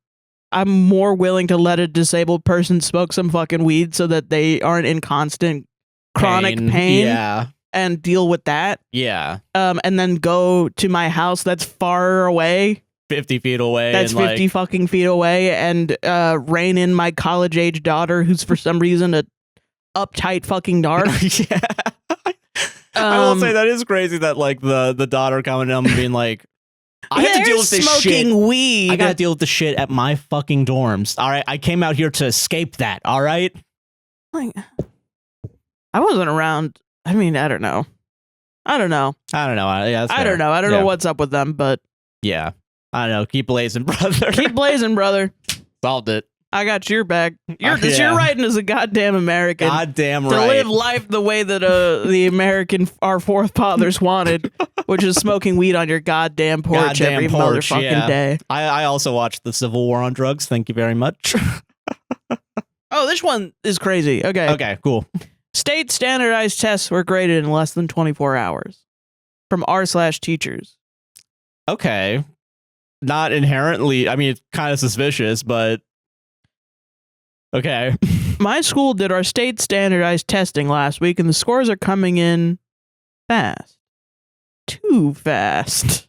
I'm more willing to let a disabled person smoke some fucking weed so that they aren't in constant chronic pain. Yeah. And deal with that. Yeah. And then go to my house that's far away. 50 feet away. That's 50 fucking feet away. And rein in my college-age daughter who's for some reason a uptight fucking dark. Yeah. I will say that is crazy that like the daughter coming down and being like, I have to deal with this smoking shit. Weed. I gotta deal with the shit at my fucking dorms. All right. I came out here to escape that. All right. Like, I wasn't around. I mean, I don't know. Yeah, I don't know. I don't know what's up with them, but yeah, I don't know. Keep blazing, brother. Keep blazing, brother. Solved it. I got your back. You're writing as a goddamn American. Goddamn right. To live life the way that our forefathers wanted, which is smoking weed on your goddamn porch every motherfucking day. I also watched the Civil War on drugs. Thank you very much. Oh, this one is crazy. Okay, cool. State standardized tests were graded in less than 24 hours from r/teachers. Okay. Not inherently, I mean, it's kind of suspicious, but okay. My school did our state standardized testing last week, and the scores are coming in fast. Too fast.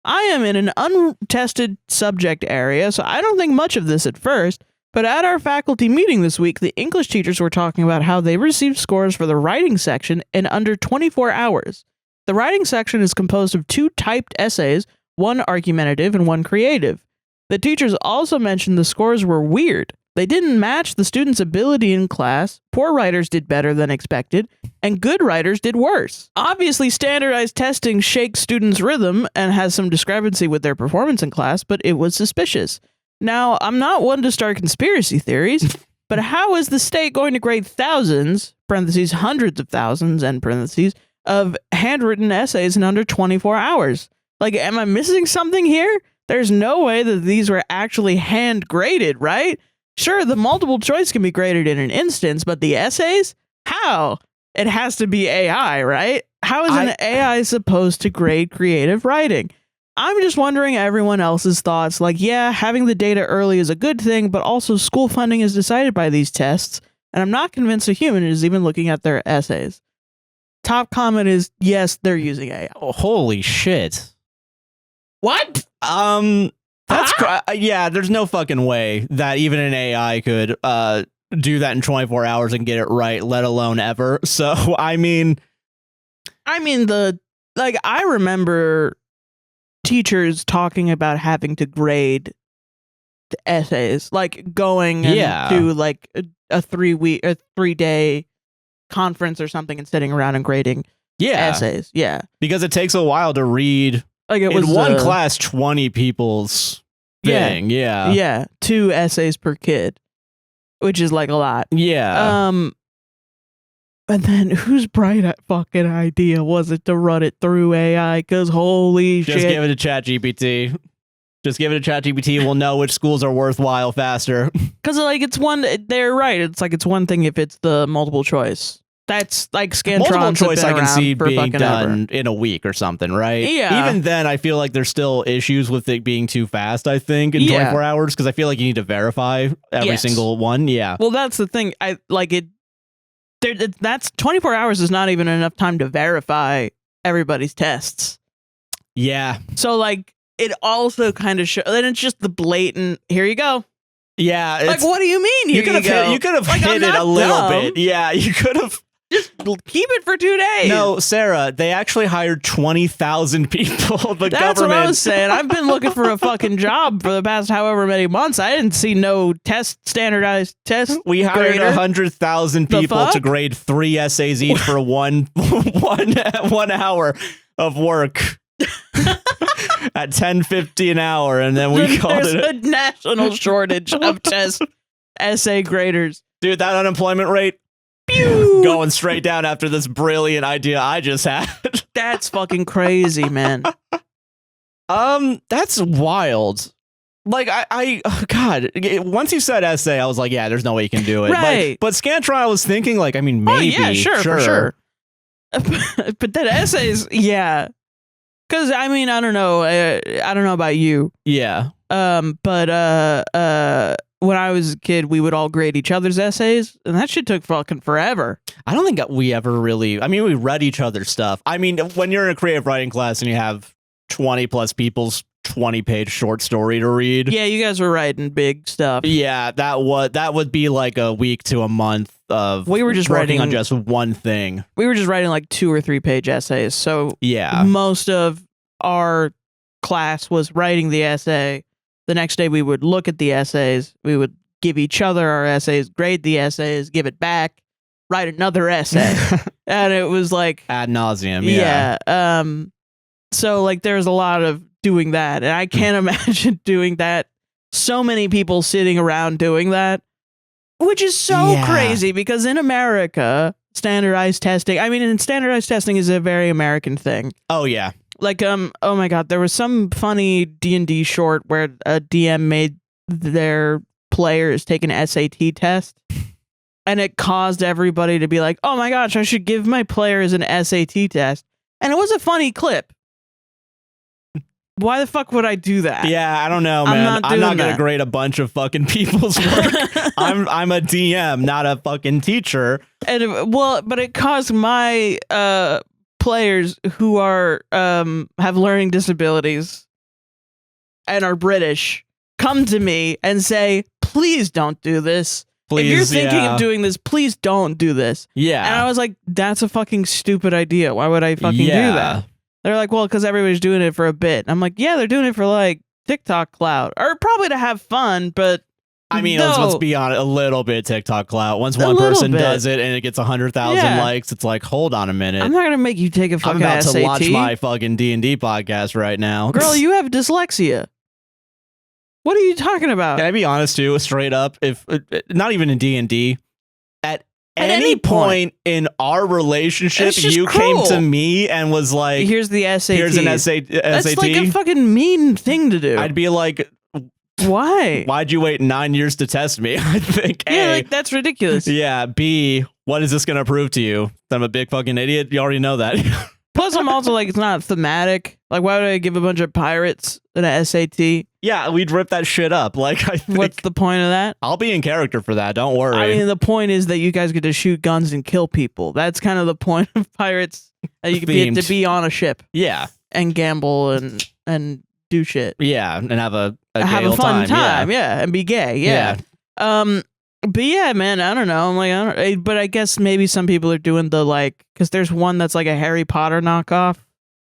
I am in an untested subject area, so I don't think much of this at first. But at our faculty meeting this week, the English teachers were talking about how they received scores for the writing section in under 24 hours. The writing section is composed of 2 typed essays, 1 argumentative and 1 creative. The teachers also mentioned the scores were weird. They didn't match the students' ability in class, poor writers did better than expected, and good writers did worse. Obviously, standardized testing shakes students' rhythm and has some discrepancy with their performance in class, but it was suspicious. Now, I'm not one to start conspiracy theories, but how is the state going to grade thousands, parentheses, hundreds of thousands, end parentheses, of handwritten essays in under 24 hours? Like, am I missing something here? There's no way that these were actually hand graded, right? Sure, the multiple choice can be graded in an instance, but the essays? How? It has to be AI, right? How is an AI supposed to grade creative writing? I'm just wondering everyone else's thoughts. Like, yeah, having the data early is a good thing, but also school funding is decided by these tests, and I'm not convinced a human is even looking at their essays. Top comment is, yes, they're using AI. Oh, holy shit. What? Yeah, there's no fucking way that even an AI could do that in 24 hours and get it right, let alone ever. So, I remember teachers talking about having to grade the essays, like going to like a 3-day conference or something and sitting around and grading essays. Yeah. Because it takes a while to read. Like it was in one class, 20 people's thing. Yeah. Yeah. 2 essays per kid, which is like a lot. Yeah. And then whose bright fucking idea was it to run it through AI? Because holy shit. Just give it to ChatGPT. Just give it to ChatGPT. We'll know which schools are worthwhile faster. Because like they're right. It's like it's one thing if it's the multiple choice. That's like Scantron. Multiple choice I can see being done in a week or something, right? Yeah. Even then, I feel like there's still issues with it being too fast, I think, in 24 hours, because I feel like you need to verify every single one. Yeah. Well, that's the thing. That's 24 hours is not even enough time to verify everybody's tests. Yeah. So, like, it also kind of shows, then it's just the blatant, here you go. Yeah. Like, what do you mean? You could have hit it a little bit. Yeah, you could have. Just keep it for 2 days. No, Sarah, they actually hired 20,000 people. That's government. What I was saying. I've been looking for a fucking job for the past however many months. I didn't see no standardized test. We hired 100,000 people to grade 3 essays each for one hour of work. At $10.50 an hour, and then we called it a national shortage of essay graders. Dude, that unemployment rate going straight down after this brilliant idea I just had. That's fucking crazy, man. That's wild. Like God, once you said essay, I was like, yeah, there's no way you can do it. Right. But Scantron, I was thinking, like, I mean, maybe. Oh, yeah, sure. For sure. But then essays, yeah. Because I mean, I don't know about you. Yeah. But when I was a kid, we would all grade each other's essays, and that shit took fucking forever. I don't think we ever really. I mean, we read each other's stuff. I mean, when you're in a creative writing class and you have 20 plus people's 20-page short story to read. Yeah, you guys were writing big stuff. Yeah, that would be like a week to a month of we were just working on just one thing. We were just writing like 2 or 3 page essays. So yeah, most of our class was writing the essay. The next day we would look at the essays. We would give each other our essays, grade the essays, give it back, write another essay. And it was like ad nauseum. Yeah. So like there's a lot of doing that, and I can't imagine doing that. So many people sitting around doing that, which is so crazy because in America, standardized testing, and standardized testing is a very American thing. Oh yeah. Like, oh my God, there was some funny D&D short where a DM made their players take an SAT test, and it caused everybody to be like, oh my gosh, I should give my players an SAT test. And it was a funny clip. Why the fuck would I do that? Yeah, I don't know, man. I'm not gonna grade a bunch of fucking people's work. I'm a DM, not a fucking teacher. And but it caused my players who are have learning disabilities and are British come to me and say, please don't do this. Please, if you're thinking of doing this, please don't do this. Yeah. And I was like, that's a fucking stupid idea. Why would I fucking do that? They're like, well, because everybody's doing it for a bit. I'm like, yeah, they're doing it for like TikTok clout, or probably to have fun, but I mean, let's be honest, a little bit TikTok clout. Once one person does it and it gets 100,000 likes, it's like, hold on a minute. I'm not gonna make you take a fucking SAT. I'm about to launch my fucking D&D podcast right now. Girl, you have dyslexia. What are you talking about? Can I be honest too, straight up? If not even in D&D, at any point in our relationship, you came to me and was like, here's the SAT. Here's an SAT. That's like a fucking mean thing to do. I'd be like, Why? Why'd you wait 9 years to test me? I think Yeah, A, like that's ridiculous. yeah, B, what is this going to prove to you? That I'm a big fucking idiot? You already know that. Plus, I'm also like, it's not thematic. Like, why would I give a bunch of pirates an SAT? Yeah, we'd rip that shit up. Like, I think What's the point of that? I'll be in character for that. Don't worry. I mean, the point is that you guys get to shoot guns and kill people. That's kind of the point of pirates. That you get to be on a ship. Yeah. And gamble and do shit. Yeah, and have a fun time. Yeah, and be gay. Yeah. But yeah, man, I don't know. I'm like, but I guess maybe some people are doing the like, because there's one that's like a Harry Potter knockoff.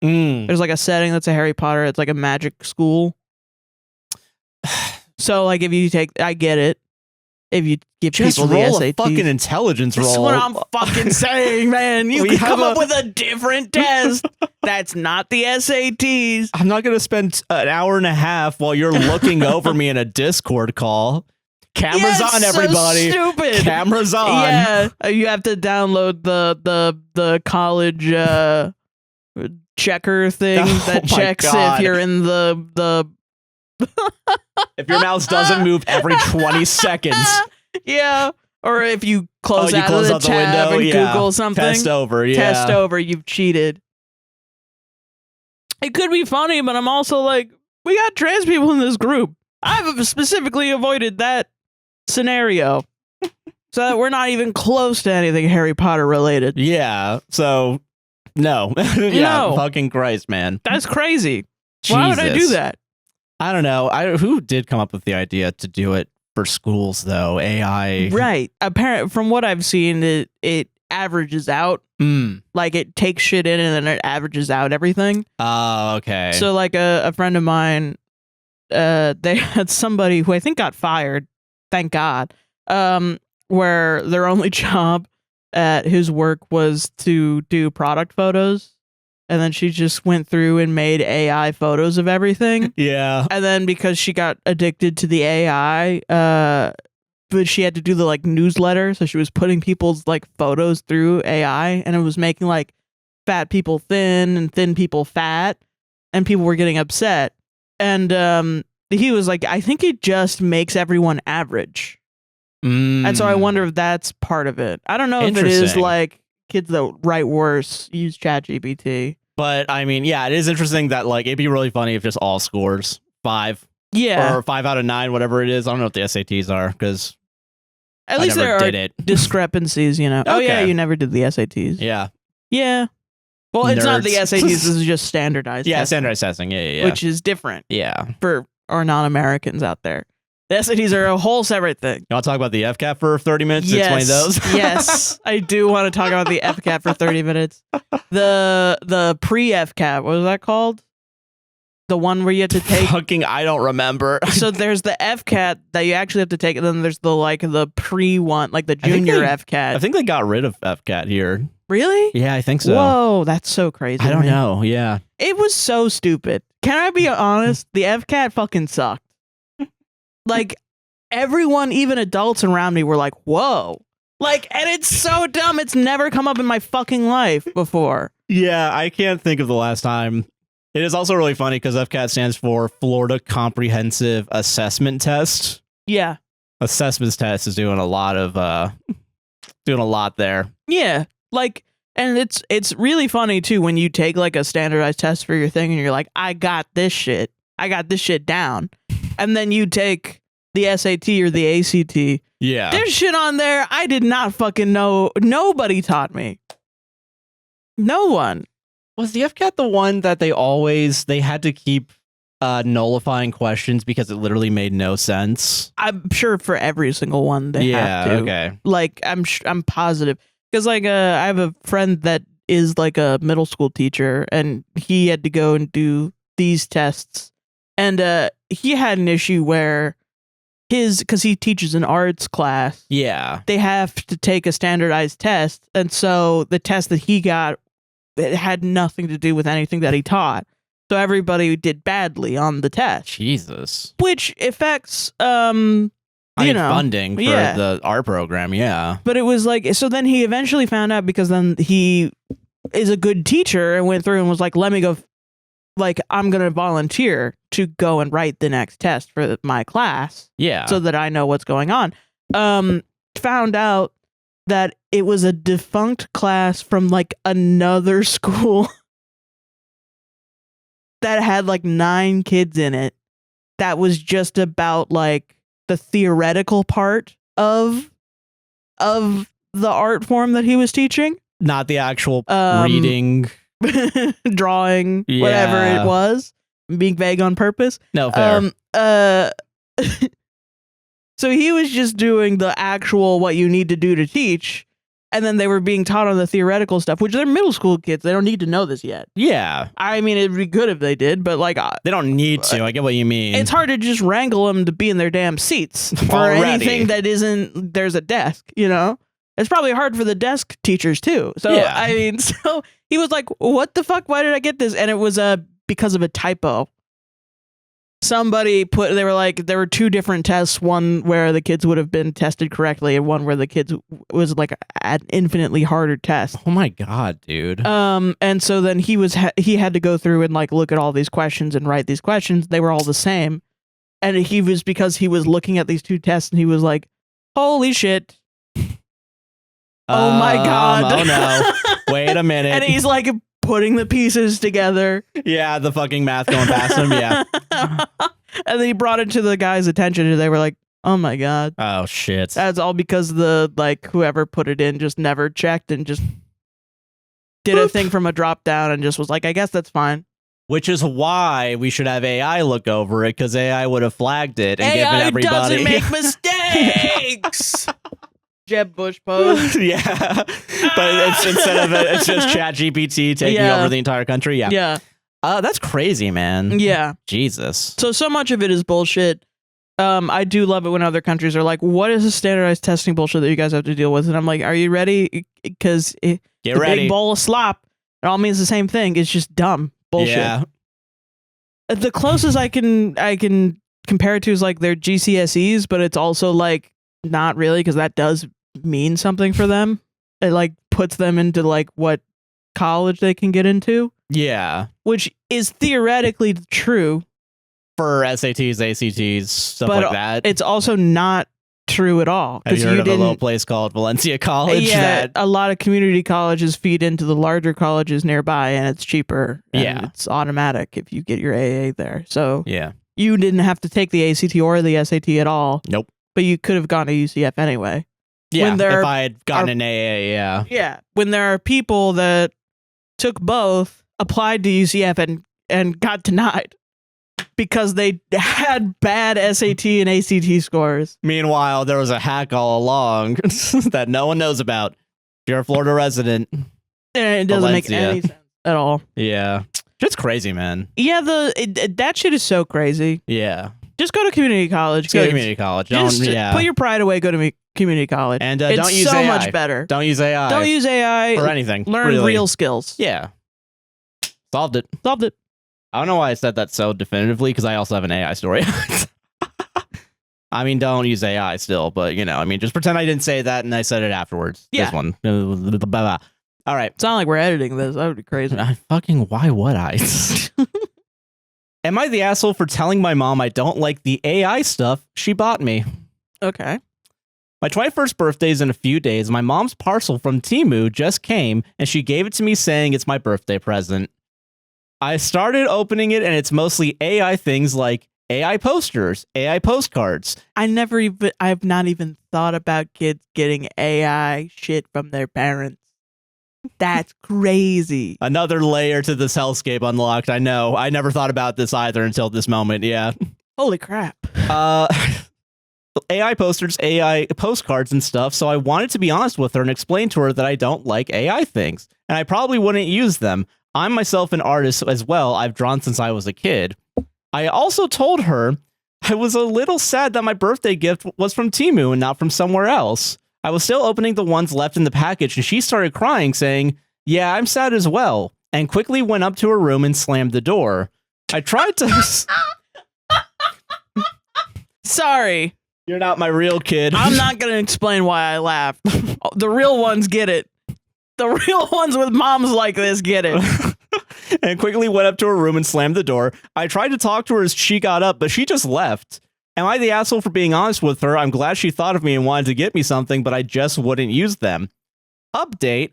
There's like a setting that's a Harry Potter. It's like a magic school. So like, if you take, I get it. If you give just people the roll SATs, a fucking intelligence roll. That's what I'm fucking saying, man. You can come up with a different test. That's not the SATs. I'm not gonna spend an hour and a half while you're looking over me in a Discord call. Cameras on, everybody. So stupid. Cameras on. Yeah, you have to download the college checker thing that checks if you're in the. If your mouse doesn't move every 20 seconds. Yeah. Or if you close out close of out the the tab window, and Google something. Test over, yeah. Test over, you've cheated. It could be funny, but I'm also like, we got trans people in this group. I've specifically avoided that scenario. So that we're not even close to anything Harry Potter related. Yeah. So, no. No. Fucking Christ, man. That's crazy. Jesus. Why would I do that? I don't know. Who did come up with the idea to do it for schools, though? AI. Right. Apparently, from what I've seen, it averages out. Like, it takes shit in and then it averages out everything. Oh, okay. So, like, a friend of mine, they had somebody who I think got fired, thank God, where their only job at his work was to do product photos. And then she just went through and made AI photos of everything. Yeah. And then because she got addicted to the AI, but she had to do the like newsletter. So she was putting people's like photos through AI, and it was making like fat people thin and thin people fat, and people were getting upset. And he was like, I think it just makes everyone average. And so I wonder if that's part of it. I don't know if it is like kids that write worse use ChatGPT. But I mean, yeah, it is interesting that like it'd be really funny if just all scores 5. Yeah. Or 5 out of 9, whatever it is. I don't know what the SATs are because at least there are discrepancies, you know. Okay. Oh yeah, you never did the SATs. Yeah. Yeah. Well, it's not the SATs. This is just standardized. Yeah, testing, standardized testing. Yeah. Which is different. Yeah. For our non-Americans out there. The SATs are a whole separate thing. You want to talk about the FCAT for 30 minutes? Yes. Explain those? Yes. I do want to talk about the FCAT for 30 minutes. The pre-FCAT, what was that called? The one where you have to take... Fucking, I don't remember. So there's the FCAT that you actually have to take, and then there's the pre one, like the junior FCAT. I think they got rid of FCAT here. Really? Yeah, I think so. Whoa, that's so crazy. I don't know. Yeah. It was so stupid. Can I be honest? The FCAT fucking sucked. Like, everyone, even adults around me, were like, whoa. Like, and it's so dumb. It's never come up in my fucking life before. Yeah, I can't think of the last time. It is also really funny because FCAT stands for Florida Comprehensive Assessment Test. Yeah. Assessments test is doing a lot there. Yeah. Like, and it's really funny, too, when you take, like, a standardized test for your thing and you're like, I got this shit. I got this shit down. And then you take the SAT or the ACT. Yeah. There's shit on there I did not fucking know. Nobody taught me. No one. Was the FCAT the one that they had to keep nullifying questions because it literally made no sense? I'm sure for every single one they have to. Okay. Like, I'm positive. Because, like, I have a friend that is, like, a middle school teacher, and he had to go and do these tests. And he had an issue where because he teaches an arts class, they have to take a standardized test. And so the test that he got, it had nothing to do with anything that he taught. So everybody did badly on the test. Jesus. Which affects, funding for the art program, yeah. But it was like, so then he eventually found out because then he is a good teacher and went through and was like, let me go like, I'm going to volunteer to go and write the next test for my class. Yeah. So that I know what's going on. Found out that it was a defunct class from like another school that had like 9 kids in it. That was just about like the theoretical part of the art form that he was teaching. Not the actual reading, drawing, whatever it was. I'm being vague on purpose. No, fair. So he was just doing the actual what you need to do to teach, and then they were being taught on the theoretical stuff, which they're middle school kids. They don't need to know this yet. Yeah. I mean, it'd be good if they did, but like... they don't need to. I get what you mean. It's hard to just wrangle them to be in their damn seats for anything that isn't... There's a desk, you know? It's probably hard for the desk teachers, too. So, yeah. I mean, so he was like, what the fuck? Why did I get this? And it was because of a typo. Somebody they were like, there were 2 different tests, one where the kids would have been tested correctly and one where the kids was like an infinitely harder test. Oh my God, dude. And so then he had to go through and like look at all these questions and write these questions. They were all the same. And because he was looking at these 2 tests and he was like, holy shit. Oh my God. Oh no. Wait a minute. And he's like putting the pieces together. Yeah, the fucking math going past him. Yeah. And then he brought it to the guy's attention and they were like, oh my God. Oh shit. That's all because whoever put it in just never checked and just did a thing from a drop down and just was like, I guess that's fine. Which is why we should have AI look over it, because AI would have flagged it and given everybody. AI doesn't make mistakes. Jeb Bush pose. Yeah. But it's just ChatGPT taking over the entire country. Yeah. Yeah. That's crazy, man. Yeah. Jesus. So much of it is bullshit. I do love it when other countries are like, what is the standardized testing bullshit that you guys have to deal with? And I'm like, are you ready? Because the big bowl of slop, it all means the same thing. It's just dumb bullshit. Yeah. The closest I can compare it to is like their GCSEs, but it's also like not really, because that does mean something for them. It like puts them into like what college they can get into. Yeah. Which is theoretically true. For SATs, ACTs, stuff like that. It's also not true at all. Have you heard of a little place called Valencia College? Yeah, a lot of community colleges feed into the larger colleges nearby, and it's cheaper. And it's automatic if you get your AA there. So yeah, you didn't have to take the ACT or the SAT at all. Nope. But you could have gone to UCF anyway. Yeah, if I had gotten an AA, yeah. Yeah, when there are people that took both, applied to UCF, and got denied because they had bad SAT and ACT scores. Meanwhile, there was a hack all along that no one knows about. If you're a Florida resident. And it doesn't make any sense at all. Yeah. It's crazy, man. Yeah, that shit is so crazy. Yeah. Just go to community college. Go to community college. Just put your pride away, go to community college. And it's don't use so AI. Much better. Don't use AI. Don't use AI. Or anything. Learn real skills. Yeah. Solved it. I don't know why I said that so definitively, because I also have an AI story. I mean, don't use AI still, but, just pretend I didn't say that and I said it afterwards. Yeah. This one. All right. It's not like we're editing this. That would be crazy. Why would I? Am I the asshole for telling my mom I don't like the AI stuff she bought me? Okay. My 21st birthday is in a few days. My mom's parcel from Temu just came, and she gave it to me saying it's my birthday present. I started opening it, and it's mostly AI things like AI posters, AI postcards. I've not even thought about kids getting AI shit from their parents. That's crazy. Another layer to this hellscape unlocked. I know. I never thought about this either until this moment. Yeah. Holy crap. AI posters, AI postcards and stuff. So I wanted to be honest with her and explain to her that I don't like AI things, and I probably wouldn't use them. I'm myself an artist as well. I've drawn since I was a kid. I also told her I was a little sad that my birthday gift was from Temu and not from somewhere else. I was still opening the ones left in the package, and she started crying, saying, "Yeah, I'm sad as well," and quickly went up to her room and slammed the door. I tried to... Sorry. You're not my real kid. I'm not going to explain why I laughed. The real ones get it. The real ones with moms like this get it. and quickly went up to her room and slammed the door. I tried to talk to her as she got up, but she just left. Am I the asshole for being honest with her? I'm glad she thought of me and wanted to get me something, but I just wouldn't use them. Update.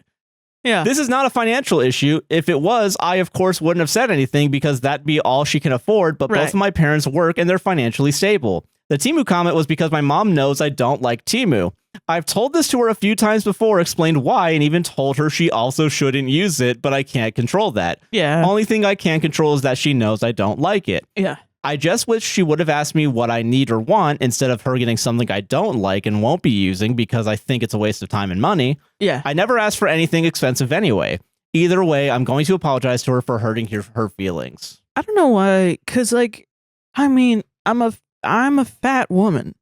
Yeah. This is not a financial issue. If it was, I, of course, wouldn't have said anything because that'd be all she can afford, but both of my parents work and they're financially stable. The Temu comment was because my mom knows I don't like Temu. I've told this to her a few times before, explained why, and even told her she also shouldn't use it, but I can't control that. Yeah. Only thing I can control is that she knows I don't like it. Yeah. I just wish she would have asked me what I need or want instead of her getting something I don't like and won't be using because I think it's a waste of time and money. Yeah. I never asked for anything expensive anyway. Either way, I'm going to apologize to her for hurting her feelings. I don't know why, because, like, I mean, I'm a fat woman.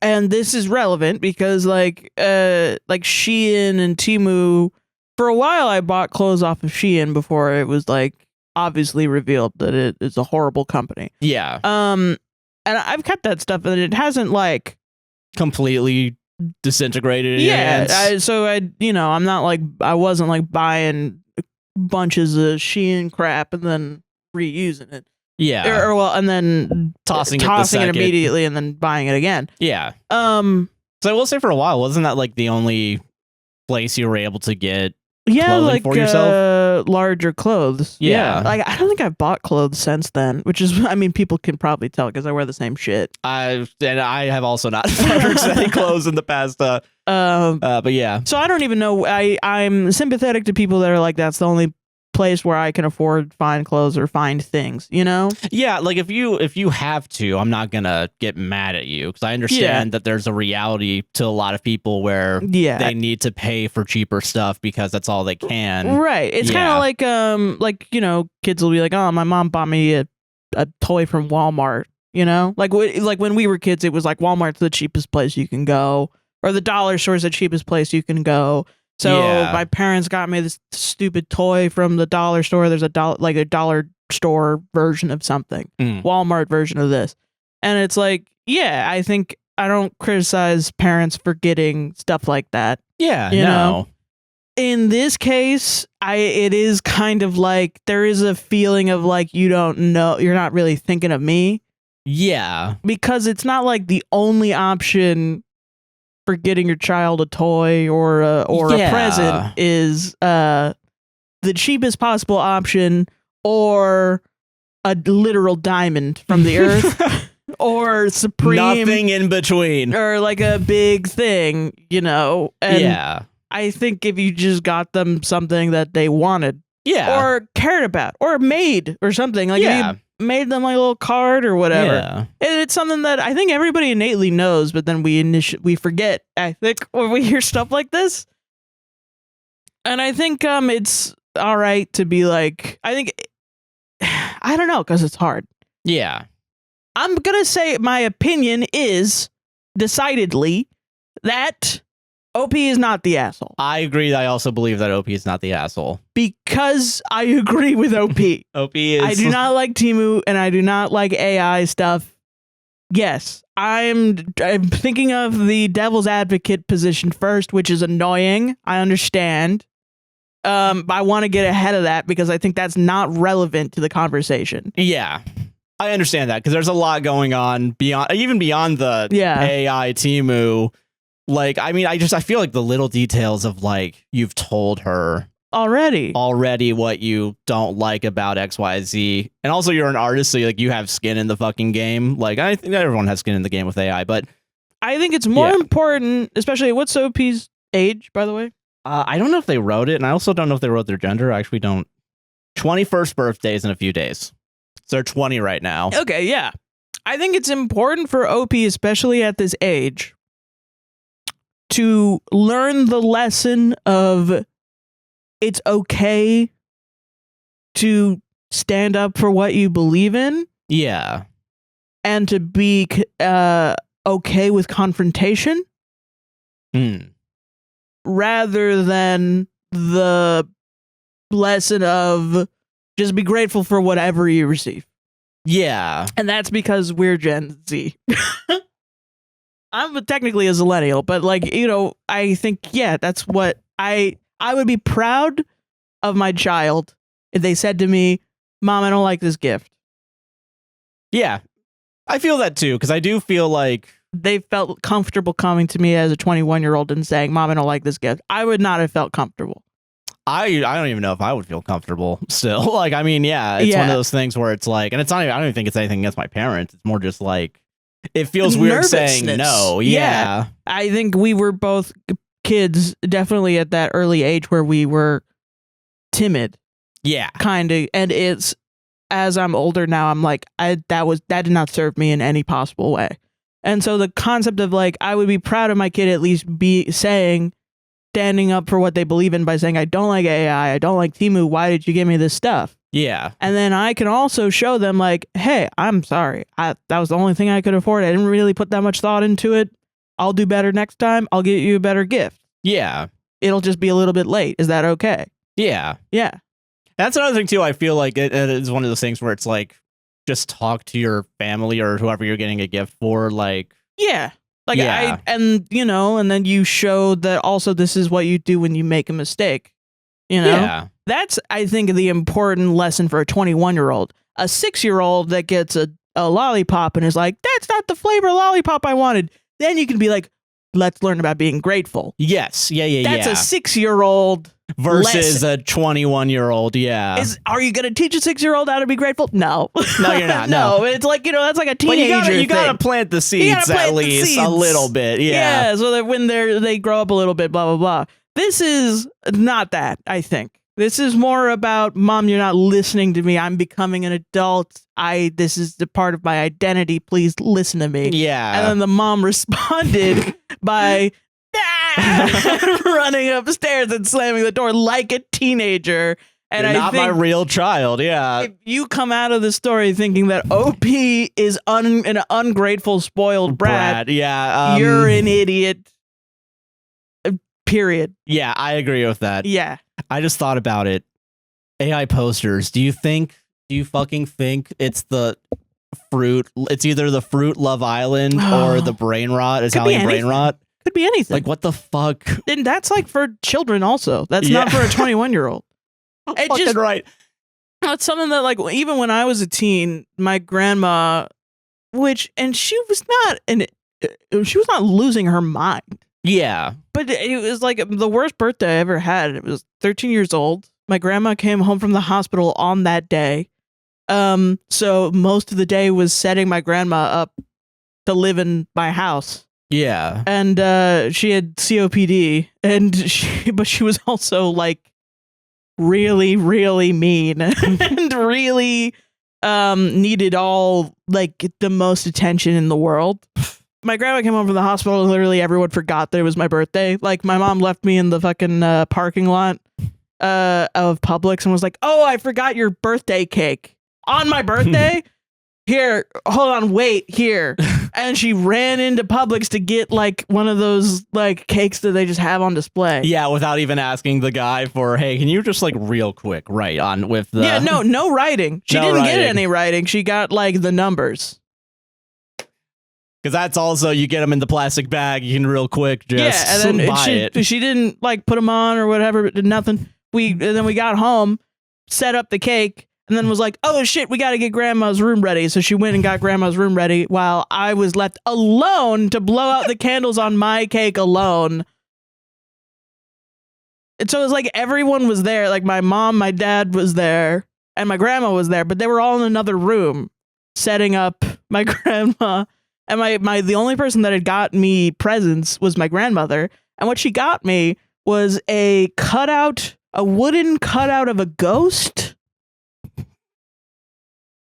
And this is relevant because, like Shein and Temu, for a while I bought clothes off of Shein before it was, like, obviously revealed that it is a horrible company. Yeah. And I've kept that stuff and it hasn't, like, completely disintegrated. Yeah. So I'm not like, I wasn't like buying bunches of Shein crap and then reusing it. Yeah. And then tossing it immediately and then buying it again. Yeah. So I will say for a while, wasn't that like the only place you were able to get clothing like for yourself? Larger clothes. Yeah. Like I don't think I've bought clothes since then, which is, I mean, people can probably tell because I wear the same shit. I have also not purchased any clothes in the past. But yeah. So I don't even know. I'm sympathetic to people that are like, that's the only place where I can afford fine clothes or find things, you know? Yeah, like if you have to, I'm not gonna get mad at you because I understand that there's a reality to a lot of people where they need to pay for cheaper stuff because that's all they can. Right. It's kind of like kids will be like, oh, my mom bought me a toy from Walmart, you know? Like when we were kids, it was like Walmart's the cheapest place you can go, or the dollar store's the cheapest place you can go. So my parents got me this stupid toy from the dollar store. There's a dollar store version of something, Walmart version of this. And it's like, I think I don't criticize parents for getting stuff like that. Yeah, you know? In this case, it is kind of like there is a feeling of like, you don't know, you're not really thinking of me. Yeah. Because it's not like the only option for getting your child a toy or a present is the cheapest possible option or a literal diamond from the earth or supreme, nothing in between, or like a big thing, you know. And I think if you just got them something that they wanted or cared about or made or something, like if you made them like a little card or whatever. And it's something that I think everybody innately knows, but then we forget, I think, when we hear stuff like this. And I think it's all right to be like, I don't know, because it's hard. Yeah. I'm going to say my opinion is decidedly that OP is not the asshole. I agree. I also believe that OP is not the asshole. Because I agree with OP. OP is... I do not like Temu and I do not like AI stuff. Yes, I'm thinking of the devil's advocate position first, which is annoying. I understand. I want to get ahead of that because I think that's not relevant to the conversation. Yeah. I understand that because there's a lot going on beyond the AI Temu. Like, I mean, I feel like the little details of like, you've told her already what you don't like about XYZ. And also you're an artist, so like you have skin in the fucking game. Like, I think everyone has skin in the game with AI, but I think it's more important, especially what's OP's age, by the way? I don't know if they wrote it, and I also don't know if they wrote their gender. I actually don't. 21st birthdays in a few days. So they're 20 right now. Okay, yeah. I think it's important for OP, especially at this age, to learn the lesson of it's okay to stand up for what you believe in. Yeah. And to be okay with confrontation. Rather than the lesson of just be grateful for whatever you receive. Yeah. And that's because we're Gen Z. I'm technically a Zillennial, but like, you know, I think, that's what I would be proud of my child if they said to me, Mom, I don't like this gift. Yeah, I feel that too, because I do feel like they felt comfortable coming to me as a 21-year-old and saying, Mom, I don't like this gift. I would not have felt comfortable. I don't even know if I would feel comfortable still. Like, I mean, it's one of those things where it's like, and it's not even, I don't even think it's anything against my parents. It's more just like, it feels weird saying no. Yeah. I think we were both kids, definitely at that early age where we were timid. Yeah. Kind of. And it's, as I'm older now, I'm like, that did not serve me in any possible way. And so the concept of like, I would be proud of my kid at least standing up for what they believe in by saying, I don't like AI, I don't like Temu, why did you give me this stuff? Yeah. And then I can also show them like, hey, I'm sorry. That was the only thing I could afford. I didn't really put that much thought into it. I'll do better next time. I'll get you a better gift. Yeah. It'll just be a little bit late. Is that okay? Yeah. Yeah. That's another thing too. I feel like it is one of those things where it's like, just talk to your family or whoever you're getting a gift for. Like, yeah. Like, and then you show that also this is what you do when you make a mistake. You know? Yeah. That's, I think, the important lesson for a 21-year-old. A 6-year-old that gets a lollipop and is like, that's not the flavor lollipop I wanted. Then you can be like, let's learn about being grateful. Yes. Yeah. That's a 6-year-old versus a 21-year-old. Yeah. Are you going to teach a 6-year-old how to be grateful? No. No, you're not. No. It's like, that's like a teenager thing. You got to plant the seeds at least a little bit. Yeah. Yeah. So that when they grow up a little bit, blah, blah, blah. This is not that, I think. This is more about, Mom, you're not listening to me. I'm becoming an adult. This is the part of my identity. Please listen to me. Yeah. And then the mom responded by running upstairs and slamming the door like a teenager. And You're not my real child. Yeah. If you come out of the story thinking that OP is an ungrateful, spoiled brat, yeah, you're an idiot. Period. Yeah, I agree with that. Yeah. I just thought about it. AI posters. Do you fucking think it's the fruit? It's either the fruit Love Island or the brain rot, Italian brain rot. Could be anything. Like, what the fuck? And that's like for children also. That's not for a 21-year-old. Fucking right. It's something that, like, even when I was a teen, my grandma, she was not losing her mind. Yeah. But it was like the worst birthday I ever had. It was 13 years old. My grandma came home from the hospital on that day. So most of the day was setting my grandma up to live in my house. Yeah. And she had COPD, but she was also like really, really mean and really needed all like the most attention in the world. My grandma came home from the hospital and literally everyone forgot that it was my birthday. Like, my mom left me in the fucking parking lot of Publix and was like, oh, I forgot your birthday cake on my birthday. Here, hold on, wait, here. And she ran into Publix to get like one of those like cakes that they just have on display. Yeah, without even asking the guy for, hey, can you just like real quick write on with the... Yeah, no writing. She didn't get any writing. She got like the numbers. Because that's also, you get them in the plastic bag, you can real quick just and then buy it. She didn't like put them on or whatever, but did nothing. Then we got home, set up the cake, and then was like, oh shit, we got to get grandma's room ready. So she went and got grandma's room ready while I was left alone to blow out the candles on my cake alone. And so it was like everyone was there. Like my mom, my dad was there, and my grandma was there, but they were all in another room setting up my grandma. And the only person that had got me presents was my grandmother. And what she got me was a wooden cutout of a ghost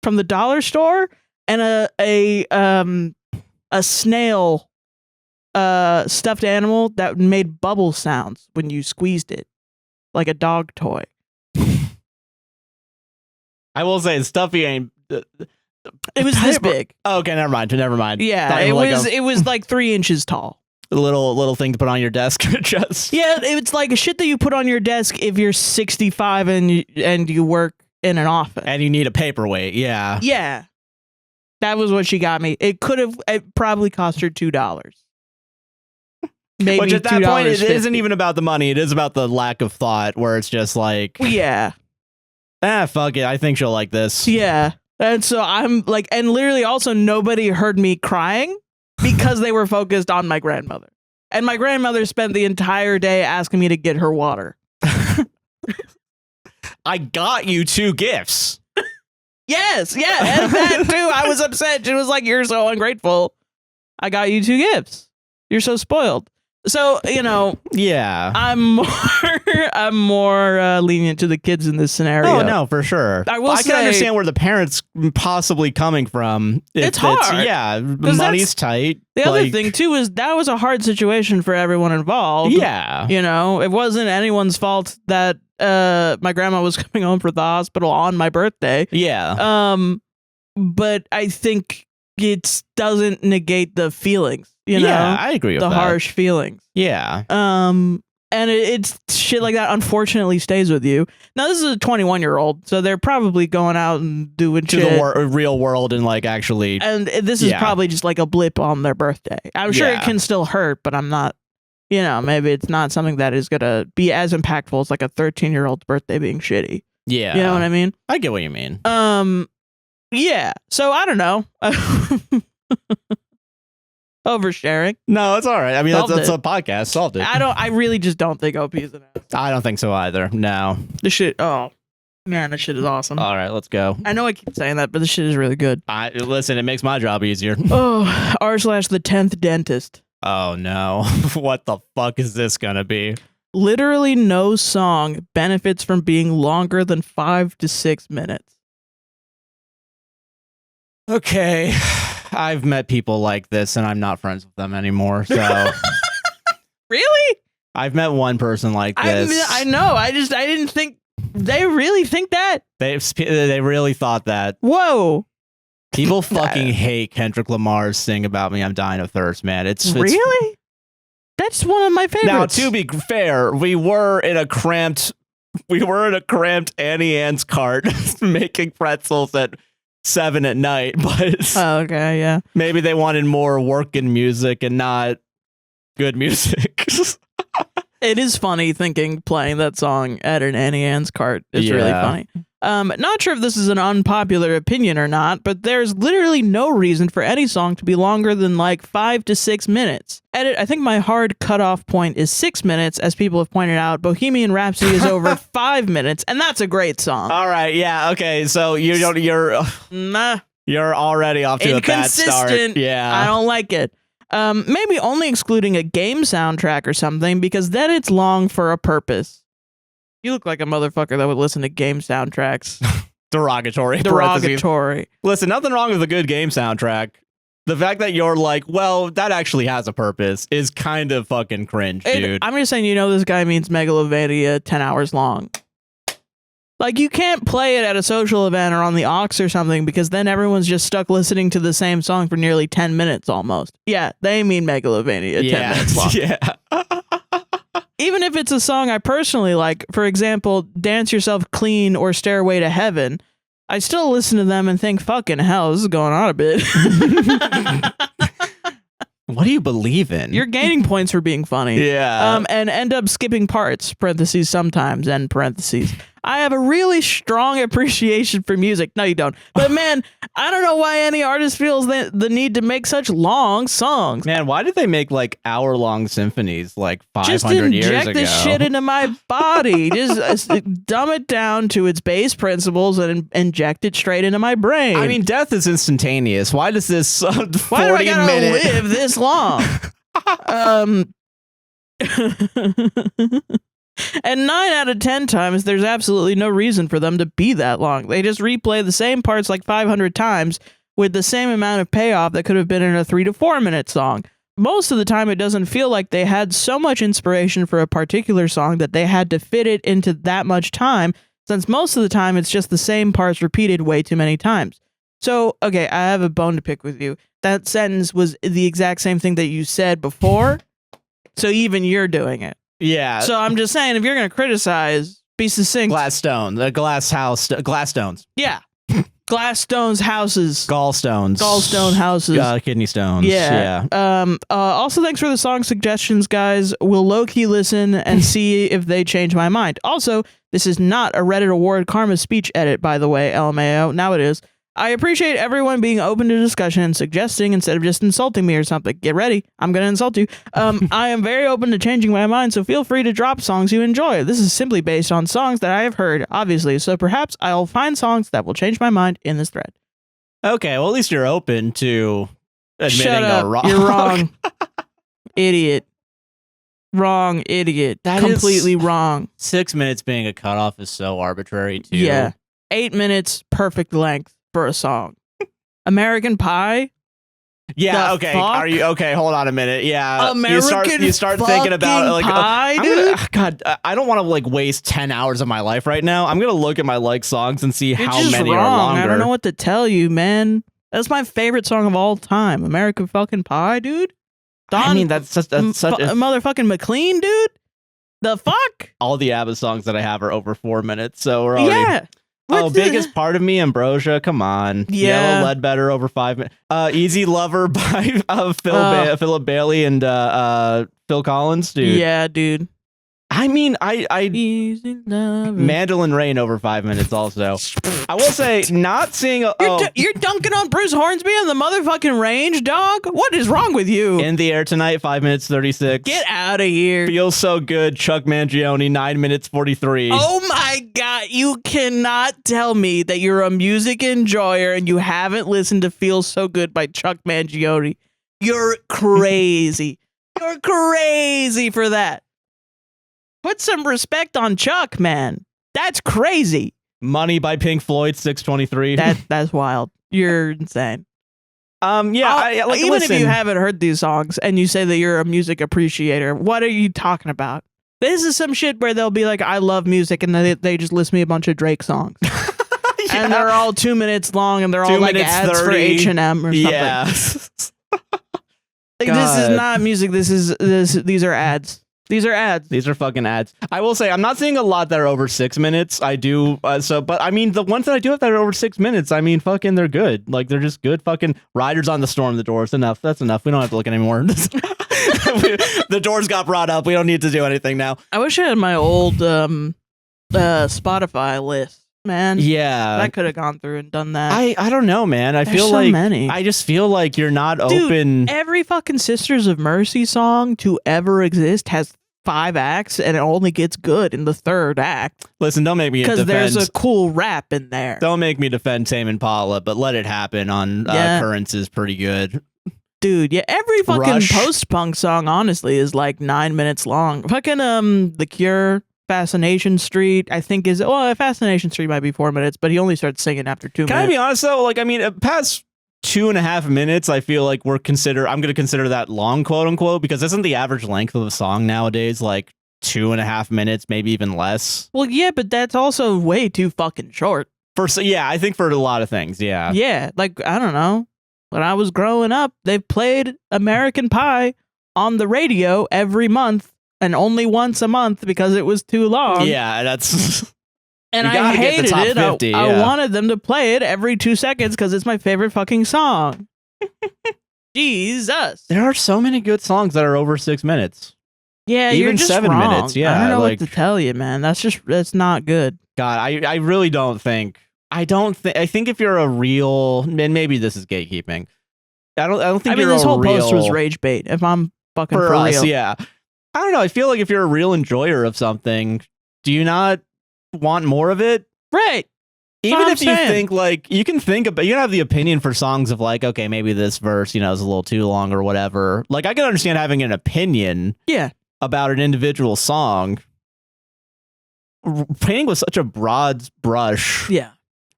from the dollar store and a snail stuffed animal that made bubble sounds when you squeezed it, like a dog toy. I will say, Stuffy ain't... It was this big. Oh, okay, never mind. Yeah, it was like 3 inches tall. A little thing to put on your desk. Just yeah, it's like a shit that you put on your desk if you're 65 and you work in an office and you need a paperweight. Yeah, that was what she got me. It probably cost her $2. Maybe which at that point, it $2.50. isn't even about the money. It is about the lack of thought, where it's just like, yeah. Fuck it. I think she'll like this. Yeah. And so I'm like, and literally also nobody heard me crying because they were focused on my grandmother. And my grandmother spent the entire day asking me to get her water. I got you 2 gifts. Yes, yeah, and that too. I was upset. She was like, "You're so ungrateful. I got you 2 gifts. You're so spoiled." So, yeah, I'm more lenient to the kids in this scenario. Oh no, for sure. I can understand where the parents possibly coming from. It's hard. Money's tight. The other thing too is that was a hard situation for everyone involved. Yeah, it wasn't anyone's fault that my grandma was coming home from the hospital on my birthday. Yeah. But I think it doesn't negate the feelings. Yeah, I agree with the that. harsh feelings. Yeah. And it's shit like that unfortunately stays with you. Now this is a 21-year-old, so they're probably going out and doing to shit. The real world and like actually. And this is probably just like a blip on their birthday. I'm sure it can still hurt, but I'm not. Maybe it's not something that is gonna be as impactful as like a 13-year-old's birthday being shitty. Yeah. You know what I mean? I get what you mean. Yeah. So I don't know. Oversharing. No, it's all right. I mean, that's a podcast. Solved it. I really just don't think OP is an ass. I don't think so either. No. This shit. Oh, man, this shit is awesome. All right, let's go. I know I keep saying that, but this shit is really good. Listen, it makes my job easier. Oh, r/the10th dentist. Oh, no. What the fuck is this going to be? Literally no song benefits from being longer than 5 to 6 minutes. Okay. I've met people like this, and I'm not friends with them anymore, so... Really? I've met one person like this. I know. I didn't think... They really think that? They really thought that. Whoa. People fucking hate Kendrick Lamar's Sing About Me, I'm Dying of Thirst, man. It's really? That's one of my favorites. Now, to be fair, we were in a cramped Annie Ann's cart making pretzels at 7 at night, but okay, yeah. Maybe they wanted more working music and not good music. It is funny playing that song at an Annie Ann's cart. It's really funny. Not sure if this is an unpopular opinion or not, but there's literally no reason for any song to be longer than like 5 to 6 minutes. I think my hard cutoff point is 6 minutes, as people have pointed out. Bohemian Rhapsody is over 5 minutes, and that's a great song. All right, yeah, okay. So you're already off to a bad start. Yeah, I don't like it. Maybe only excluding a game soundtrack or something, because then it's long for a purpose. You look like a motherfucker that would listen to game soundtracks. Derogatory. Listen, nothing wrong with a good game soundtrack. The fact that you're like, well, that actually has a purpose is kind of fucking cringe, dude. I'm just saying, this guy means Megalovania 10 hours long. Like, you can't play it at a social event or on the aux or something, because then everyone's just stuck listening to the same song for nearly 10 minutes almost. Yeah, they mean Megalovania 10 minutes long. Yeah. Even if it's a song I personally like, for example, Dance Yourself Clean or Stairway to Heaven, I still listen to them and think, fucking hell, this is going on a bit. What do you believe in? You're gaining points for being funny. Yeah. And end up skipping parts, parentheses, sometimes, end parentheses. I have a really strong appreciation for music. No, you don't. But man, I don't know why any artist feels the need to make such long songs. Man, why did they make like hour-long symphonies like 500 years ago? Just inject this shit into my body. Just dumb it down to its base principles and inject it straight into my brain. I mean, death is instantaneous. Why does this 40-minute... Why do I gotta live this long? And 9 out of 10 times, there's absolutely no reason for them to be that long. They just replay the same parts like 500 times with the same amount of payoff that could have been in a 3 to 4 minute song. Most of the time, it doesn't feel like they had so much inspiration for a particular song that they had to fit it into that much time, since most of the time, it's just the same parts repeated way too many times. So, okay, I have a bone to pick with you. That sentence was the exact same thing that you said before, so even you're doing it. Yeah. So I'm just saying, if you're going to criticize, be succinct. Glass stones. Yeah. Glassstones houses. Gallstones. Gallstone houses. Kidney stones. Yeah. Also, thanks for the song suggestions, guys. We'll low-key listen and see if they change my mind. Also, this is not a Reddit award karma speech edit, by the way, LMAO. Now it is. I appreciate everyone being open to discussion and suggesting instead of just insulting me or something. Get ready. I'm going to insult you. I am very open to changing my mind, so feel free to drop songs you enjoy. This is simply based on songs that I have heard, obviously, so perhaps I'll find songs that will change my mind in this thread. Okay, well, at least you're open to admitting Shut up. wrong. You're wrong. Idiot. Wrong, idiot. That completely is, wrong. 6 minutes being a cutoff is so arbitrary, too. Yeah. 8 minutes, perfect length for a song. American Pie? Yeah, The okay. fuck? Are you okay? Hold on a minute. Yeah. American you start thinking about like Pie, I'm dude? gonna, God, I don't want to like waste 10 hours of my life right now. I'm going to look at my like songs and see You're how just many wrong. are longer. I don't know what to tell you, man. That's my favorite song of all time. American fucking Pie, dude. I mean, that's such a motherfucking McLean, dude. The fuck? all the ABBA songs that I have are over 4 minutes, so we're already. Yeah. Biggest part of me, Ambrosia. Come on, Yeah. Yellow Ledbetter over 5 minutes. Easy Lover by Philip Bailey and Phil Collins, dude. Yeah, dude. I mean, Easy Lover. Mandolin Rain over 5 minutes. Also, I will say, not seeing. You're dunking on Bruce Hornsby on the motherfucking range, dog. What is wrong with you? In the Air Tonight, 5 minutes 36. Get out of here. Feels So Good, Chuck Mangione, 9 minutes 43. Oh my god, you cannot tell me that you're a music enjoyer and you haven't listened to Feel So Good by Chuck Mangione. You're crazy. You're crazy for that. Put some respect on Chuck, man. That's crazy. Money by Pink Floyd, 623. That's wild. You're insane. Even If you haven't heard these songs and you say that you're a music appreciator, what are you talking about? This is some shit where they'll be like, I love music, and they just list me a bunch of Drake songs. Yeah. And they're all 2 minutes long, and they're all like ads 30. For H&M or something. Yeah. This is not music. These are ads. These are ads. These are fucking ads. I will say, I'm not seeing a lot that are over 6 minutes. I do, but I mean, the ones that I do have that are over 6 minutes, I mean, fucking, they're good. Like, they're just good fucking Riders on the Storm, The Doors. Enough. That's enough. We don't have to look anymore. The Doors got brought up. We don't need to do anything now. I wish I had my old Spotify list, man. Yeah. I could have gone through and done that. I don't know, man. I There's feel so like many. I just feel like you're not Dude, open. Every fucking Sisters of Mercy song to ever exist has 5 acts, and it only gets good in the 3rd act. Listen, don't make me defend. Because there's a cool rap in there. Don't make me defend Tame Impala, but Let It Happen on Currents is pretty good. Dude, yeah, every fucking Rush. post-punk song, honestly, is like 9 minutes long. Fucking The Cure, Fascination Street, I think is Fascination Street might be 4 minutes, but he only starts singing after 2 minutes. Can I be honest though? Like, I mean, past 2.5 minutes, I feel like I'm going to consider that long, quote unquote, because isn't the average length of a song nowadays like 2.5 minutes, maybe even less? Well, yeah, but that's also way too fucking short. I think for a lot of things, yeah. Yeah, like, I don't know. When I was growing up, they played American Pie on the radio every month, and only once a month because it was too long. Yeah, that's... And I hated it. 50, I wanted them to play it every 2 seconds because it's my favorite fucking song. Jesus. There are so many good songs that are over 6 minutes. Yeah, even you're just 7 wrong. minutes. Yeah, I don't know what to tell you, man. That's not good. God, I really don't think. I think if you're a real, and maybe this is gatekeeping. I don't think. This whole post was rage bait. If I'm fucking for real, yeah. I don't know. I feel like if you're a real enjoyer of something, do you not want more of it? Right. Even if you think like you can have the opinion for songs of like, okay, maybe this verse, is a little too long or whatever. Like, I can understand having an opinion. Yeah. About an individual song. Painting with such a broad brush. Yeah.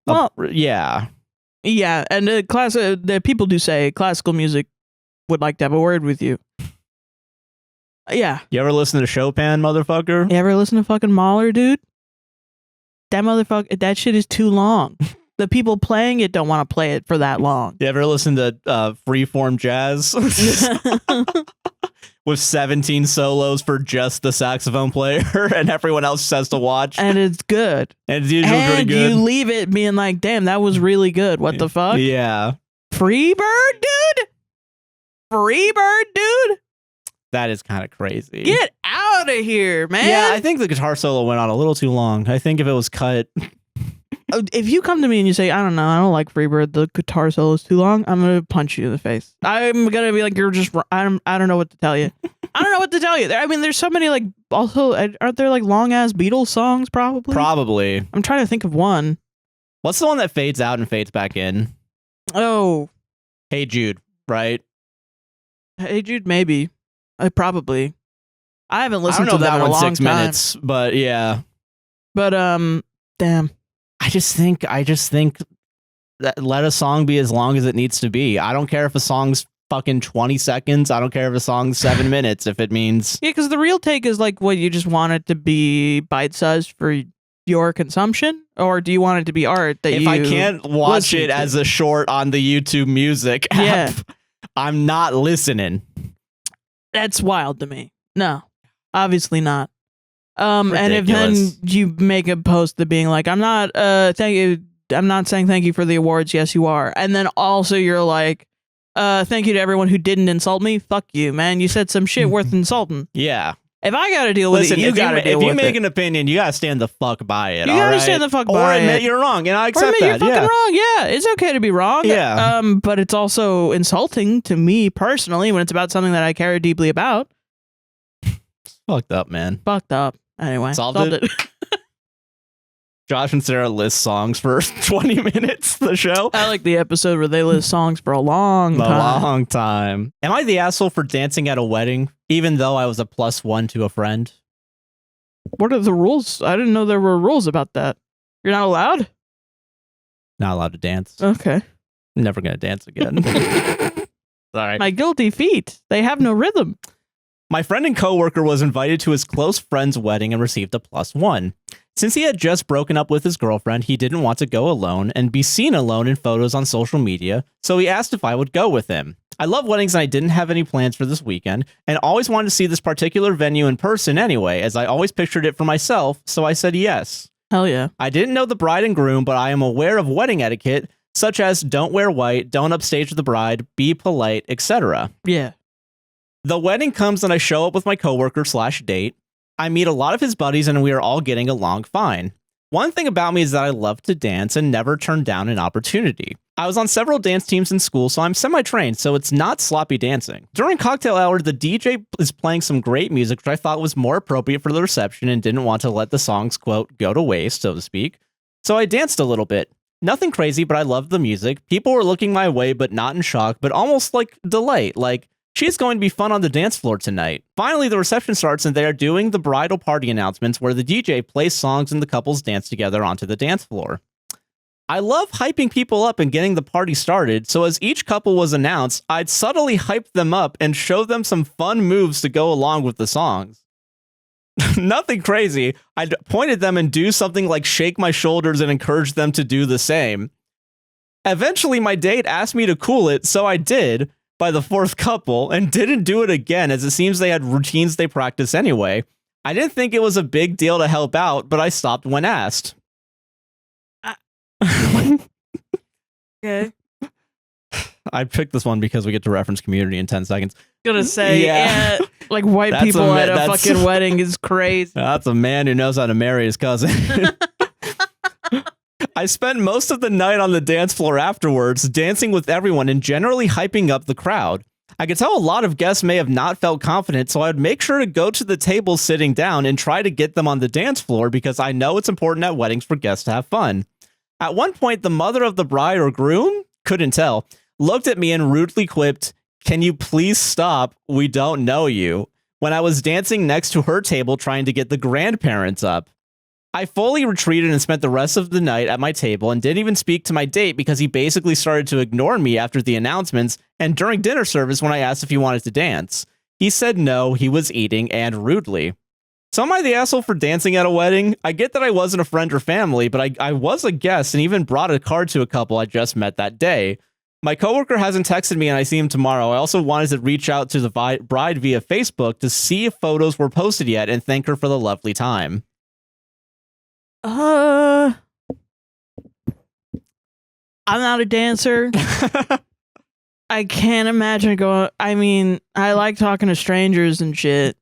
Well, yeah. Yeah, and the people do say classical music would like to have a word with you. Yeah. You ever listen to Chopin, motherfucker? You ever listen to fucking Mahler, dude? That motherfucker, that shit is too long. The people playing it don't want to play it for that long. You ever listen to freeform jazz? with 17 solos for just the saxophone player, and everyone else has to watch. And it's good. And it's usually pretty good. And you leave it being like, damn, that was really good. What the fuck? Yeah. Freebird, dude? Freebird, dude? That is kind of crazy. Get out of here, man. Yeah, I think the guitar solo went on a little too long. I think if it was cut... If you come to me and you say, I don't know, I don't like Freebird, the guitar solo is too long, I'm going to punch you in the face. I'm going to be like, you're just, I don't know what to tell you. I don't know what to tell you. I mean, there's so many, like, also, aren't there, like, long-ass Beatles songs, probably? Probably. I'm trying to think of one. What's the one that fades out and fades back in? Oh. Hey Jude, right? Hey Jude, maybe. Probably. I haven't listened to that in a long 6 minutes, but yeah. But, damn. I just think that let a song be as long as it needs to be. I don't care if a song's fucking 20 seconds. I don't care if a song's 7 minutes, if it means... Yeah, because the real take is like, what, you just want it to be bite-sized for your consumption? Or do you want it to be art that if I can't watch it as a short on the YouTube Music app, I'm not listening. That's wild to me. No, obviously not. Ridiculous. And if then you make a post that being like, I'm not saying thank you for the awards. Yes, you are. And then also you're like, thank you to everyone who didn't insult me. Fuck you, man. You said some shit worth insulting. Yeah. If I got to deal with it, you got to deal with it. If you make an opinion, you got to stand the fuck by it. You got to stand the fuck by it. Or admit you're wrong, and I accept that. Or admit you're fucking wrong. Yeah, it's okay to be wrong. Yeah. But it's also insulting to me personally when it's about something that I care deeply about. Fucked up, man. Fucked up. Anyway, solved it. Josh and Sarah list songs for 20 minutes, the show. I like the episode where they list songs for a long time. Am I the asshole for dancing at a wedding, even though I was a +1 to a friend? What are the rules? I didn't know there were rules about that. You're not allowed? Not allowed to dance. Okay. I'm never going to dance again. Sorry. My guilty feet. They have no rhythm. My friend and coworker was invited to his close friend's wedding and received a +1. Since he had just broken up with his girlfriend, he didn't want to go alone and be seen alone in photos on social media, so he asked if I would go with him. I love weddings and I didn't have any plans for this weekend, and always wanted to see this particular venue in person anyway, as I always pictured it for myself, so I said yes. Hell yeah. I didn't know the bride and groom, but I am aware of wedding etiquette, such as don't wear white, don't upstage the bride, be polite, etc. Yeah. The wedding comes and I show up with my coworker/date. I meet a lot of his buddies and we are all getting along fine. One thing about me is that I love to dance and never turn down an opportunity. I was on several dance teams in school, so I'm semi-trained, so it's not sloppy dancing. During cocktail hour, the DJ is playing some great music, which I thought was more appropriate for the reception and didn't want to let the songs, quote, go to waste, so to speak. So I danced a little bit. Nothing crazy, but I loved the music. People were looking my way, but not in shock, but almost like delight, like, she's going to be fun on the dance floor tonight. Finally, the reception starts and they are doing the bridal party announcements where the DJ plays songs and the couples dance together onto the dance floor. I love hyping people up and getting the party started, so as each couple was announced, I'd subtly hype them up and show them some fun moves to go along with the songs. Nothing crazy. I'd point at them and do something like shake my shoulders and encourage them to do the same. Eventually, my date asked me to cool it, so I did, by the fourth couple, and didn't do it again as it seems they had routines they practice anyway. I didn't think it was a big deal to help out, but I stopped when asked. Okay. I picked this one because we get to reference Community in 10 seconds. Gonna say, yeah like white people at a fucking wedding is crazy. That's a man who knows how to marry his cousin. I spent most of the night on the dance floor afterwards, dancing with everyone and generally hyping up the crowd. I could tell a lot of guests may have not felt confident, so I'd make sure to go to the table sitting down and try to get them on the dance floor because I know it's important at weddings for guests to have fun. At one point, the mother of the bride or groom, couldn't tell, looked at me and rudely quipped, "Can you please stop? We don't know you," when I was dancing next to her table trying to get the grandparents up. I fully retreated and spent the rest of the night at my table and didn't even speak to my date because he basically started to ignore me after the announcements and during dinner service when I asked if he wanted to dance. He said no, he was eating, and rudely. So am I the asshole for dancing at a wedding? I get that I wasn't a friend or family, but I was a guest and even brought a card to a couple I just met that day. My coworker hasn't texted me and I see him tomorrow. I also wanted to reach out to the bride via Facebook to see if photos were posted yet and thank her for the lovely time. I'm not a dancer. I can't imagine going. I mean, I like talking to strangers and shit.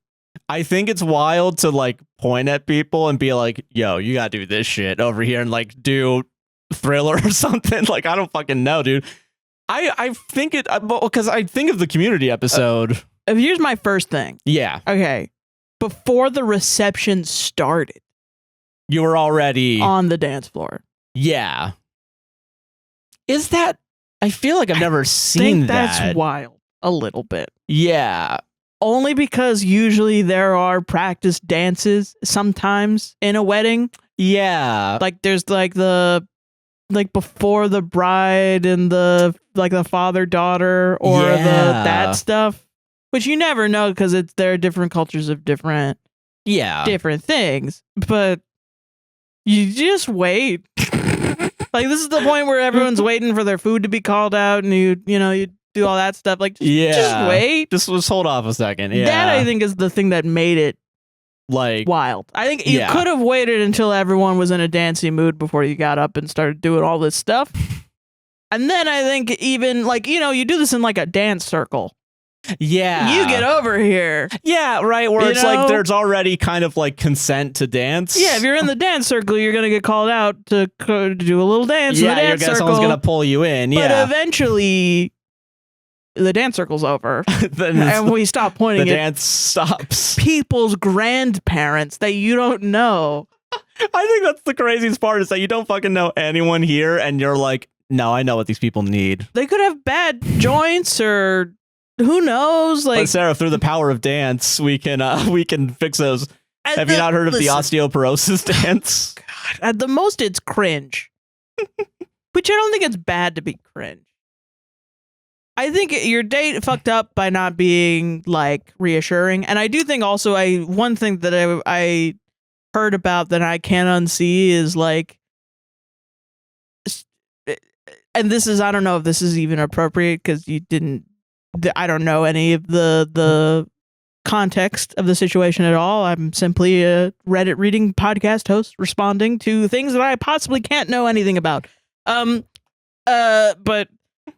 I think it's wild to like point at people and be like, yo, you gotta do this shit over here and like do Thriller or something. Like, I don't fucking know, dude. I think it because I think of the Community episode. Here's my first thing. Yeah. Okay. Before the reception started, you were already on the dance floor. Yeah. Is that? I feel like I've never seen that. That's wild. A little bit. Yeah. Only because usually there are practice dances sometimes in a wedding. Yeah. Like there's like before the bride and the father-daughter or that stuff. Which you never know because there are different cultures of different things. But you just wait. Like, this is the point where everyone's waiting for their food to be called out and you do all that stuff. Like, just wait. Just hold off a second. Yeah. That, I think, is the thing that made it like wild. I think you could have waited until everyone was in a dancey mood before you got up and started doing all this stuff. And then I think even, like, you do this in, like, a dance circle. Yeah. You get over here. Yeah, right. Where it's like there's already kind of like consent to dance. Yeah, if you're in the dance circle, you're going to get called out to do a little dance in the dance circle. Someone's going to pull you in. But eventually, the dance circle's over. And we stop pointing the at dance stops. People's grandparents that you don't know. I think that's the craziest part is that you don't fucking know anyone here and you're like, no, I know what these people need. They could have bad joints or... Who knows? Like, but Sarah, through the power of dance, we can fix those. Have you not heard of the osteoporosis dance? God, at the most, it's cringe. Which I don't think it's bad to be cringe. I think your date fucked up by not being like reassuring, and I do think also one thing that I heard about that I can't unsee is like, and this is, I don't know if this is even appropriate because you didn't. I don't know any of the context of the situation at all. I'm simply a Reddit reading podcast host responding to things that I possibly can't know anything about. But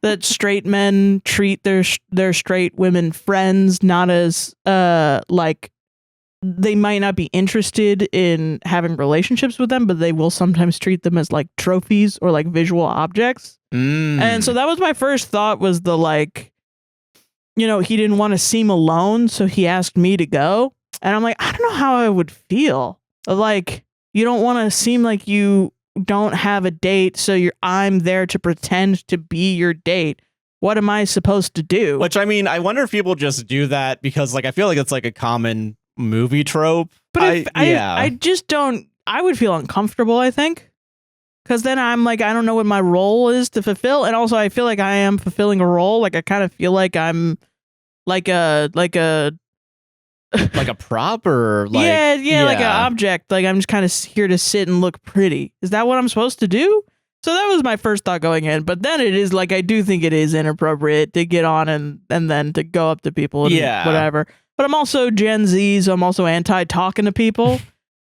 that straight men treat their straight women friends not as like they might not be interested in having relationships with them, but they will sometimes treat them as like trophies or like visual objects. And so that was my first thought was the like, he didn't want to seem alone, so he asked me to go. And I'm like, I don't know how I would feel. Like, you don't want to seem like you don't have a date, so I'm there to pretend to be your date. What am I supposed to do? Which, I mean, I wonder if people just do that because, like, I feel like it's like a common movie trope. But I just don't, I would feel uncomfortable, I think. Because then I'm like, I don't know what my role is to fulfill. And also, I feel like I am fulfilling a role. Like, I kind of feel like I'm like a like a prop or like... Yeah, like an object. Like, I'm just kind of here to sit and look pretty. Is that what I'm supposed to do? So that was my first thought going in. But then it is like, I do think it is inappropriate to get on and then to go up to people and whatever. But I'm also Gen Z, so I'm also anti-talking to people.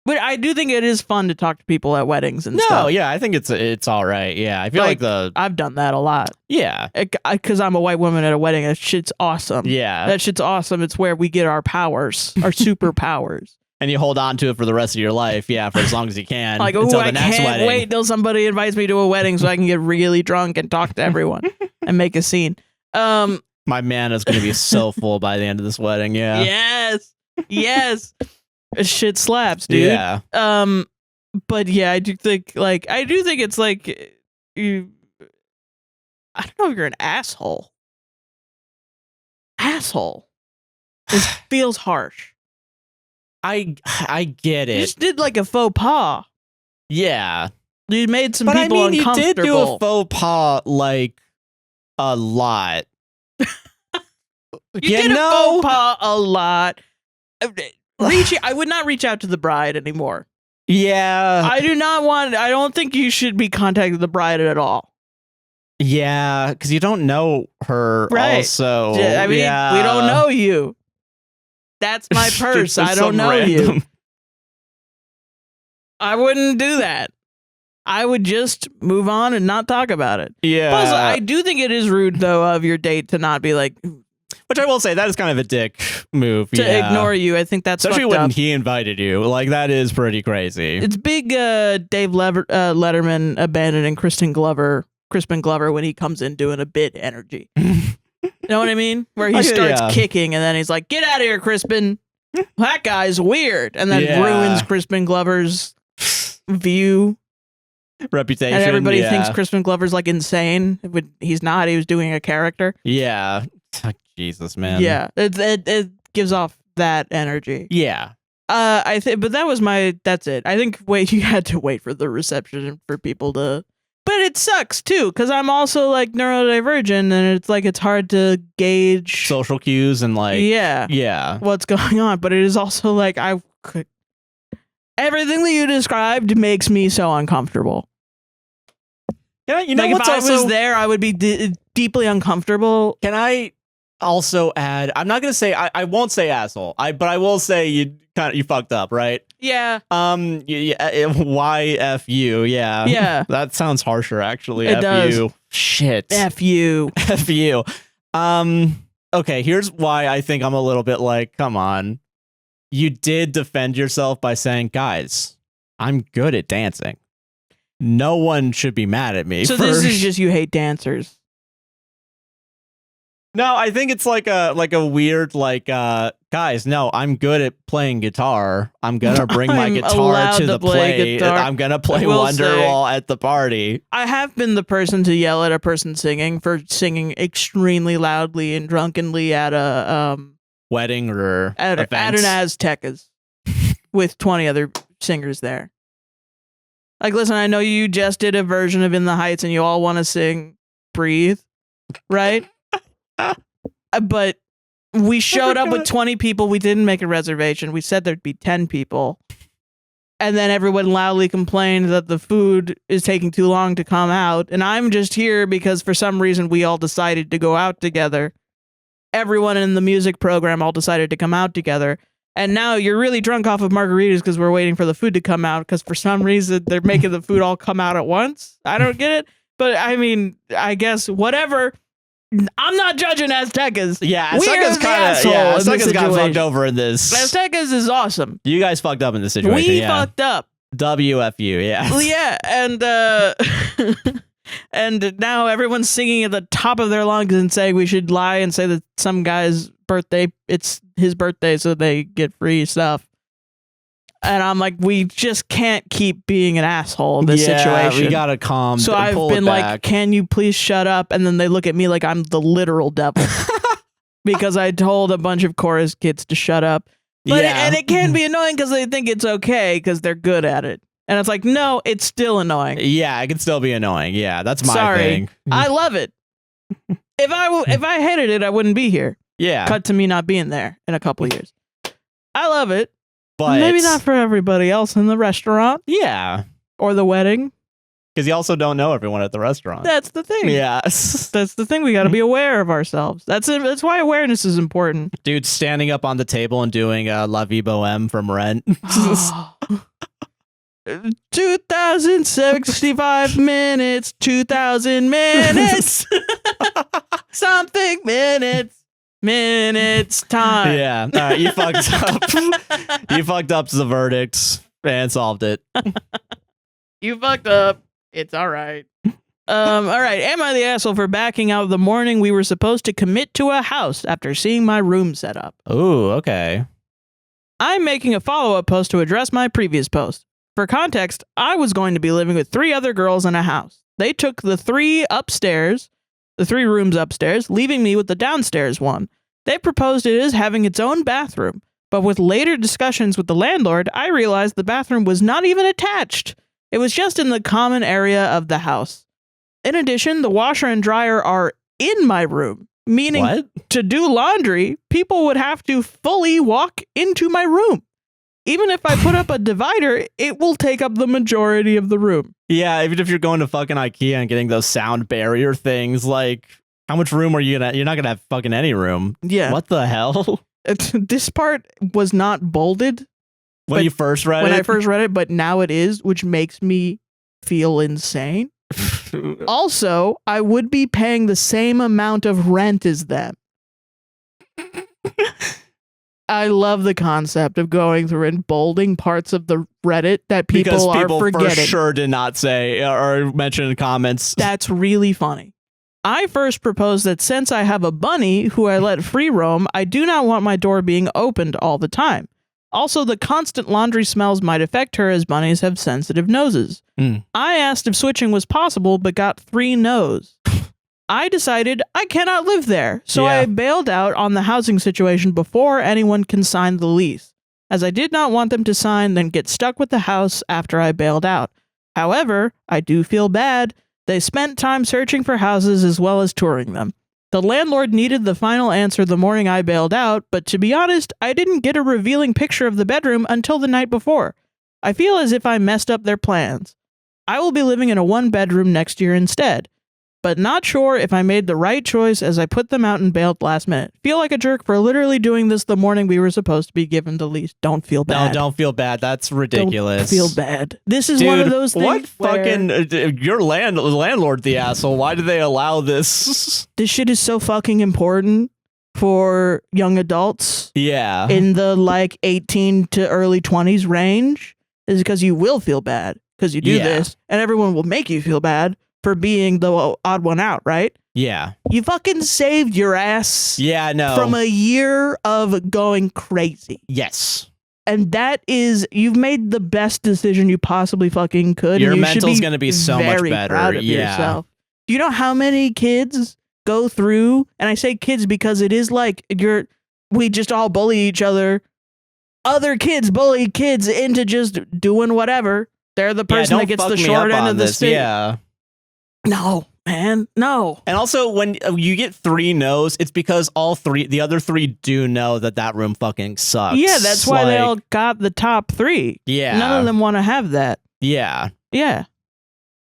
But I do think it is fun to talk to people at weddings and stuff. No, yeah, I think it's all right. Yeah, I feel like I've done that a lot. Yeah. Because I'm a white woman at a wedding. That shit's awesome. Yeah. That shit's awesome. It's where we get our powers, our superpowers. And you hold on to it for the rest of your life, for as long as you can. Like, until the I next can't wedding. wait till somebody invites me to a wedding so I can get really drunk and talk to everyone and make a scene. My man is going to be so full by the end of this wedding, Yes. Shit slaps, dude. Yeah. But yeah, I do think it's like you. I don't know if you're an asshole. It feels harsh. I get it. You just did like a faux pas. Yeah. You made some people uncomfortable. You did do a faux pas like a lot. You did a faux pas a lot. I would not reach out to the bride anymore. Yeah. I don't think you should be contacting the bride at all. Yeah, because you don't know her also. I mean, we don't know you. That's my purse. I don't know you. I wouldn't do that. I would just move on and not talk about it. Yeah. Plus, I do think it is rude, though, of your date to not be like... Which I will say, that is kind of a dick move. To ignore you. I think that's especially when he invited you. Like, that is pretty crazy. It's big Dave Letterman abandoning Crispin Glover when he comes in doing a bit energy. You know what I mean? Where he starts kicking and then he's like, get out of here, Crispin. That guy's weird. And then ruins Crispin Glover's view. Reputation. And everybody thinks Crispin Glover's like insane. He's not. He was doing a character. Yeah. Jesus, man. Yeah. It gives off that energy. Yeah. But that's it. I think you had to wait for the reception for people to. But it sucks too, because I'm also like neurodivergent, and it's like it's hard to gauge social cues and like what's going on. But it is also like everything that you described makes me so uncomfortable. Yeah, you know, like if I was there, I would be deeply uncomfortable. Can I also add? I'm not gonna say I won't say asshole. But I will say you fucked up, right? Yeah. YFU. Yeah. Yeah. That sounds harsher, actually. It does. You. Shit. F you. F you. Okay. Here's why I think I'm a little bit like, come on. You did defend yourself by saying, guys, I'm good at dancing. No one should be mad at me. So this is just you hate dancers. No, I think it's like a weird guys, no, I'm good at playing guitar. I'm gonna bring my guitar to the play. I'm gonna play Wonderwall at the party. I have been the person to yell at a person singing for singing extremely loudly and drunkenly at a wedding or at an Aztecas with 20 other singers there. Like, listen, I know you just did a version of In the Heights and you all want to sing Breathe, right? But we showed up with 20 people. We didn't make a reservation. We said there'd be 10 people. And then everyone loudly complained that the food is taking too long to come out. And I'm just here because for some reason we all decided to go out together. Everyone in the music program all decided to come out together. And now you're really drunk off of margaritas because we're waiting for the food to come out because for some reason they're making the food all come out at once. I don't get it. But I mean, I guess whatever. I'm not judging Aztecas. Yeah, Aztecas got fucked over in this. Aztecas is awesome. You guys fucked up in this situation. We fucked up. WFU, yeah. Well, yeah, and and now everyone's singing at the top of their lungs and saying we should lie and say that some guy's birthday, it's his birthday, so they get free stuff. And I'm like, we just can't keep being an asshole in this situation. We gotta calm. So I've been like, can you please shut up? And then they look at me like I'm the literal devil because I told a bunch of chorus kids to shut up. But and it can be annoying because they think it's okay because they're good at it. And it's like, no, it's still annoying. Yeah, it can still be annoying. Yeah, that's my thing. I love it. If I hated it, I wouldn't be here. Yeah. Cut to me not being there in a couple of years. I love it. But maybe not for everybody else in the restaurant. Yeah. Or the wedding. Because you also don't know everyone at the restaurant. That's the thing. Yeah. That's the thing. We got to be aware of ourselves. That's it. That's why awareness is important. Dude, standing up on the table and doing La Vie Boheme from Rent. 2,065 minutes. 2,000 minutes. Something minutes. Minutes time. Yeah. All right, you fucked up. You fucked up the verdict and solved it. You fucked up. It's all right. All right. Am I the asshole for backing out the morning we were supposed to commit to a house after seeing my room set up? Ooh, okay. I'm making a follow-up post to address my previous post. For context, I was going to be living with 3 other girls in a house. They took the 3 rooms upstairs, leaving me with the downstairs one. They proposed it as having its own bathroom, but with later discussions with the landlord, I realized the bathroom was not even attached. It was just in the common area of the house. In addition, the washer and dryer are in my room, meaning to do laundry, people would have to fully walk into my room. even if I put up a divider, it will take up the majority of the room. Yeah, even if you're going to fucking IKEA and getting those sound barrier things, like, how much room are you gonna? You're not gonna have fucking any room. Yeah. What the hell? This part was not bolded When you first read it? When I first read it, but now it is, which makes me feel insane. Also, I would be paying the same amount of rent as them. I love the concept of going through and bolding parts of the Reddit that people are forgetting. For sure did not say or mention in comments. That's really funny. I first proposed that since I have a bunny who I let free roam, I do not want my door being opened all the time. Also, the constant laundry smells might affect her as bunnies have sensitive noses. I asked if switching was possible, but got 3 no's. I decided I cannot live there, so I bailed out on the housing situation before anyone can sign the lease, as I did not want them to sign then get stuck with the house after I bailed out. However, I do feel bad. They spent time searching for houses as well as touring them. The landlord needed the final answer the morning I bailed out, but to be honest, I didn't get a revealing picture of the bedroom until the night before. I feel as if I messed up their plans. I will be living in a 1-bedroom next year instead, but not sure if I made the right choice as I put them out and bailed last minute. Feel like a jerk for literally doing this the morning we were supposed to be given the lease. Don't feel bad. No, don't feel bad. That's ridiculous. Don't feel bad. This is Dude, one of those things. What fucking your landlord the asshole? Why do they allow this? This shit is so fucking important for young adults. Yeah. In the like 18 to early 20s range, is because you will feel bad because you do this, and everyone will make you feel bad for being the odd one out, right? Yeah. You fucking saved your ass. Yeah, no. From a year of going crazy. Yes. And that is, you've made the best decision you possibly fucking could. Your and you mental's going to be so much better. Proud of yourself. Do you know how many kids go through, and I say kids because it is like we just all bully each other. Other kids bully kids into just doing whatever. They're the person that gets the short end of the stick. Yeah. No, man, no. And also, when you get 3 no's, it's because the other 3 do know that room fucking sucks. Yeah, that's why they all got the top 3. Yeah. None of them want to have that. Yeah. Yeah.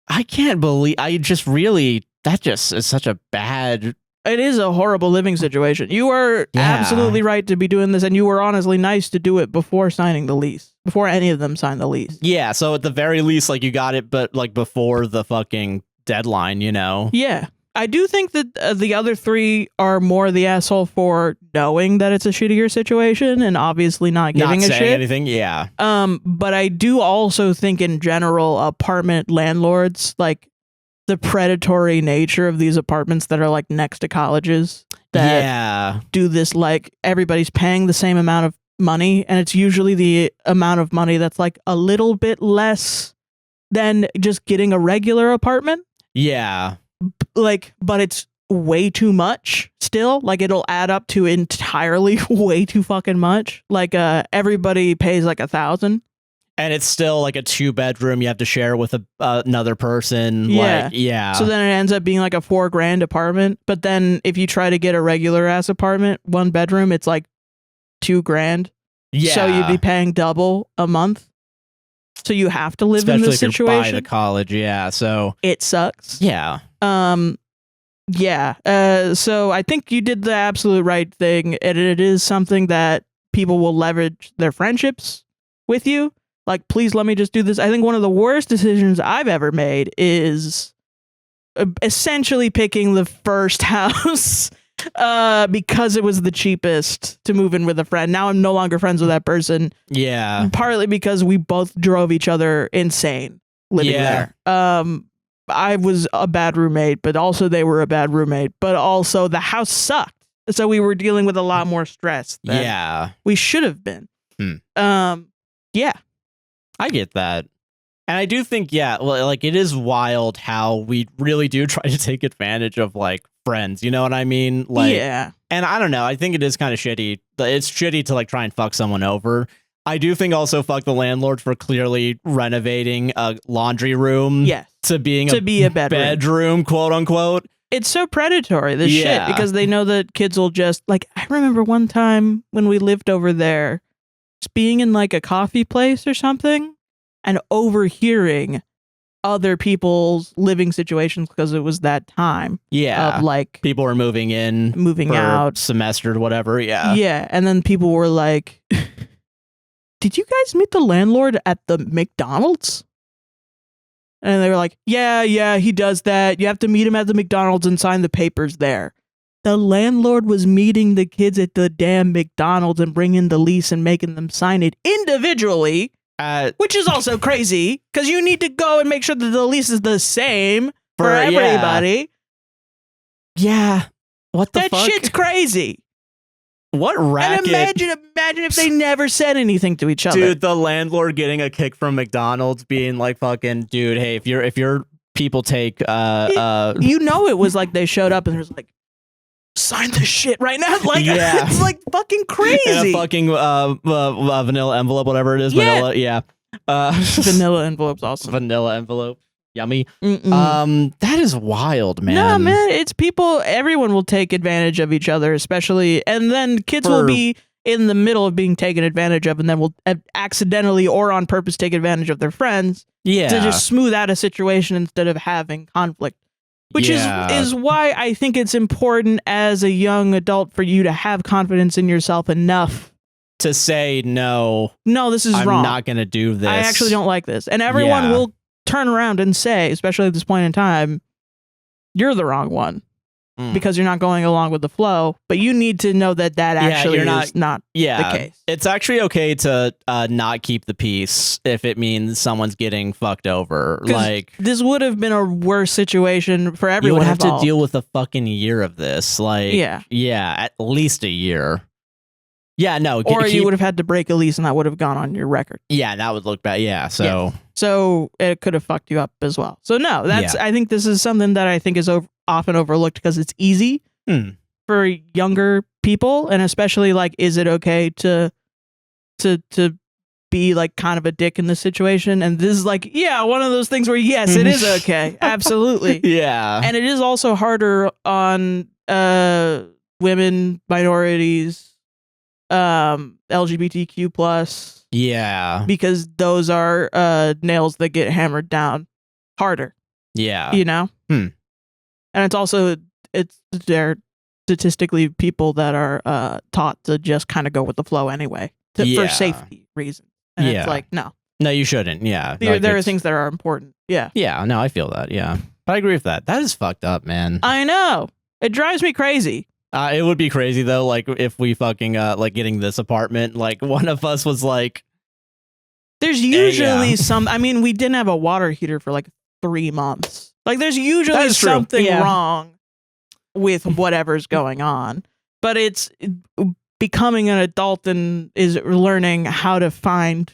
I can't believe, that just is such a bad... It is a horrible living situation. You are absolutely right to be doing this, and you were honestly nice to do it before signing the lease. Before any of them signed the lease. Yeah, so at the very least, like, you got it, but, like, before the fucking deadline, you know? Yeah. I do think that the other 3 are more the asshole for knowing that it's a shittier situation and obviously not giving a shit. Not saying anything, yeah. But I do also think in general, apartment landlords, like, the predatory nature of these apartments that are like next to colleges that do this, like everybody's paying the same amount of money, and it's usually the amount of money that's like a little bit less than just getting a regular apartment. Yeah. Like, but it's way too much still. Like, it'll add up to entirely way too fucking much. Like, everybody pays like $1,000. And it's still like a 2-bedroom you have to share with another person. Yeah. Like, yeah. So then it ends up being like a $4,000 apartment. But then if you try to get a regular ass apartment, 1 bedroom, it's like $2,000. Yeah. So you'd be paying double a month. So you have to live in this situation. Especially if you're by the college. Yeah. So it sucks. Yeah. Yeah. So I think you did the absolute right thing. And it is something that people will leverage their friendships with you. Like, please let me just do this. I think one of the worst decisions I've ever made is essentially picking the first house because it was the cheapest to move in with a friend. Now I'm no longer friends with that person. Yeah. Partly because we both drove each other insane living there. I was a bad roommate, but also they were a bad roommate. But also the house sucked. So we were dealing with a lot more stress than we should have been. Yeah. I get that. And I do think, like, it is wild how we really do try to take advantage of, like, friends. You know what I mean? Like, yeah. And I don't know. I think it is kind of shitty. It's shitty to, like, try and fuck someone over. I do think also fuck the landlord for clearly renovating a laundry room to be a bedroom, quote unquote. It's so predatory, this shit, because they know that kids will just, like, I remember one time when we lived over there, being in like a coffee place or something and overhearing other people's living situations because it was that time. Yeah. Of like people were moving out, semester, whatever. Yeah. Yeah. And then people were like, did you guys meet the landlord at the McDonald's? And they were like, yeah, he does that. You have to meet him at the McDonald's and sign the papers there. The landlord was meeting the kids at the damn McDonald's and bringing the lease and making them sign it individually, which is also crazy because you need to go and make sure that the lease is the same for everybody. Yeah. What the fuck? That shit's crazy. What racket? And imagine if they never said anything to each other. Dude, the landlord getting a kick from McDonald's being like fucking, dude, hey, if your people take you know it was like they showed up and it was like, sign this shit right now. Like it's like fucking crazy. In a fucking vanilla envelope, whatever it is. Yeah. Vanilla envelope's awesome. Vanilla envelope. Yummy. That is wild, man. No, man, it's people, everyone will take advantage of each other, especially, and then kids will be in the middle of being taken advantage of and then will accidentally or on purpose take advantage of their friends to just smooth out a situation instead of having conflict. Which is why I think it's important as a young adult for you to have confidence in yourself enough to say, no, this is wrong. I'm not going to do this. I actually don't like this. And everyone will turn around and say, especially at this point in time, you're the wrong one because you're not going along with the flow. But you need to know that actually is not the case. It's actually okay to not keep the peace if it means someone's getting fucked over. Like, this would have been a worse situation for everyone. You would have involved. to deal with a fucking year of this. Like, at least a year. Yeah, no. Or you would have had to break a lease and that would have gone on your record. Yeah, that would look bad. Yeah, so it could have fucked you up as well. So no, I think this is something that I think is often overlooked because it's easy for younger people, and especially like, is it okay to be like kind of a dick in this situation? And this is like, one of those things where yes, it is okay, absolutely, and it is also harder on women, minorities, LGBTQ plus, because those are nails that get hammered down harder, and it's also they're statistically people that are taught to just kind of go with the flow anyway for safety reasons, and it's like no, you shouldn't. There are things that are important. No, I feel that. But I agree with that. That is fucked up, man. I know, it drives me crazy. It would be crazy though, like if we fucking like getting this apartment, like one of us was like, there's usually some, I mean, we didn't have a water heater for like 3 months. Like there's usually something wrong with whatever's going on, but it's becoming an adult and is learning how to find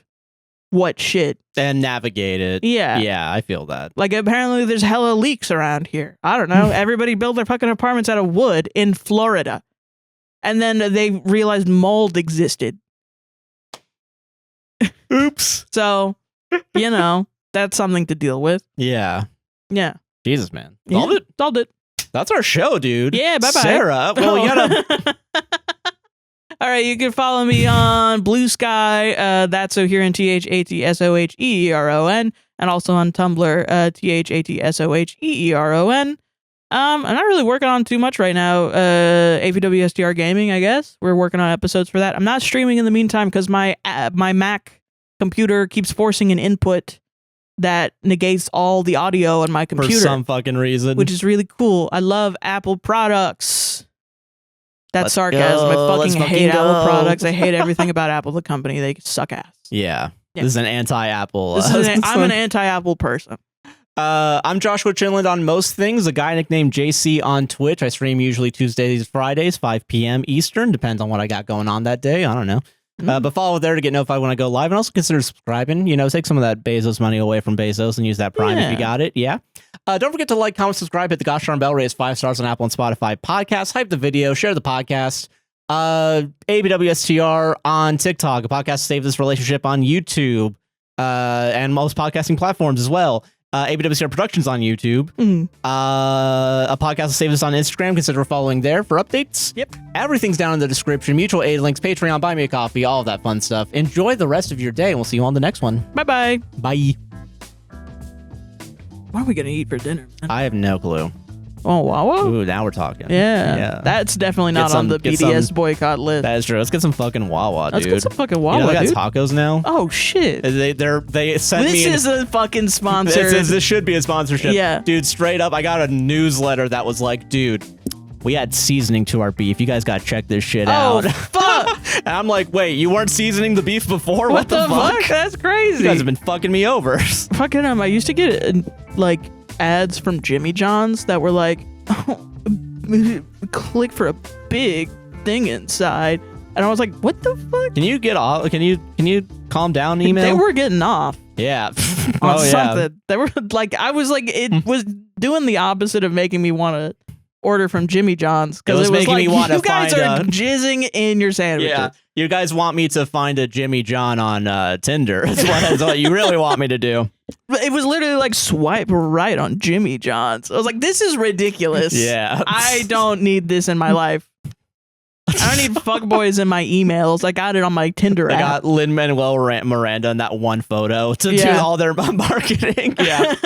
what shit and navigate it. I feel that. Like apparently there's hella leaks around here. I don't know. Everybody built their fucking apartments out of wood in Florida, and then they realized mold existed. Oops. So that's something to deal with. Yeah. Jesus, man. Solved it. That's our show, dude. Yeah, bye-bye. Sarah, well, you gotta... All right, you can follow me on Blue Sky, that's Soheron, THATSOHEERON, and also on Tumblr, THATSOHEERON. I'm not really working on too much right now. APWSTR Gaming, I guess. We're working on episodes for that. I'm not streaming in the meantime because my Mac computer keeps forcing an input that negates all the audio on my computer. For some fucking reason. Which is really cool. I love Apple products. That's sarcasm. I fucking hate Apple products. I hate everything about Apple, the company. They suck ass. Yeah. This is an anti-Apple. I'm an anti-Apple person. I'm Joshua Chinland on most things. A guy nicknamed JC on Twitch. I stream usually Tuesdays, Fridays, 5 p.m. Eastern. Depends on what I got going on that day. I don't know. But follow there to get notified when I go live, and also consider subscribing. Take some of that Bezos money away from Bezos and use that Prime if you got it. Don't forget to like, comment, subscribe, hit the gosh darn bell, raise 5 stars on Apple and Spotify podcasts, hype the video, share the podcast. APWSTR on TikTok, a podcast to save this relationship on YouTube, and most podcasting platforms as well. APWSTR Productions on YouTube. A podcast will save us on Instagram. Consider following there for updates. Yep. Everything's down in the description. Mutual aid links, Patreon, buy me a coffee, all of that fun stuff. Enjoy the rest of your day, and we'll see you on the next one. Bye-bye. Bye. What are we going to eat for dinner, man? I have no clue. Oh, Wawa? Ooh, now we're talking. Yeah. That's definitely not on the BDS boycott list. That is true. Let's get some fucking Wawa, dude. Let's get some fucking Wawa, they got dude. tacos now? Oh, shit. They sent me... This is a fucking sponsor. This should be a sponsorship. Yeah. Dude, straight up, I got a newsletter that was like, dude, we add seasoning to our beef. You guys got to check this shit out. Oh, fuck. And I'm like, wait, you weren't seasoning the beef before? What the fuck? That's crazy. You guys have been fucking me over. Fucking I used to get, like, ads from Jimmy John's that were like, oh, click for a big thing inside, and I was like, what the fuck? Can you get off? Can you calm down, email? They were getting off. Yeah. On something. They were like, I was like, it was doing the opposite of making me want to order from Jimmy John's, because it was making like, me want you guys are jizzing in your sandwiches. Yeah. You guys want me to find a Jimmy John on Tinder. That's what you really want me to do. It was literally like swipe right on Jimmy John's. I was like, this is ridiculous. Yeah. I don't need this in my life. I don't need fuckboys in my emails. I got it on my Tinder app. I got Lin-Manuel Miranda in that one photo to do all their marketing. Yeah.